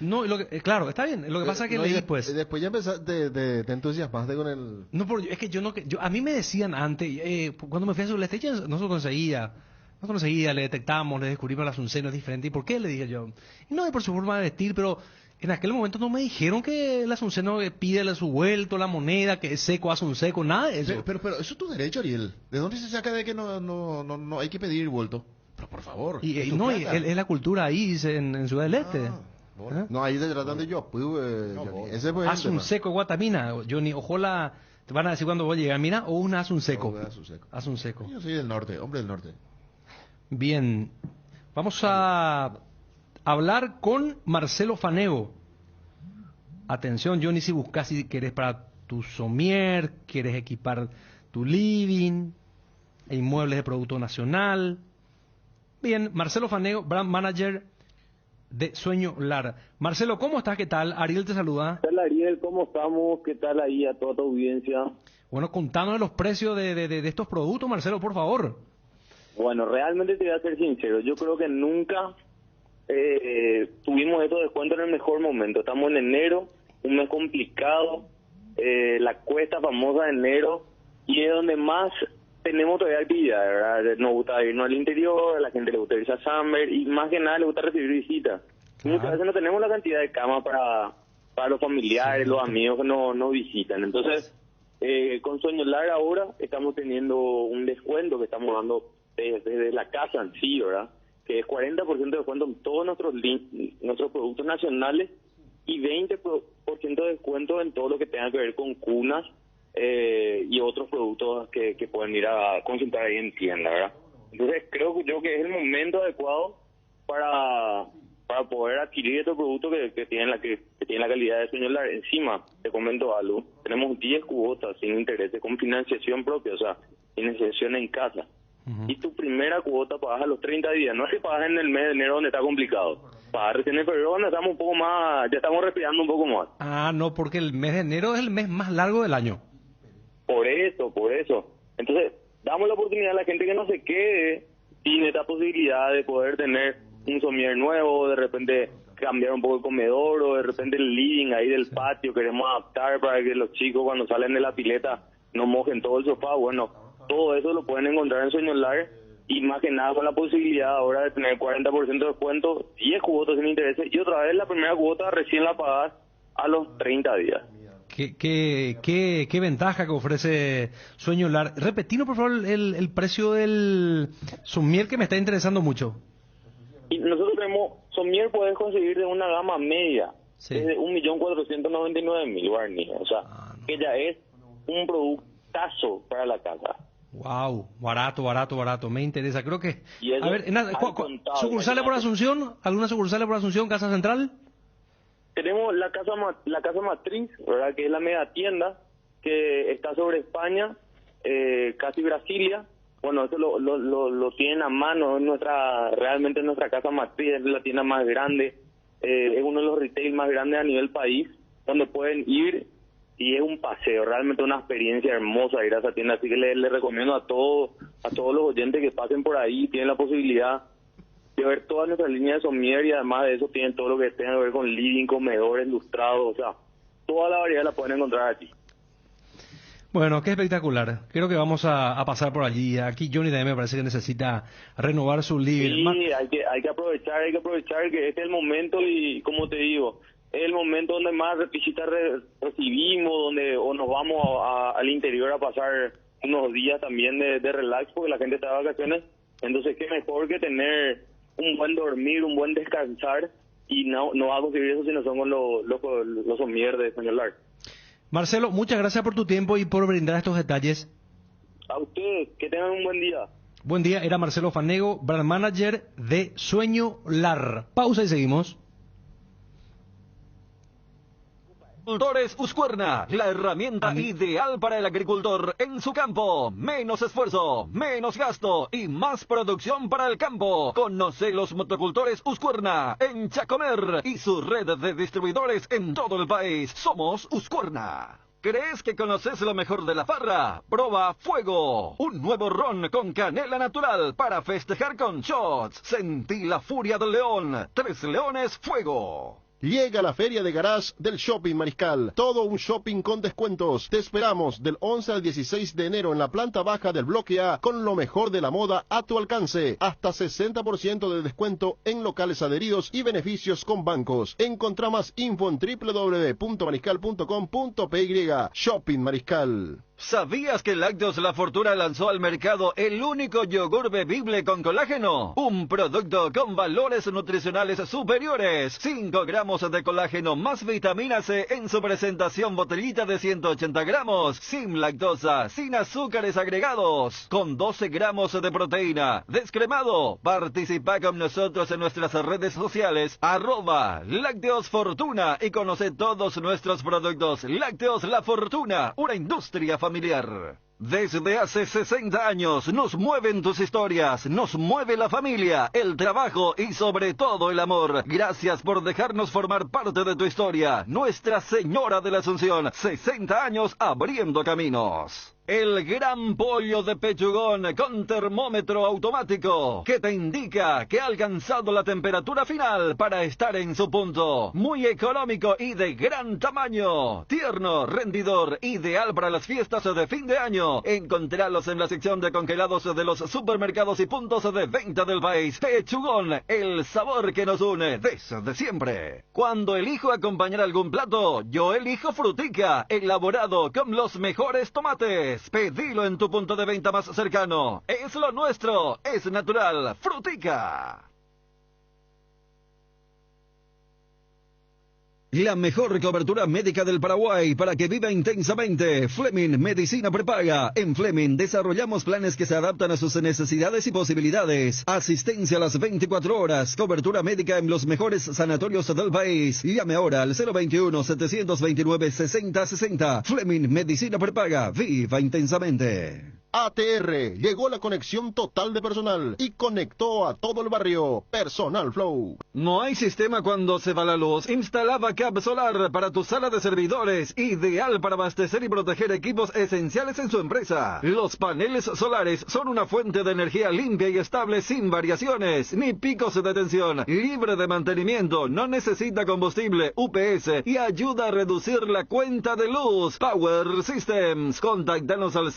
No, claro, está bien. Lo que pasa es que leí después. Después ya empezaste, te entusiasmaste con el... No, es que a mí me decían antes, cuando me fui a Celeste, no se conseguía, le detectamos, le descubrimos el asunceno es diferente. ¿Y por qué? Le dije yo. Y no, por su forma de vestir, pero en aquel momento no me dijeron que el asunceno pide su vuelto, la moneda, que es seco, hace un seco, nada de eso. Pero eso es tu derecho, Ariel. ¿De dónde se saca de que no hay que pedir vuelto? Pero por favor. Es la cultura ahí, dice, en Ciudad del Este. No, ahí te tratan de yo. Ese fue haz un seco, Guatamina, Johnny. Ojalá te van a decir cuando voy a llegar, mira, o una haz un seco. Haz un seco. Yo soy del norte, hombre del norte. Bien. Vamos a hablar con Marcelo Fanego. Atención, Johnny, si buscas, si querés para tu somier, quieres equipar tu living, inmuebles de producto nacional. Bien, Marcelo Fanego, brand manager de Sueño Lar. Marcelo, ¿cómo estás? ¿Qué tal? Ariel te saluda. ¿Qué tal, Ariel? ¿Cómo estamos? ¿Qué tal ahí a toda tu audiencia? Bueno, contanos los precios de estos productos, Marcelo, por favor. Bueno, realmente te voy a ser sincero. Yo creo que nunca tuvimos estos descuentos en el mejor momento. Estamos en enero, un mes complicado, la cuesta famosa de enero, y es donde más tenemos todavía actividad, ¿verdad? Nos gusta irnos al interior, a la gente le gusta irse a Summer, y más que nada le gusta recibir visitas. Muchas veces no tenemos la cantidad de camas para los familiares, los amigos que nos visitan. Entonces, con Sueño Lar ahora estamos teniendo un descuento que estamos dando desde la casa en sí, ¿verdad? Que es 40% de descuento en todos nuestros productos nacionales y 20% de descuento en todo lo que tenga que ver con cunas y otros productos que pueden ir a consultar ahí en tienda, ¿verdad? Entonces creo yo que es el momento adecuado para poder adquirir estos productos que tienen la calidad de Sueño Lar. Encima, te comento algo, tenemos 10 cuotas sin intereses con financiación propia, o sea, financiación en casa. Y tu primera cuota pagas a los 30 días, no es que pagas en el mes de enero donde está complicado, pagas recién en febrero donde estamos un poco más, ya estamos respirando un poco más. Ah, no, porque el mes de enero es el mes más largo del año. Por eso. Entonces, damos la oportunidad a la gente que no se quede sin esta posibilidad de poder tener un somier nuevo, de repente cambiar un poco el comedor o de repente el living ahí del patio, queremos adaptar para que los chicos cuando salen de la pileta no mojen todo el sofá. Bueno, todo eso lo pueden encontrar en Sueño Lar y más que nada con la posibilidad ahora de tener 40% de descuento, 10 cuotas sin intereses y otra vez la primera cuota recién la pagas a los 30 días. ¿Qué ventaja que ofrece Sueño Lar? Repetinos por favor el precio del somier que me está interesando mucho. Y nosotros tenemos, Somier puedes conseguir de una gama media, Sí. desde 1.499.000 guaraníes. O sea, que ya es un productazo para la casa. Wow, barato, me interesa. Creo que... Y eso A ver, al contado, ¿sucursales por imagínate. Asunción? ¿Alguna sucursal por Asunción, Casa Central? Tenemos la casa matriz, ¿verdad? Que es la mega tienda que está sobre España, casi Brasilia. Bueno, eso lo tienen a mano, realmente nuestra casa matriz es la tienda más grande, es uno de los retail más grandes a nivel país, donde pueden ir y es un paseo, realmente una experiencia hermosa ir a esa tienda, así que le recomiendo a todos los oyentes que pasen por ahí, tienen la posibilidad de ver toda nuestra línea de Somier y además de eso tienen todo lo que tenga que ver con living, comedores, lustrados, o sea, toda la variedad la pueden encontrar aquí. Bueno, qué espectacular. Creo que vamos a pasar por allí. Aquí Johnny también me parece que necesita renovar su living. Sí, hay que aprovechar que este es el momento y como te digo, es el momento donde más visitas recibimos, donde o nos vamos al interior a pasar unos días también de relax porque la gente está de vacaciones. Entonces, qué mejor que tener un buen dormir, un buen descansar y no va a conseguir eso si no son con los Somier de Señor Lar. Marcelo, muchas gracias por tu tiempo y por brindar estos detalles. A ustedes, que tengan un buen día. Buen día, era Marcelo Fanego, brand manager de Sueño Lar. Pausa y seguimos. Agricultores Uscuerna, la herramienta ideal para el agricultor en su campo. Menos esfuerzo, menos gasto y más producción para el campo. Conoce los motocultores Uscuerna en Chacomer y su red de distribuidores en todo el país. Somos Uscuerna. ¿Crees que conoces lo mejor de la farra? Proba Fuego, un nuevo ron con canela natural para festejar con shots. Sentí la furia del león. 3 leones Fuego. Llega la Feria de Garage del Shopping Mariscal. Todo un shopping con descuentos. Te esperamos del 11 al 16 de enero en la planta baja del bloque A con lo mejor de la moda a tu alcance. Hasta 60% de descuento en locales adheridos y beneficios con bancos. Encontrá más info en www.mariscal.com.py. Shopping Mariscal. ¿Sabías que Lácteos La Fortuna lanzó al mercado el único yogur bebible con colágeno? Un producto con valores nutricionales superiores. 5 gramos de colágeno más vitamina C en su presentación botellita de 180 gramos. Sin lactosa, sin azúcares agregados. Con 12 gramos de proteína. Descremado. Participa con nosotros en nuestras redes sociales. @Lácteos Fortuna y conoce todos nuestros productos. Lácteos La Fortuna, una industria familiar. Desde hace 60 años nos mueven tus historias, nos mueve la familia, el trabajo y sobre todo el amor. Gracias por dejarnos formar parte de tu historia. Nuestra Señora de la Asunción, 60 años abriendo caminos. El gran pollo de pechugón con termómetro automático que te indica que ha alcanzado la temperatura final para estar en su punto. Muy económico y de gran tamaño. Tierno, rendidor, ideal para las fiestas de fin de año. Encontralos en la sección de congelados de los supermercados y puntos de venta del país. Pechugón, el sabor que nos une desde siempre. Cuando elijo acompañar algún plato, yo elijo Frutica, elaborado con los mejores tomates. Pedilo en tu punto de venta más cercano. Es lo nuestro, es natural. Frutica. La mejor cobertura médica del Paraguay para que viva intensamente. Fleming Medicina Prepaga. En Fleming desarrollamos planes que se adaptan a sus necesidades y posibilidades. Asistencia a las 24 horas. Cobertura médica en los mejores sanatorios del país. Llame ahora al 021-729-6060. Fleming Medicina Prepaga. Viva intensamente. ATR, llegó la conexión total de personal y conectó a todo el barrio. Personal Flow. No hay sistema cuando se va la luz. Instala Backup Solar para tu sala de servidores. Ideal para abastecer y proteger equipos esenciales en su empresa. Los paneles solares son una fuente de energía limpia y estable sin variaciones ni picos de tensión. Libre de mantenimiento, no necesita combustible, UPS y ayuda a reducir la cuenta de luz. Power Systems. Contactanos al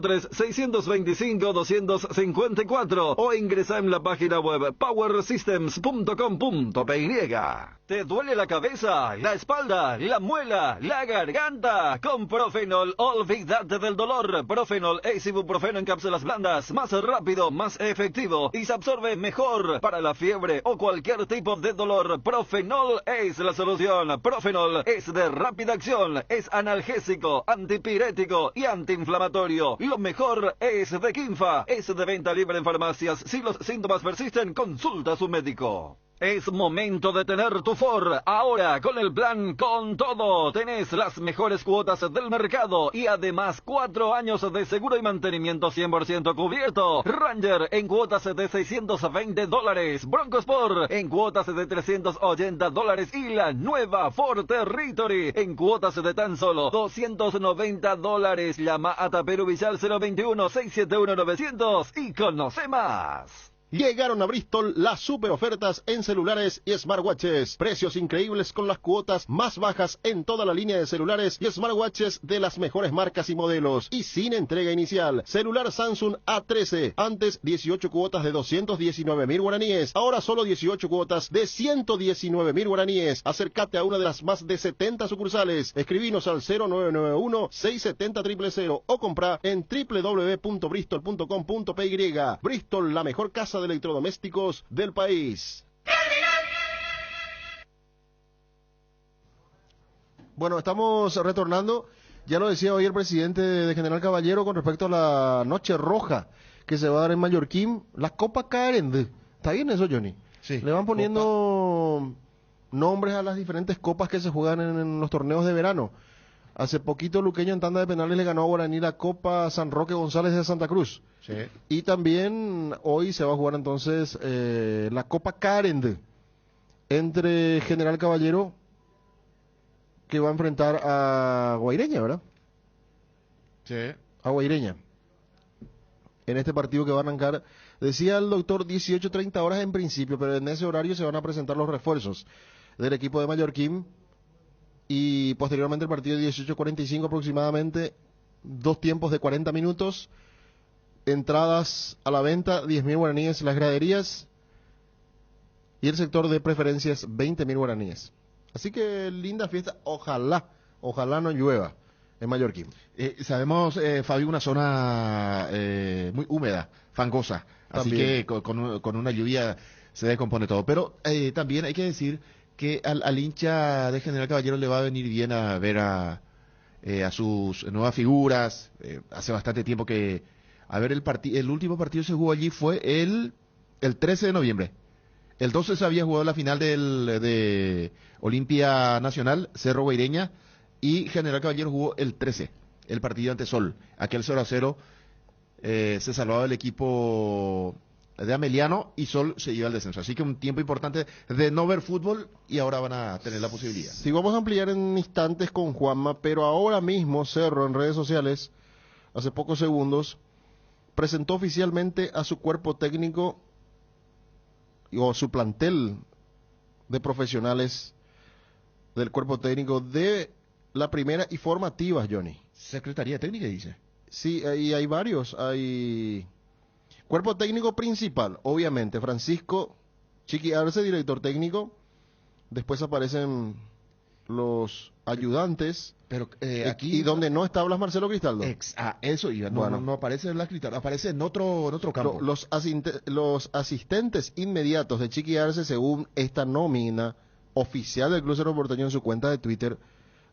0983-625-254 o ingresa en la página web powersystems.com.py. ¿Te duele la cabeza, la espalda, la muela, la garganta? Con Profenol, olvídate del dolor. Profenol es ibuprofeno en cápsulas blandas, más rápido, más efectivo y se absorbe mejor. Para la fiebre o cualquier tipo de dolor, Profenol es la solución. Profenol es de rápida acción, es analgésico, antipirético y antiinflamatorio. Lo mejor es de Kinfa, es de venta libre en farmacias. Si los síntomas persisten, consulta a su médico. Es momento de tener tu Ford. Ahora, con el plan Con Todo, tenés las mejores cuotas del mercado y además 4 años de seguro y mantenimiento 100% cubierto. Ranger en cuotas de $620. Bronco Sport en cuotas de $380 y la nueva Ford Territory en cuotas de tan solo $290. Llama a Tapero Villal 021-671-900 y conoce más. Llegaron a Bristol las super ofertas en celulares y smartwatches. Precios increíbles con las cuotas más bajas en toda la línea de celulares y smartwatches de las mejores marcas y modelos. Y sin entrega inicial. Celular Samsung A13. Antes 18 cuotas de 219.000 guaraníes. Ahora solo 18 cuotas de 119.000 guaraníes. Acércate a una de las más de 70 sucursales. Escribinos al 0991-670-000 o compra en www.bristol.com.py. Bristol, la mejor casa de electrodomésticos del país. Bueno, estamos retornando. Ya lo decía hoy el presidente de General Caballero con respecto a la noche roja que se va a dar en Mallorquín. La Copa Carende. ¿Está bien eso, Johnny? Sí. Le van poniendo nombres a las diferentes copas que se juegan en los torneos de verano. Hace poquito Luqueño en tanda de penales le ganó a Guaraní la Copa San Roque González de Santa Cruz. Sí. Y también hoy se va a jugar entonces la Copa Carende entre General Caballero, que va a enfrentar a Guaireña, ¿verdad? Sí. A Guaireña. En este partido que va a arrancar, decía el doctor, 18:30 horas en principio, pero en ese horario se van a presentar los refuerzos del equipo de Mallorquín. Y posteriormente el partido de 18:45 aproximadamente, 2 tiempos de 40 minutos, entradas a la venta, 10.000 guaraníes en las graderías, y el sector de preferencias, 20.000 guaraníes. Así que linda fiesta, ojalá no llueva en Mallorquín. Sabemos, Fabio, una zona muy húmeda, fangosa, así También. que con una lluvia se descompone todo. Pero también hay que decir que al hincha de General Caballero le va a venir bien a ver a sus nuevas figuras. Hace bastante tiempo que... A ver, el último partido se jugó allí fue el 13 de noviembre. El 12 se había jugado la final de Olimpia Nacional, Cerro Guaireña, y General Caballero jugó el 13, el partido ante Sol. Aquel 0-0 se salvaba el equipo de Ameliano y Sol se iba al descenso. Así que un tiempo importante de no ver fútbol y ahora van a tener la posibilidad. Sí, vamos a ampliar en instantes con Juanma, pero ahora mismo Cerro en redes sociales, hace pocos segundos, presentó oficialmente a su cuerpo técnico o su plantel de profesionales del cuerpo técnico de la primera y formativas, Johnny. Secretaría Técnica, dice. Sí, ahí hay varios. Hay cuerpo técnico principal, obviamente, Francisco Chiqui Arce, director técnico. Después aparecen los ayudantes. Pero aquí... Y donde no está Blas Marcelo Cristaldo. Eso iba. No, Bueno. no aparece en la Cristal, aparece en otro campo. Los asistentes inmediatos de Chiqui Arce, según esta nómina oficial del Club Cerro Porteño en su cuenta de Twitter,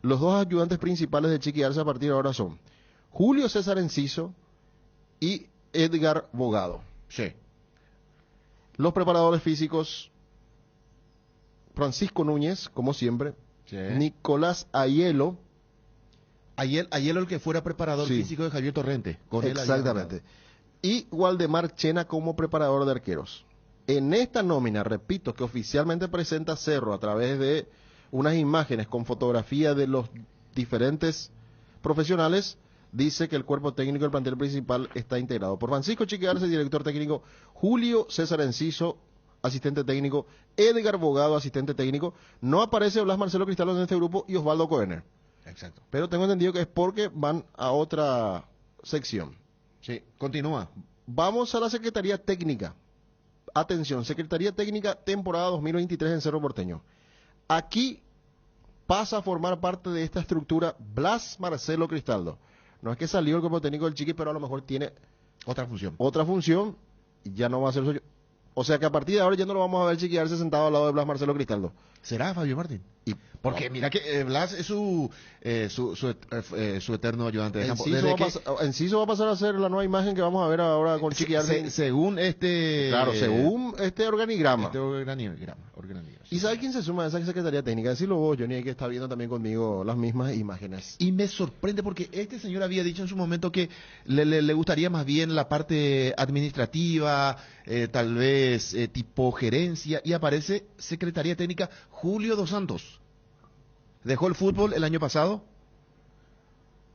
los 2 ayudantes principales de Chiqui Arce a partir de ahora son Julio César Enciso y Edgar Bogado. Sí. Los preparadores físicos, Francisco Núñez, como siempre, Sí. Nicolás Ayelo. Ayelo el que fuera preparador Sí. físico de Javier Torrente. Con él había Exactamente. Y Waldemar Chena como preparador de arqueros. En esta nómina, repito, que oficialmente presenta Cerro a través de unas imágenes con fotografía de los diferentes profesionales, dice que el cuerpo técnico del plantel principal está integrado por Francisco Chiqui Arce, director técnico, Julio César Enciso, asistente técnico, Edgar Bogado, asistente técnico. No aparece Blas Marcelo Cristaldo en este grupo y Osvaldo Koener. Exacto. Pero tengo entendido que es porque van a otra sección. Sí, continúa. Vamos a la Secretaría Técnica. Atención, Secretaría Técnica, temporada 2023 en Cerro Porteño. Aquí pasa a formar parte de esta estructura Blas Marcelo Cristaldo. No es que salió el cuerpo técnico del Chiqui, pero a lo mejor tiene otra función y ya no va a ser suyo. O sea que a partir de ahora ya no lo vamos a ver Chiqui Arce sentado al lado de Blas Marcelo Cristaldo. ¿Será Fabio Martín? Porque mira que Blas es su eterno ayudante de campo. Enciso va a pasar a ser la nueva imagen que vamos a ver ahora con Chiqui Arce. Según según este organigrama. Organigrama. ¿Y sabe quién se suma a esa secretaría técnica? Decirlo vos, Johnny, que está viendo también conmigo las mismas imágenes. Y me sorprende porque este señor había dicho en su momento que le gustaría más bien la parte administrativa, tal vez tipo gerencia, y aparece secretaría técnica Julio Dos Santos. Dejó el fútbol el año pasado,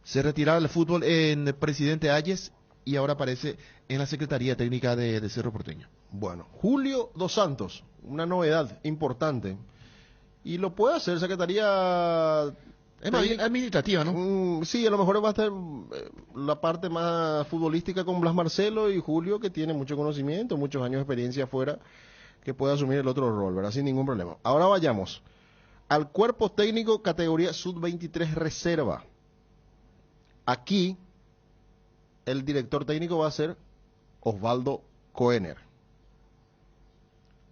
se retiraba del fútbol en Presidente Hayes y ahora aparece en la Secretaría Técnica de Cerro Porteño. Bueno, Julio Dos Santos, una novedad importante. Y lo puede hacer Secretaría... Es más bien administrativa, ¿no? Sí, a lo mejor va a estar la parte más futbolística con Blas Marcelo y Julio, que tiene mucho conocimiento, muchos años de experiencia afuera, que puede asumir el otro rol, ¿verdad? Sin ningún problema. Ahora vayamos al cuerpo técnico categoría Sub-23 reserva. Aquí el director técnico va a ser Osvaldo Koener.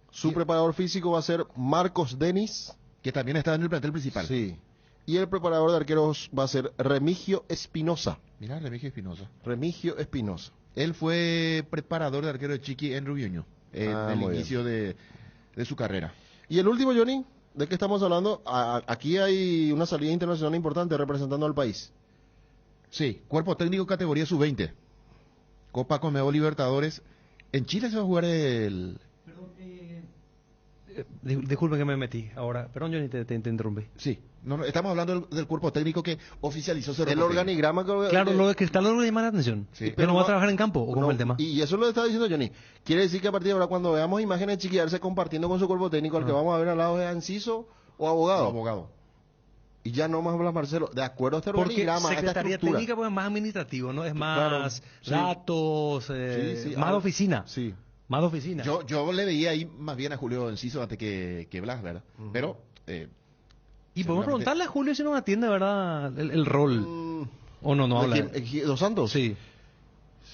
Su preparador físico va a ser Marcos Denis, que también está en el plantel principal. Sí. Y el preparador de arqueros va a ser Remigio Espinosa. Mira, Remigio Espinosa. Él fue preparador de arquero de Chiqui en Rubiño, en el inicio de su carrera. Y el último, Johnny, ¿de qué estamos hablando? Aquí hay una salida internacional importante representando al país. Sí, cuerpo técnico categoría sub-20. Copa Conmebol Libertadores. En Chile se va a jugar el... Perdón, disculpe que me metí ahora. Perdón, Johnny, te interrumpí. Sí, no, estamos hablando del cuerpo técnico que oficializó Cerro Porteño. El organigrama que... Claro, lo de Cristal no le llama la atención. Sí. Pero no va a trabajar en campo, ¿o cómo es el tema? Y eso lo está diciendo Johnny. Quiere decir que a partir de ahora, cuando veamos imágenes de Chiqui Arce compartiendo con su cuerpo técnico, el que vamos a ver al lado es Enciso o abogado. Y ya no más Blas Marcelo, de acuerdo a este organigrama, porque secretaría técnica pues es más administrativo, ¿no? Es más datos, más de oficina. Sí. Más de oficina. Yo le veía ahí más bien a Julio Enciso antes que Blas, ¿verdad? Pero... y podemos preguntarle a Julio si nos atiende, ¿verdad? El rol. ¿O no habla? ¿Dos Santos? Sí.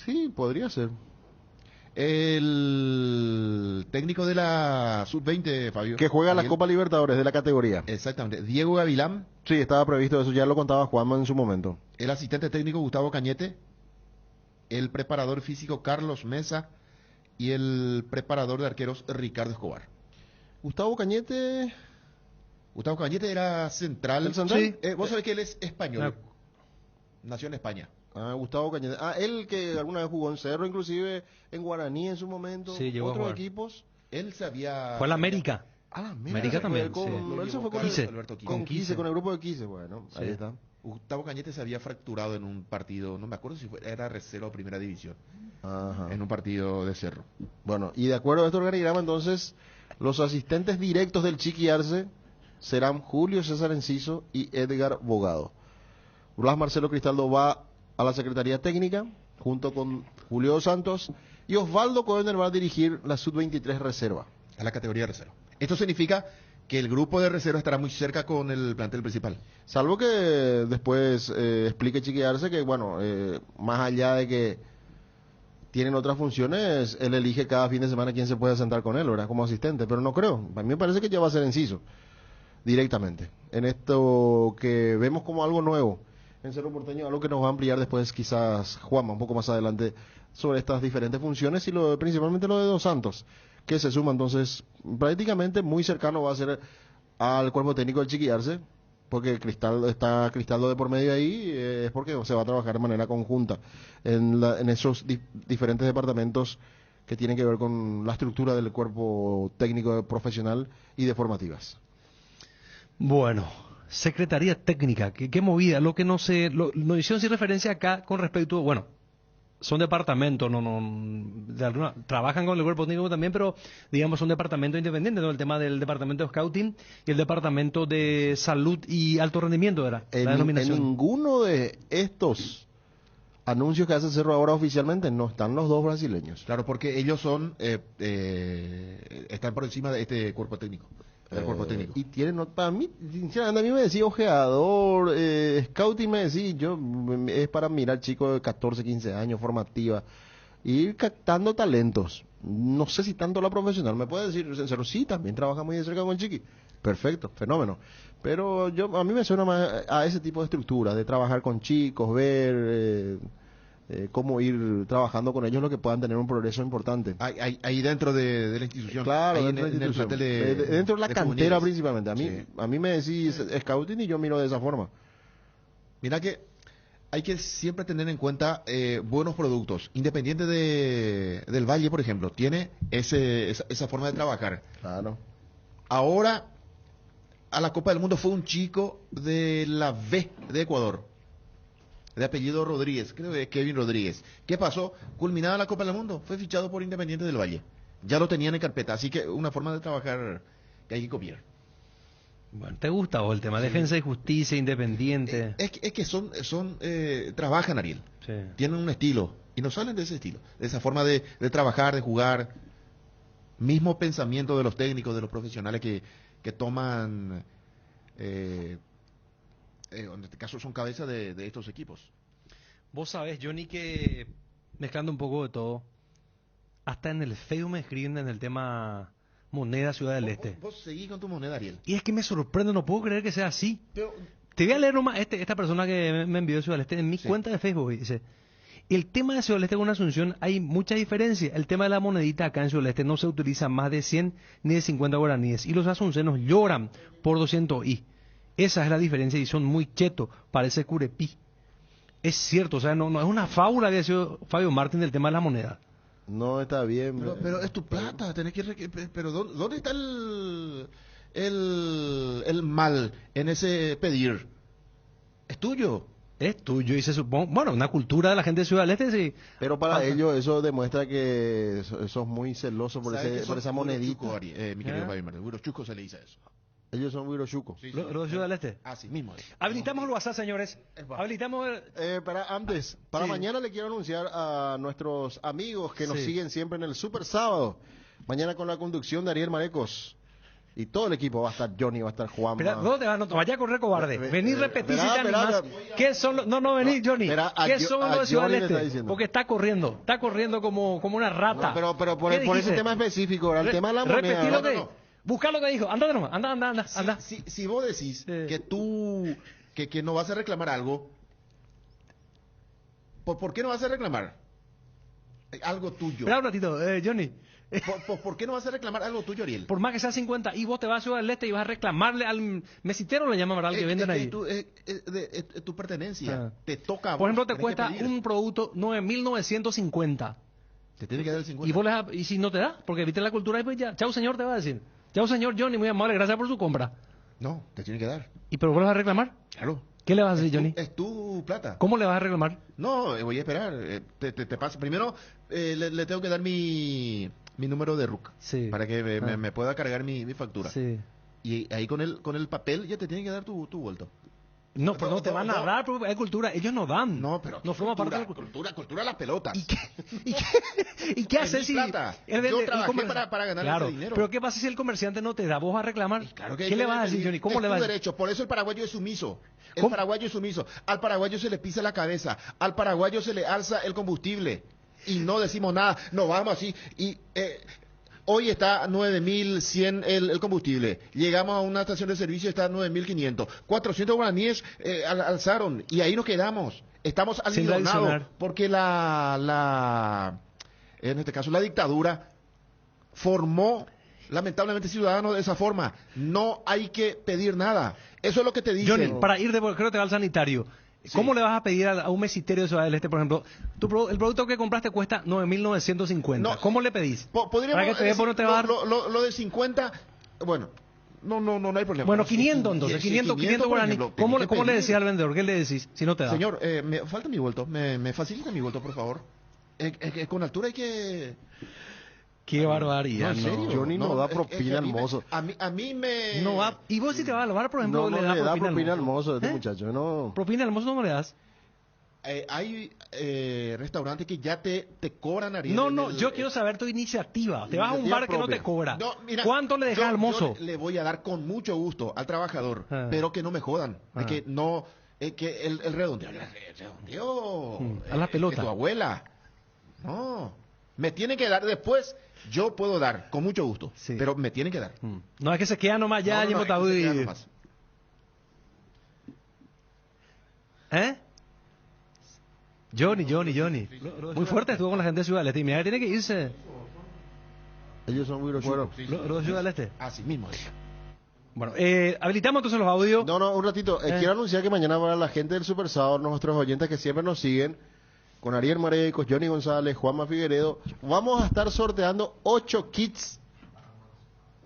Sí, podría ser. El técnico de la Sub-20, Fabio. Que juega la Copa Libertadores de la categoría. Exactamente. Diego Gavilán. Sí, estaba previsto eso, ya lo contaba Juanma en su momento. El asistente técnico Gustavo Cañete. El preparador físico Carlos Mesa. Y el preparador de arqueros Ricardo Escobar. Gustavo Cañete era central. ¿El central? Sí. Vos sabés que él es español. Nació en España. Gustavo Cañete. Él que alguna vez jugó en Cerro, inclusive en Guaraní en su momento. Sí, llegó otros equipos. Él sabía... Fue a la América. América también. Él se fue con Quise, con el grupo de Quise. Bueno, ahí está. Gustavo Cañete se había fracturado en un partido, no me acuerdo si era reserva o primera división. Ajá. En un partido de Cerro. Bueno, y de acuerdo a este organigrama, entonces, los asistentes directos del Chiqui Arce serán Julio César Enciso y Edgar Bogado. Blas Marcelo Cristaldo va a la Secretaría Técnica, junto con Julio Dos Santos, y Osvaldo Koener va a dirigir la Sub-23 Reserva. A la categoría de reserva. Esto significa que el grupo de reserva estará muy cerca con el plantel principal. Salvo que después explique Chiqui Arce que, bueno, más allá de que tienen otras funciones, él elige cada fin de semana quién se puede sentar con él, ¿verdad? Como asistente, pero no creo. A mí me parece que ya va a ser Enciso, directamente. En esto que vemos como algo nuevo en Cerro Porteño, algo que nos va a ampliar después quizás Juanma, un poco más adelante, sobre estas diferentes funciones y principalmente lo de Dos Santos, que se suma entonces prácticamente muy cercano va a ser al cuerpo técnico del Chiqui Arce, porque está Cristaldo de por medio ahí, es porque se va a trabajar de manera conjunta en esos diferentes departamentos que tienen que ver con la estructura del cuerpo técnico profesional y de formativas. Bueno, Secretaría Técnica, qué movida, lo que no sé, no hicieron sin referencia acá con respecto, bueno, son departamentos, trabajan con el cuerpo técnico también, pero digamos son departamentos independientes, ¿no? El tema del departamento de scouting y el departamento de salud y alto rendimiento era la denominación. En ninguno de estos anuncios que hace Cerro ahora oficialmente no están los dos brasileños. Claro, porque ellos están por encima de este cuerpo técnico. el cuerpo técnico. Y tienen, para mí, sinceramente, a mí me decía ojeador, scouting me decía, es para mirar chicos de 14, 15 años, formativa, ir captando talentos. No sé si tanto la profesional, me puede decir, sincero, sí, también trabaja muy de cerca con Chiqui. Perfecto, fenómeno. Pero a mí me suena más a ese tipo de estructura, de trabajar con chicos, ver cómo ir trabajando con ellos, lo que puedan tener un progreso importante. Ahí dentro de la institución. Claro, ahí dentro de la institución. Dentro de la cantera juveniles. principalmente. A mí me decís scouting y yo miro de esa forma. Mira que hay que siempre tener en cuenta buenos productos. Independiente del Valle, por ejemplo, tiene esa forma de trabajar. Claro. Ahora, a la Copa del Mundo fue un chico de la B de Ecuador, de apellido Rodríguez, creo que es Kevin Rodríguez. ¿Qué pasó? Culminada la Copa del Mundo, fue fichado por Independiente del Valle. Ya lo tenían en carpeta, así que una forma de trabajar que hay que copiar. Bueno, ¿te gusta vos el tema? Defensa y Justicia, Independiente. Es que trabajan, Ariel. Sí. Tienen un estilo y no salen de ese estilo, de esa forma de trabajar, de jugar. Mismo pensamiento de los técnicos, de los profesionales que toman, en este caso son cabezas de estos equipos. Vos sabés, Johnny, que mezclando un poco de todo, hasta en el Facebook me escriben en el tema moneda Ciudad del Este. Vos seguís con tu moneda, Ariel. Y es que me sorprende, no puedo creer que sea así. Pero, te voy a leer nomás esta persona que me envió de Ciudad del Este en mi cuenta de Facebook. Dice: el tema de Ciudad del Este con Asunción hay mucha diferencia. El tema de la monedita acá en Ciudad del Este no se utiliza más de 100 ni de 50 guaraníes. Y los asuncenos lloran por 200 y. Esa es la diferencia y son muy chetos, parece curepí. Es cierto, o sea, no es una fábula que ha sido Fabio Martín del tema de la moneda. No, está bien. Pero es tu plata, tenés que... Pero ¿dónde está el mal en ese pedir? Es tuyo. Es tuyo y se supone... Bueno, una cultura de la gente de Ciudad del Este, sí. Pero para ellos eso demuestra que sos muy celoso por esa monedita. Mi querido Fabio Martín, Huirochuco se le dice eso. Ellos son huirochucos. Sí, ¿Los de Ciudad del Este? Así mismo. Habilitamos el WhatsApp, señores. Habilitamos Para mañana le quiero anunciar a nuestros amigos que nos siguen siempre en el Super Sábado. Mañana con la conducción de Ariel Marecos. Y todo el equipo, va a estar Johnny, va a estar Juan. Pero ¿dónde vas? No vaya a correr, cobarde. Vení, repetí si te animás. ¿Qué son No, vení, Johnny. ¿Qué son los de Ciudad del Este? Porque está corriendo como una rata. No, pero por ese tema específico, el tema de la moneda. Repetí lo que... Busca lo que dijo. Anda nomás, anda. Si vos decís que tú que no vas a reclamar algo, ¿por qué no vas a reclamar algo tuyo? Espera un ratito, Johnny. ¿Por qué no vas a reclamar algo tuyo, Ariel? Por más que sea 50 y vos te vas a Ciudad del Este y vas a reclamarle al mesitero, le llaman, ¿verdad? Al que venden ahí. Es tu pertenencia. Te toca a vos. Por ejemplo, te cuesta un producto 9.950. Te tiene que dar el 50. Y vos y si no te da, porque viste la cultura y pues ya, chao señor, te va a decir. Chao señor Johnny, muy amable, gracias por su compra. No, te tiene que dar. ¿Y pero vos le vas a reclamar? Claro. ¿Qué le vas a decir, Johnny? Es tu plata. ¿Cómo le vas a reclamar? No, voy a esperar. Te paso. Primero le tengo que dar mi número de RUC. Sí. Para que me pueda cargar mi factura. Sí. Y ahí con el papel ya te tienen que dar tu vuelto. No, pero no te van a dar, porque hay cultura. Ellos no dan. No, pero no forma parte de la cultura las pelotas. ¿Y qué haces si plata? Yo trabajé para ganar ese dinero. Pero ¿qué pasa si el comerciante no te da? ¿Vos vas a reclamar? Claro que ¿Qué le vas a decir, Johnny? ¿Cómo le vas a decir? derecho. Por eso el paraguayo es sumiso. El paraguayo es sumiso. Al paraguayo se le pisa la cabeza. Al paraguayo se le alza el combustible. Y no decimos nada. No vamos así. Y hoy está a 9.100 el combustible. Llegamos a una estación de servicio, está a 9.500. 400 guaraníes alzaron y ahí nos quedamos. Estamos almidonados porque en este caso la dictadura formó lamentablemente ciudadanos de esa forma. No hay que pedir nada. Eso es lo que te dicen. Johnny, para ir creo que te va al sanitario. ¿Cómo le vas a pedir a un mesitero de Ciudad del Este, por ejemplo? El producto que compraste cuesta 9.950. No, ¿cómo le pedís? Podríamos decir, lo de 50, bueno, no hay problema. Bueno, 500 entonces, 500 guaraní. ¿Cómo le decís al vendedor? ¿Qué le decís si no te da? Señor, me falta mi vuelto. ¿Me facilita mi vuelto, por favor? Con altura hay que... Qué barbaridad. No, ¿en serio? Johnny no da propina al mozo. A mí me... No va. ¿Y vos si te vas a lavar, por ejemplo, le da propina al mozo este muchacho? No. ¿Propina al mozo no me le das? hay restaurantes que ya te cobran, Ariel. No, yo quiero saber tu iniciativa. Te vas a un bar que no te cobra. No, mira, ¿Cuánto le dejas al mozo? Yo le voy a dar con mucho gusto al trabajador, pero que no me jodan. Es que no, es que el redondeo, a la pelota. De tu abuela. No, me tiene que dar después. Yo puedo dar con mucho gusto, pero me tiene que dar. No es que se queda nomás ya, no, es que se queda nomás. Johnny. Muy fuerte estuvo con la gente de Ciudad del Este. Y mira, tiene que irse. Ellos son muy groseros. ¿Los Ciudad del Este? Así mismo. Bueno, habilitamos entonces los audios. No, un ratito. Quiero anunciar que mañana para la gente del Super Sábado, nuestros oyentes que siempre nos siguen, con Ariel Marecos, Johnny González, Juanma Figueredo, vamos a estar sorteando 8 kits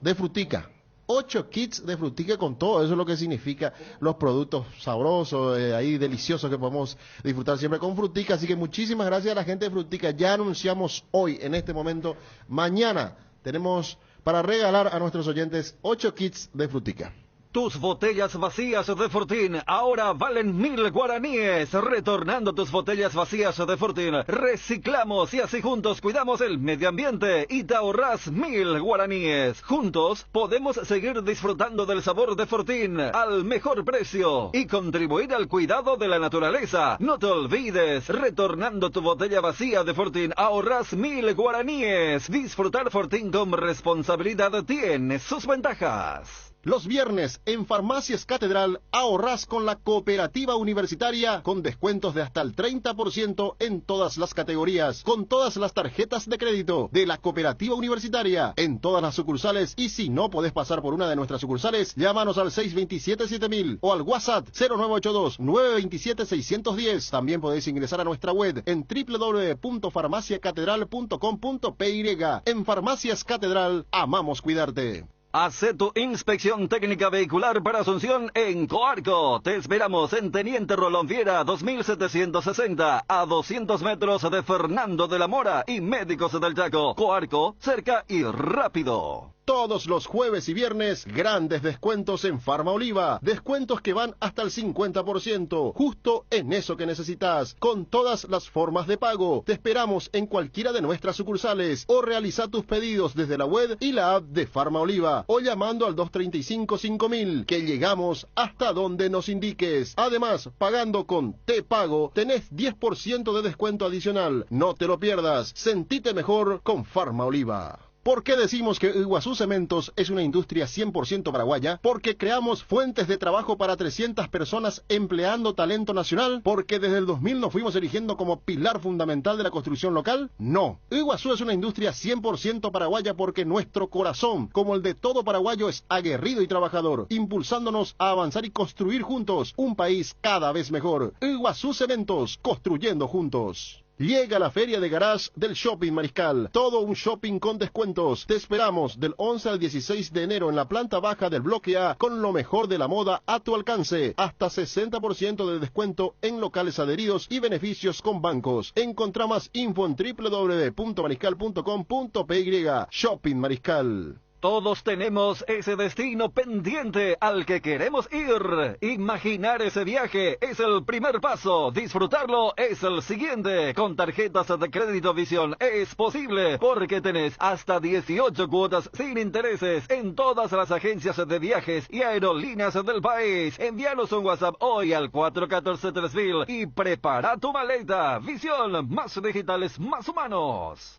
de frutica. 8 kits de frutica con todo eso es lo que significa los productos sabrosos, ahí deliciosos que podemos disfrutar siempre con frutica. Así que muchísimas gracias a la gente de frutica. Ya anunciamos hoy, en este momento. Mañana tenemos para regalar a nuestros oyentes 8 kits de frutica. Tus botellas vacías de Fortín ahora valen 1000 guaraníes. Retornando tus botellas vacías de Fortín, reciclamos y así juntos cuidamos el medio ambiente y te ahorras 1000 guaraníes. Juntos podemos seguir disfrutando del sabor de Fortín al mejor precio y contribuir al cuidado de la naturaleza. No te olvides, retornando tu botella vacía de Fortín, ahorras 1000 guaraníes. Disfrutar Fortín con responsabilidad tiene sus ventajas. Los viernes en Farmacias Catedral ahorrás con la Cooperativa Universitaria con descuentos de hasta el 30% en todas las categorías, con todas las tarjetas de crédito de la Cooperativa Universitaria, en todas las sucursales, y si no podés pasar por una de nuestras sucursales, llámanos al 627-7000 o al WhatsApp 0982-927-610. También podéis ingresar a nuestra web en www.farmaciacatedral.com.py. En Farmacias Catedral, amamos cuidarte. Hace tu inspección técnica vehicular para Asunción en Coarco. Te esperamos en Teniente Rolón Viera 2760 a 200 metros de Fernando de la Mora y Médicos del Chaco. Coarco, cerca y rápido. Todos los jueves y viernes, grandes descuentos en Farma Oliva. Descuentos que van hasta el 50%, justo en eso que necesitas, con todas las formas de pago. Te esperamos en cualquiera de nuestras sucursales o realiza tus pedidos desde la web y la app de Farma Oliva o llamando al 235-5000, que llegamos hasta donde nos indiques. Además, pagando con Te Pago, tenés 10% de descuento adicional. No te lo pierdas. Sentite mejor con Farma Oliva. ¿Por qué decimos que Iguazú Cementos es una industria 100% paraguaya? Porque creamos fuentes de trabajo para 300 personas empleando talento nacional. Porque desde el 2000 nos fuimos erigiendo como pilar fundamental de la construcción local. No, Iguazú es una industria 100% paraguaya porque nuestro corazón, como el de todo paraguayo, es aguerrido y trabajador, impulsándonos a avanzar y construir juntos un país cada vez mejor. Iguazú Cementos, construyendo juntos. Llega la feria de garage del Shopping Mariscal. Todo un shopping con descuentos. Te esperamos del 11 al 16 de enero en la planta baja del bloque A con lo mejor de la moda a tu alcance. Hasta 60% de descuento en locales adheridos y beneficios con bancos. Encontrá más info en www.mariscal.com.py. Shopping Mariscal. Todos tenemos ese destino pendiente al que queremos ir. Imaginar ese viaje es el primer paso. Disfrutarlo es el siguiente. Con tarjetas de crédito Visión es posible porque tenés hasta 18 cuotas sin intereses en todas las agencias de viajes y aerolíneas del país. Envíanos un WhatsApp hoy al 414-3000 y prepara tu maleta. Visión, más digitales, más humanos.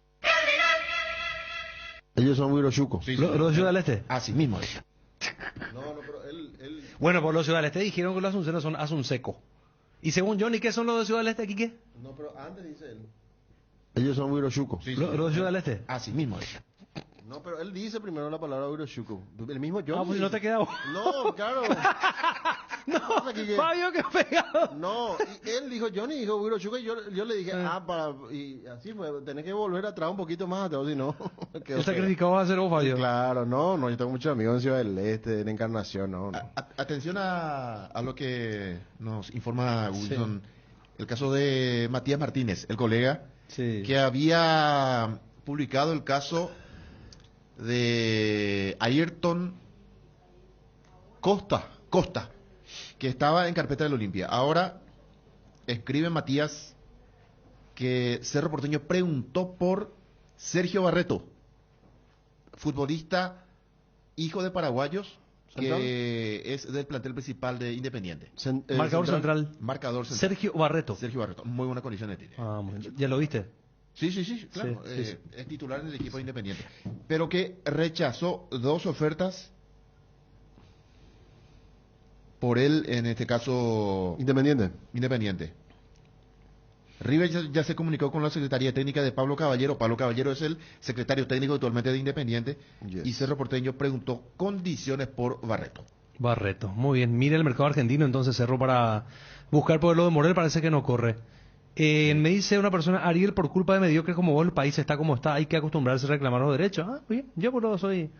Ellos son muy rochucos. Sí, ¿Los Ciudad del Este? Así mismo. No, pero él... Bueno, por los Ciudad del Este dijeron que los asuncenos son asunseco. Y según Johnny, ¿qué son los de Ciudad del Este, Quique? No, pero antes dice él. Ellos son muy rochucos. ¿Los Ciudad del Este? Así mismo. No, pero él dice primero la palabra Uroshuko. El mismo Johnny. Ah, pues no te queda. No, claro. No, Fabio, que pegado. No, y él dijo, Johnny dijo Uroshuko, y yo le dije, y así fue, tenés que volver atrás un poquito más atrás, si no. ¿El sacrificado va a ser vos, Fabio? Claro, no, yo tengo muchos amigos en Ciudad del Este, en Encarnación, no. Atención a lo que nos informa Wilson. Sí. El caso de Matías Martínez, el colega, que había publicado el caso de Ayrton Costa, que estaba en carpeta del Olimpia. Ahora escribe Matías que Cerro Porteño preguntó por Sergio Barreto, futbolista hijo de paraguayos, que es del plantel principal de Independiente. Marcador central. Marcador central. Sergio Barreto. Sergio Barreto, muy buena condición de tiene. ¿Ya lo viste? Sí, claro. Sí. Es titular en el equipo de Independiente. Pero que rechazó 2 ofertas por él, en este caso... Independiente. River ya se comunicó con la Secretaría Técnica de Pablo Caballero. Pablo Caballero es el secretario técnico actualmente de Independiente. Yes. Y Cerro Porteño preguntó condiciones por Barreto. Barreto, muy bien. Mira el mercado argentino, entonces Cerro para buscar por lo de Morel, parece que no corre. Me dice una persona, Ariel, por culpa de mediocres como vos, el país está como está, hay que acostumbrarse a reclamar los derechos. Bien, yo por lo soy...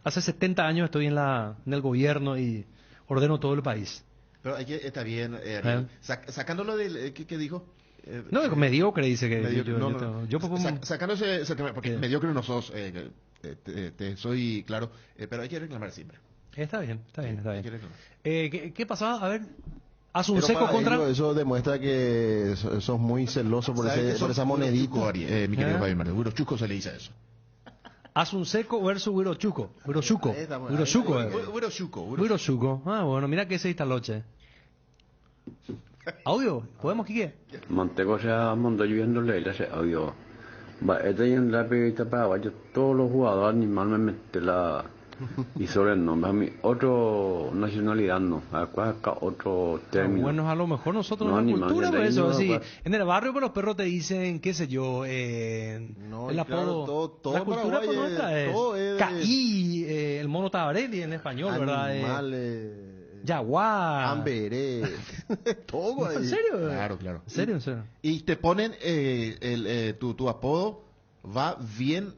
Hace 70 años estoy en el gobierno y ordeno todo el país. Pero está bien, Ariel. Sacándolo del... ¿Qué dijo? No, mediocre dice que mediocre, sacándose ese tema, porque mediocre no sos, te soy claro, pero hay que reclamar siempre. Está bien. Hay que reclamar. ¿Qué pasaba? A ver, Asunceco contra... Eso demuestra que sos muy celoso por esa monedita. Mi querido Javier Martínez, Huirochuco se le dice eso. Asunceco versus Huirochuco. Huirochuco. Bueno, mira que se instaló, che. Audio, ¿podemos, Quique? Montego se montó lloviéndole ese audio. Este en la periodista paraguayo, todos los jugadores animalmente y sobre el nombre, a mí, otro nacionalidad no, acá otro término. Bueno, a lo mejor nosotros no, en la cultura, por eso, sí. En el barrio, pero los perros te dicen, qué sé yo, el apodo, todo la cultura Paraguay nuestra es Caí, el mono Tabarelli en español, animales, ¿verdad? Jaguar, Amberé, todo ahí. ¿En serio? Claro. ¿En serio? Y te ponen tu apodo va bien,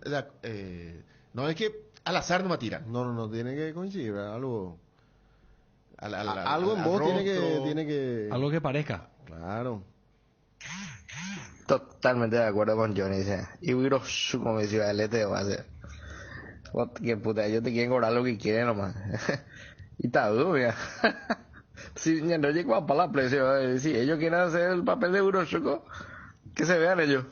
no es que al azar no me tiran. No, tiene que coincidir, algo. Algo en vos tiene que... Algo que parezca. Claro. Totalmente de acuerdo con Johnny, dice. Y Huirochuco, como decía el este, va a ser. Que puta, ellos te quieren cobrar lo que quieren nomás. Y está duro, mira. Si no llega para la presión, si ellos quieren hacer el papel de Huirochuco, que se vean ellos.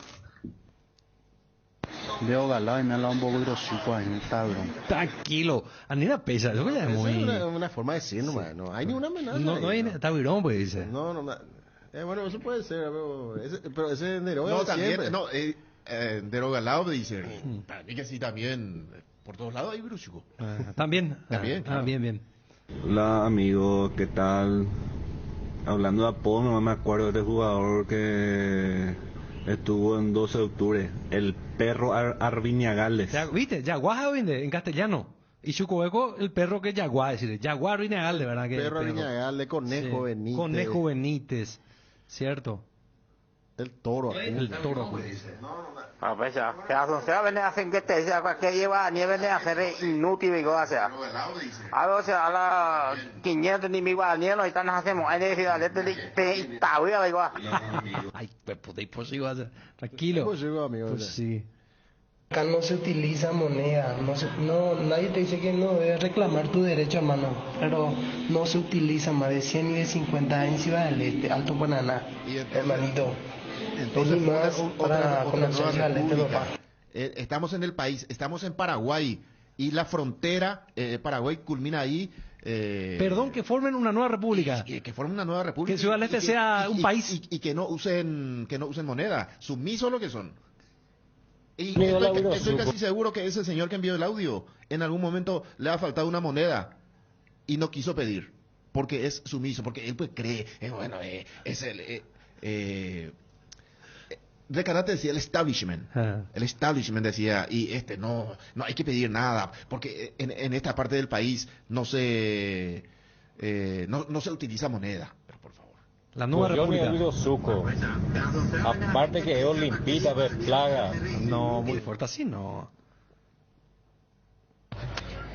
Veo galado y me ha hablado un poco Huirochuco ahí, está duro. Tranquilo, Anina pesa, eso ya es muy... una forma de decir, nomás, no hay ninguna amenaza. No hay, está virón, pues dice. No, bueno, eso puede ser, pero ese Neroga siempre. Neroga Galao dice, para mí que sí también, por todos lados hay Huirochuco. También. Claro. Bien. Hola amigo, ¿qué tal? Hablando de apodo, no me acuerdo de este jugador que estuvo en 12 de octubre, el perro Arviñagales. ¿Viste? Yaguá en castellano. Y Chucoeco, el perro que es Yaguá, es decir, Yaguá Arviñagales, ¿verdad? Que perro Arviñagales, Conejo Benítez. Conejo Benítez, ¿cierto? El toro. El toro, pues. Pues ya, que Asunción viene a hacer que lleva nieve de hacer inútil, digo, o sea. A ver, a la 500 ni mi guardián, y están hacemos, hay necesidad de Itaúa, digo. Ay, pues iba a hacer. Tranquilo. Pues sí. Acá no se utiliza moneda, nadie te dice que no debes reclamar tu derecho, hermano, pero no se utiliza más de 100 y de 50 en Ciudad del Este, Alto Paraná, hermanito. Entonces, para conocer Ciudad del Este, papá. Estamos en el país, estamos en Paraguay y la frontera Paraguay culmina ahí. Perdón, que formen una nueva república. Que formen una nueva república. Que Ciudad del Este sea un país. Y que no usen moneda, sumisos lo que son. Y estoy casi seguro que ese señor que envió el audio, en algún momento le ha faltado una moneda y no quiso pedir, porque es sumiso, porque él pues cree, es el... Recanate decía el establishment. El establishment decía, y no hay que pedir nada, porque en esta parte del país no se utiliza moneda. Pero por favor. La nueva república. Aparte que es limpita, ves plaga. No, muy fuerte así, no.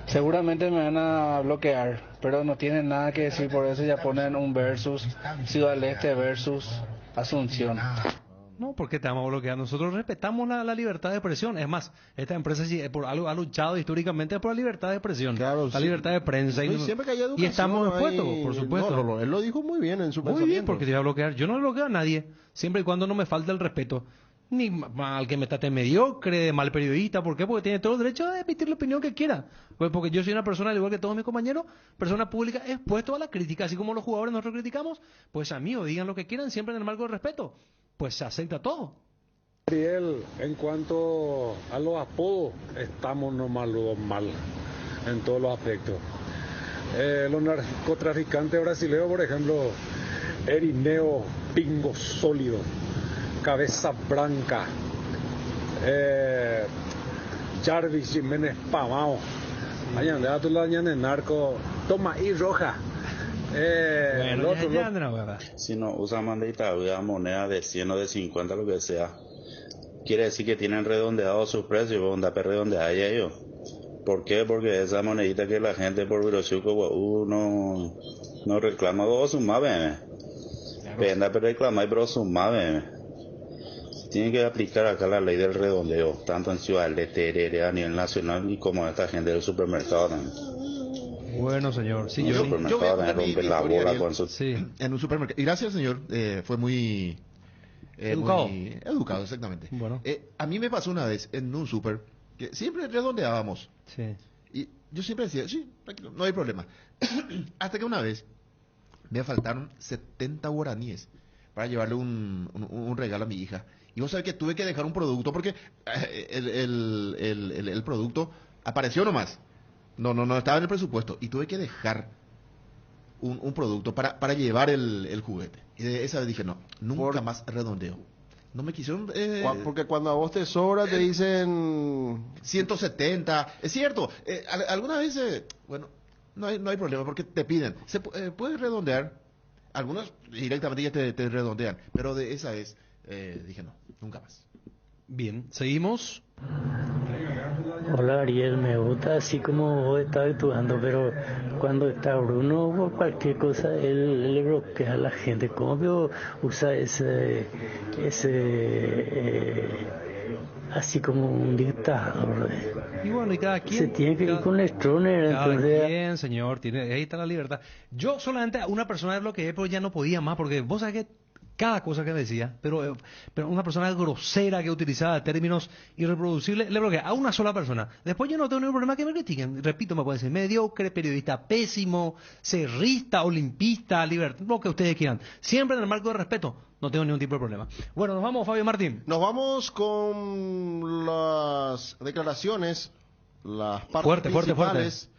Seguramente me van a bloquear, pero no tienen nada que decir, por eso ya ponen un versus Ciudad del Este versus Asunción. No, ¿por qué te vamos a bloquear? Nosotros respetamos la libertad de expresión. Es más, esta empresa sí, por algo ha luchado históricamente por la libertad de expresión, Claro, la sí. libertad de prensa. No, y siempre que haya educación, y estamos expuestos, hay- por supuesto. No, él lo dijo muy bien en su Muy pensamiento. bien, porque te voy a bloquear. Yo no bloqueo a nadie, siempre y cuando no me falte el respeto. Ni al que me trate mediocre, de mal periodista. ¿Por qué? Porque tiene todo el derecho de emitir la opinión que quiera. Pues porque yo soy una persona, al igual que todos mis compañeros, persona pública, expuesto a la crítica. Así como los jugadores nosotros criticamos, pues amigos, digan lo que quieran, siempre en el marco del respeto. Pues se acepta todo. Ariel, en cuanto a los apodos, estamos nomás luego mal en todos los aspectos. Los narcotraficantes brasileños, por ejemplo, Erineo Pingo Sólido, Cabeza Branca, Jarvis Jiménez Pamao, allá tú la de narco, Toma y Roja. Si no usan mandita, moneda de 100 o de 50, lo que sea, quiere decir que tienen redondeado sus precios, onda redondeada ellos. ¿Por qué? Porque esa monedita que la gente por Virochuco no reclama, o suma, venda, pero reclama, pero suma, tienen que aplicar acá la ley del redondeo, tanto en Ciudad del Este, a nivel nacional, y como esta gente del supermercado también. Bueno, señor. Sí, En yo un supermercado también rompen la bola con su... Sí. En un supermercado. Y gracias, señor. Fue muy... Educado. muy educado, exactamente. Bueno. A mí me pasó una vez en un super que siempre redondeábamos. Sí. Y yo siempre decía, sí, tranquilo, no hay problema. Hasta que una vez me faltaron 70 guaraníes para llevarle un regalo a mi hija. Y vos sabés que tuve que dejar un producto porque el producto apareció nomás. No estaba en el presupuesto. Y tuve que dejar un producto para llevar el juguete. Y de esa vez dije, no, nunca más redondeo. No me quisieron... Porque cuando a vos te sobra te dicen... 170. Es cierto. Algunas veces, bueno, no hay problema porque te piden. Puedes redondear. Algunos directamente ya te redondean. Pero de esa vez dije, no, nunca más. Bien, seguimos. Hola Ariel, me gusta así como vos estás actuando, pero cuando está Bruno o cualquier cosa, él le bloquea a la gente. ¿Cómo que usa ese así como un dictador? Y bueno, y cada quien... Se tiene que ir con el Stroner, Cada entonces... quien, señor, ahí está la libertad. Yo solamente a una persona le bloqueé, pero ya no podía más, porque vos sabés que cada cosa que decía, pero una persona grosera que utilizaba términos irreproducibles, le bloquea a una sola persona. Después yo no tengo ningún problema que me critiquen. Repito, me pueden decir mediocre, periodista pésimo, cerrista, olimpista, libertad, lo que ustedes quieran. Siempre en el marco de respeto. No tengo ningún tipo de problema. Bueno, nos vamos, Fabio Martín. Nos vamos con las declaraciones, las partes Fuerte. principales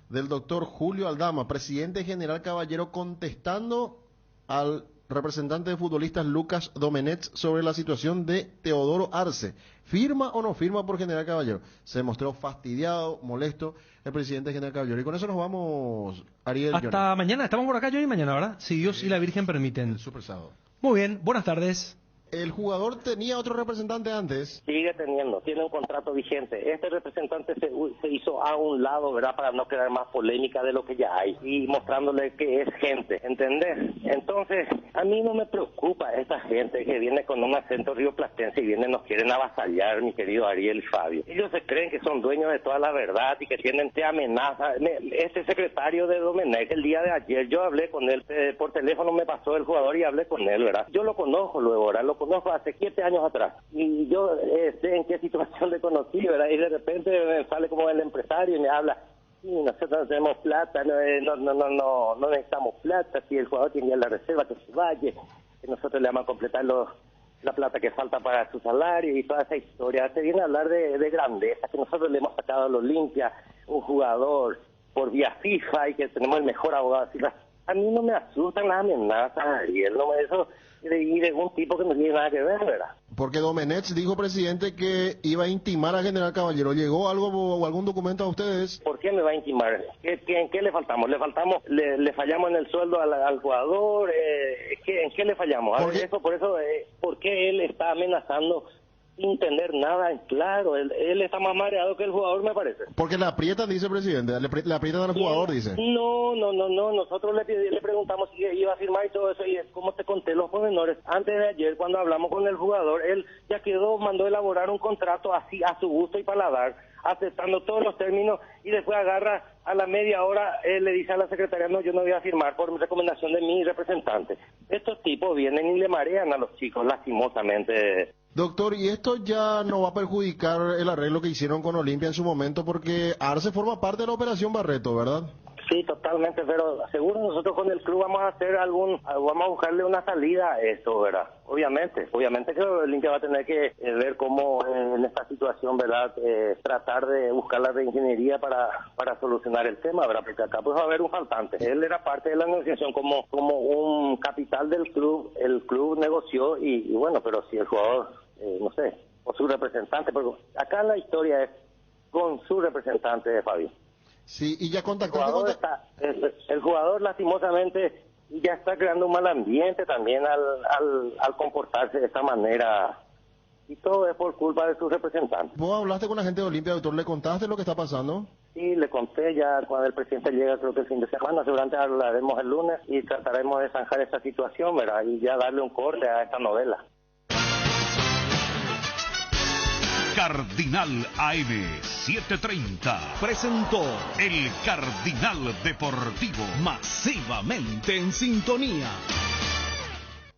del doctor Julio Aldama, presidente general Caballero, contestando al representante de futbolistas Lucas Domenech sobre la situación de Teodoro Arce. ¿Firma o no firma por General Caballero? Se mostró fastidiado, molesto el presidente General Caballero. Y con eso nos vamos, Ariel. Hasta mañana. Estamos por acá, Johnny, mañana, ¿verdad? Si Dios y la Virgen permiten. Super sábado. Muy bien, buenas tardes. El jugador tenía otro representante antes. Sigue teniendo, tiene un contrato vigente. Este representante se hizo a un lado, ¿verdad? Para no crear más polémica de lo que ya hay y mostrándole que es gente, ¿entendés? Entonces, a mí no me preocupa esta gente que viene con un acento rioplatense y viene, nos quieren avasallar, mi querido Ariel y Fabio. Ellos se creen que son dueños de toda la verdad y que tienen te amenaza. Este secretario de Domenech, el día de ayer, yo hablé con él, por teléfono me pasó el jugador y hablé con él, ¿verdad? Yo lo conozco luego, ¿verdad? Lo conozco hace 7 años atrás y yo sé en qué situación le conocí, ¿verdad? Y de repente me sale como el empresario y me habla, sí, nosotros no tenemos plata, no necesitamos plata, si el jugador tiene la reserva que se vaya, que nosotros le vamos a completar la plata que falta para su salario y toda esa historia. Se viene a hablar de grandeza, que nosotros le hemos sacado al Olimpia un jugador por vía FIFA y que tenemos el mejor abogado de FIFA. A mí no me asustan las amenazas, Ariel, eso de un tipo que no tiene nada que ver, ¿verdad? Porque Domenech dijo, presidente, que iba a intimar a General Caballero. ¿Llegó algo o algún documento a ustedes? ¿Por qué me va a intimar? ¿En qué le faltamos? ¿Le fallamos en el sueldo al jugador? ¿En qué le fallamos? ¿Por qué él está amenazando sin tener nada en claro. Él está más mareado que el jugador, me parece. Porque le aprietan, dice el presidente, le aprietan al jugador, dice. No, nosotros le preguntamos si iba a firmar y todo eso, y es como te conté los pormenores. Antes de ayer, cuando hablamos con el jugador, él ya mandó elaborar un contrato así, a su gusto y paladar, aceptando todos los términos, y después agarra a la media hora, le dice a la secretaria, no, yo no voy a firmar por recomendación de mi representante. Estos tipos vienen y le marean a los chicos, lastimosamente. Doctor, y esto ya no va a perjudicar el arreglo que hicieron con Olimpia en su momento, porque Arce forma parte de la operación Barreto, ¿verdad? Sí, totalmente, pero seguro nosotros con el club vamos a buscarle una salida a esto, ¿verdad? Obviamente que Olimpia va a tener que ver cómo en esta situación, ¿verdad? Tratar de buscar la reingeniería para solucionar el tema, ¿verdad? Porque acá pues va a haber un faltante. Él era parte de la negociación como un capital del club, el club negoció y bueno, pero si el jugador, no sé, o su representante, porque acá la historia es con su representante de Fabio. Sí, y ya contactaste el jugador lastimosamente ya está creando un mal ambiente también al comportarse de esta manera, y todo es por culpa de sus representantes. ¿Vos hablaste con la gente de Olimpia, doctor? ¿Le contaste lo que está pasando? Sí, le conté ya cuando el presidente llega, creo que el fin de semana, seguramente hablaremos el lunes y trataremos de zanjar esta situación, ¿verdad? Y ya darle un corte a esta novela. Cardinal AM 730 presentó el Cardinal Deportivo, masivamente en sintonía.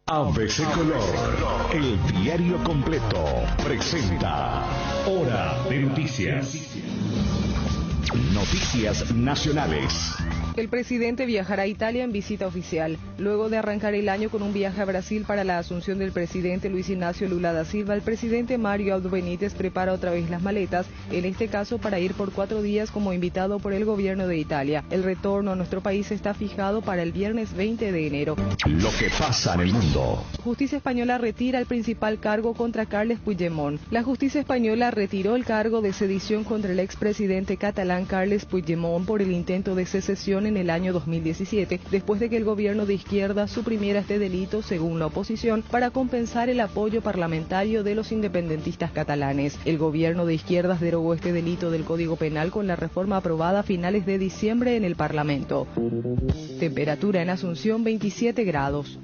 ABC Color, el diario completo, presenta Hora de Noticias. Noticias nacionales. El presidente viajará a Italia en visita oficial. Luego de arrancar el año con un viaje a Brasil para la asunción del presidente Luis Ignacio Lula da Silva, el presidente Mario Abdo Benítez prepara otra vez las maletas, en este caso para ir por 4 días como invitado por el gobierno de Italia. El retorno a nuestro país está fijado para el viernes 20 de enero. Lo que pasa en el mundo. Justicia española retira el principal cargo contra Carles Puigdemont. La justicia española retiró el cargo de sedición contra el expresidente catalán Carles Puigdemont por el intento de secesión en el año 2017, después de que el gobierno de izquierda suprimiera este delito, según la oposición, para compensar el apoyo parlamentario de los independentistas catalanes. El gobierno de izquierdas derogó este delito del Código Penal con la reforma aprobada a finales de diciembre en el Parlamento. Temperatura en Asunción 27 grados.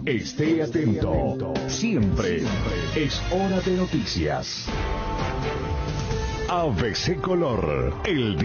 Esté atento, siempre es hora de noticias. ABC Color, el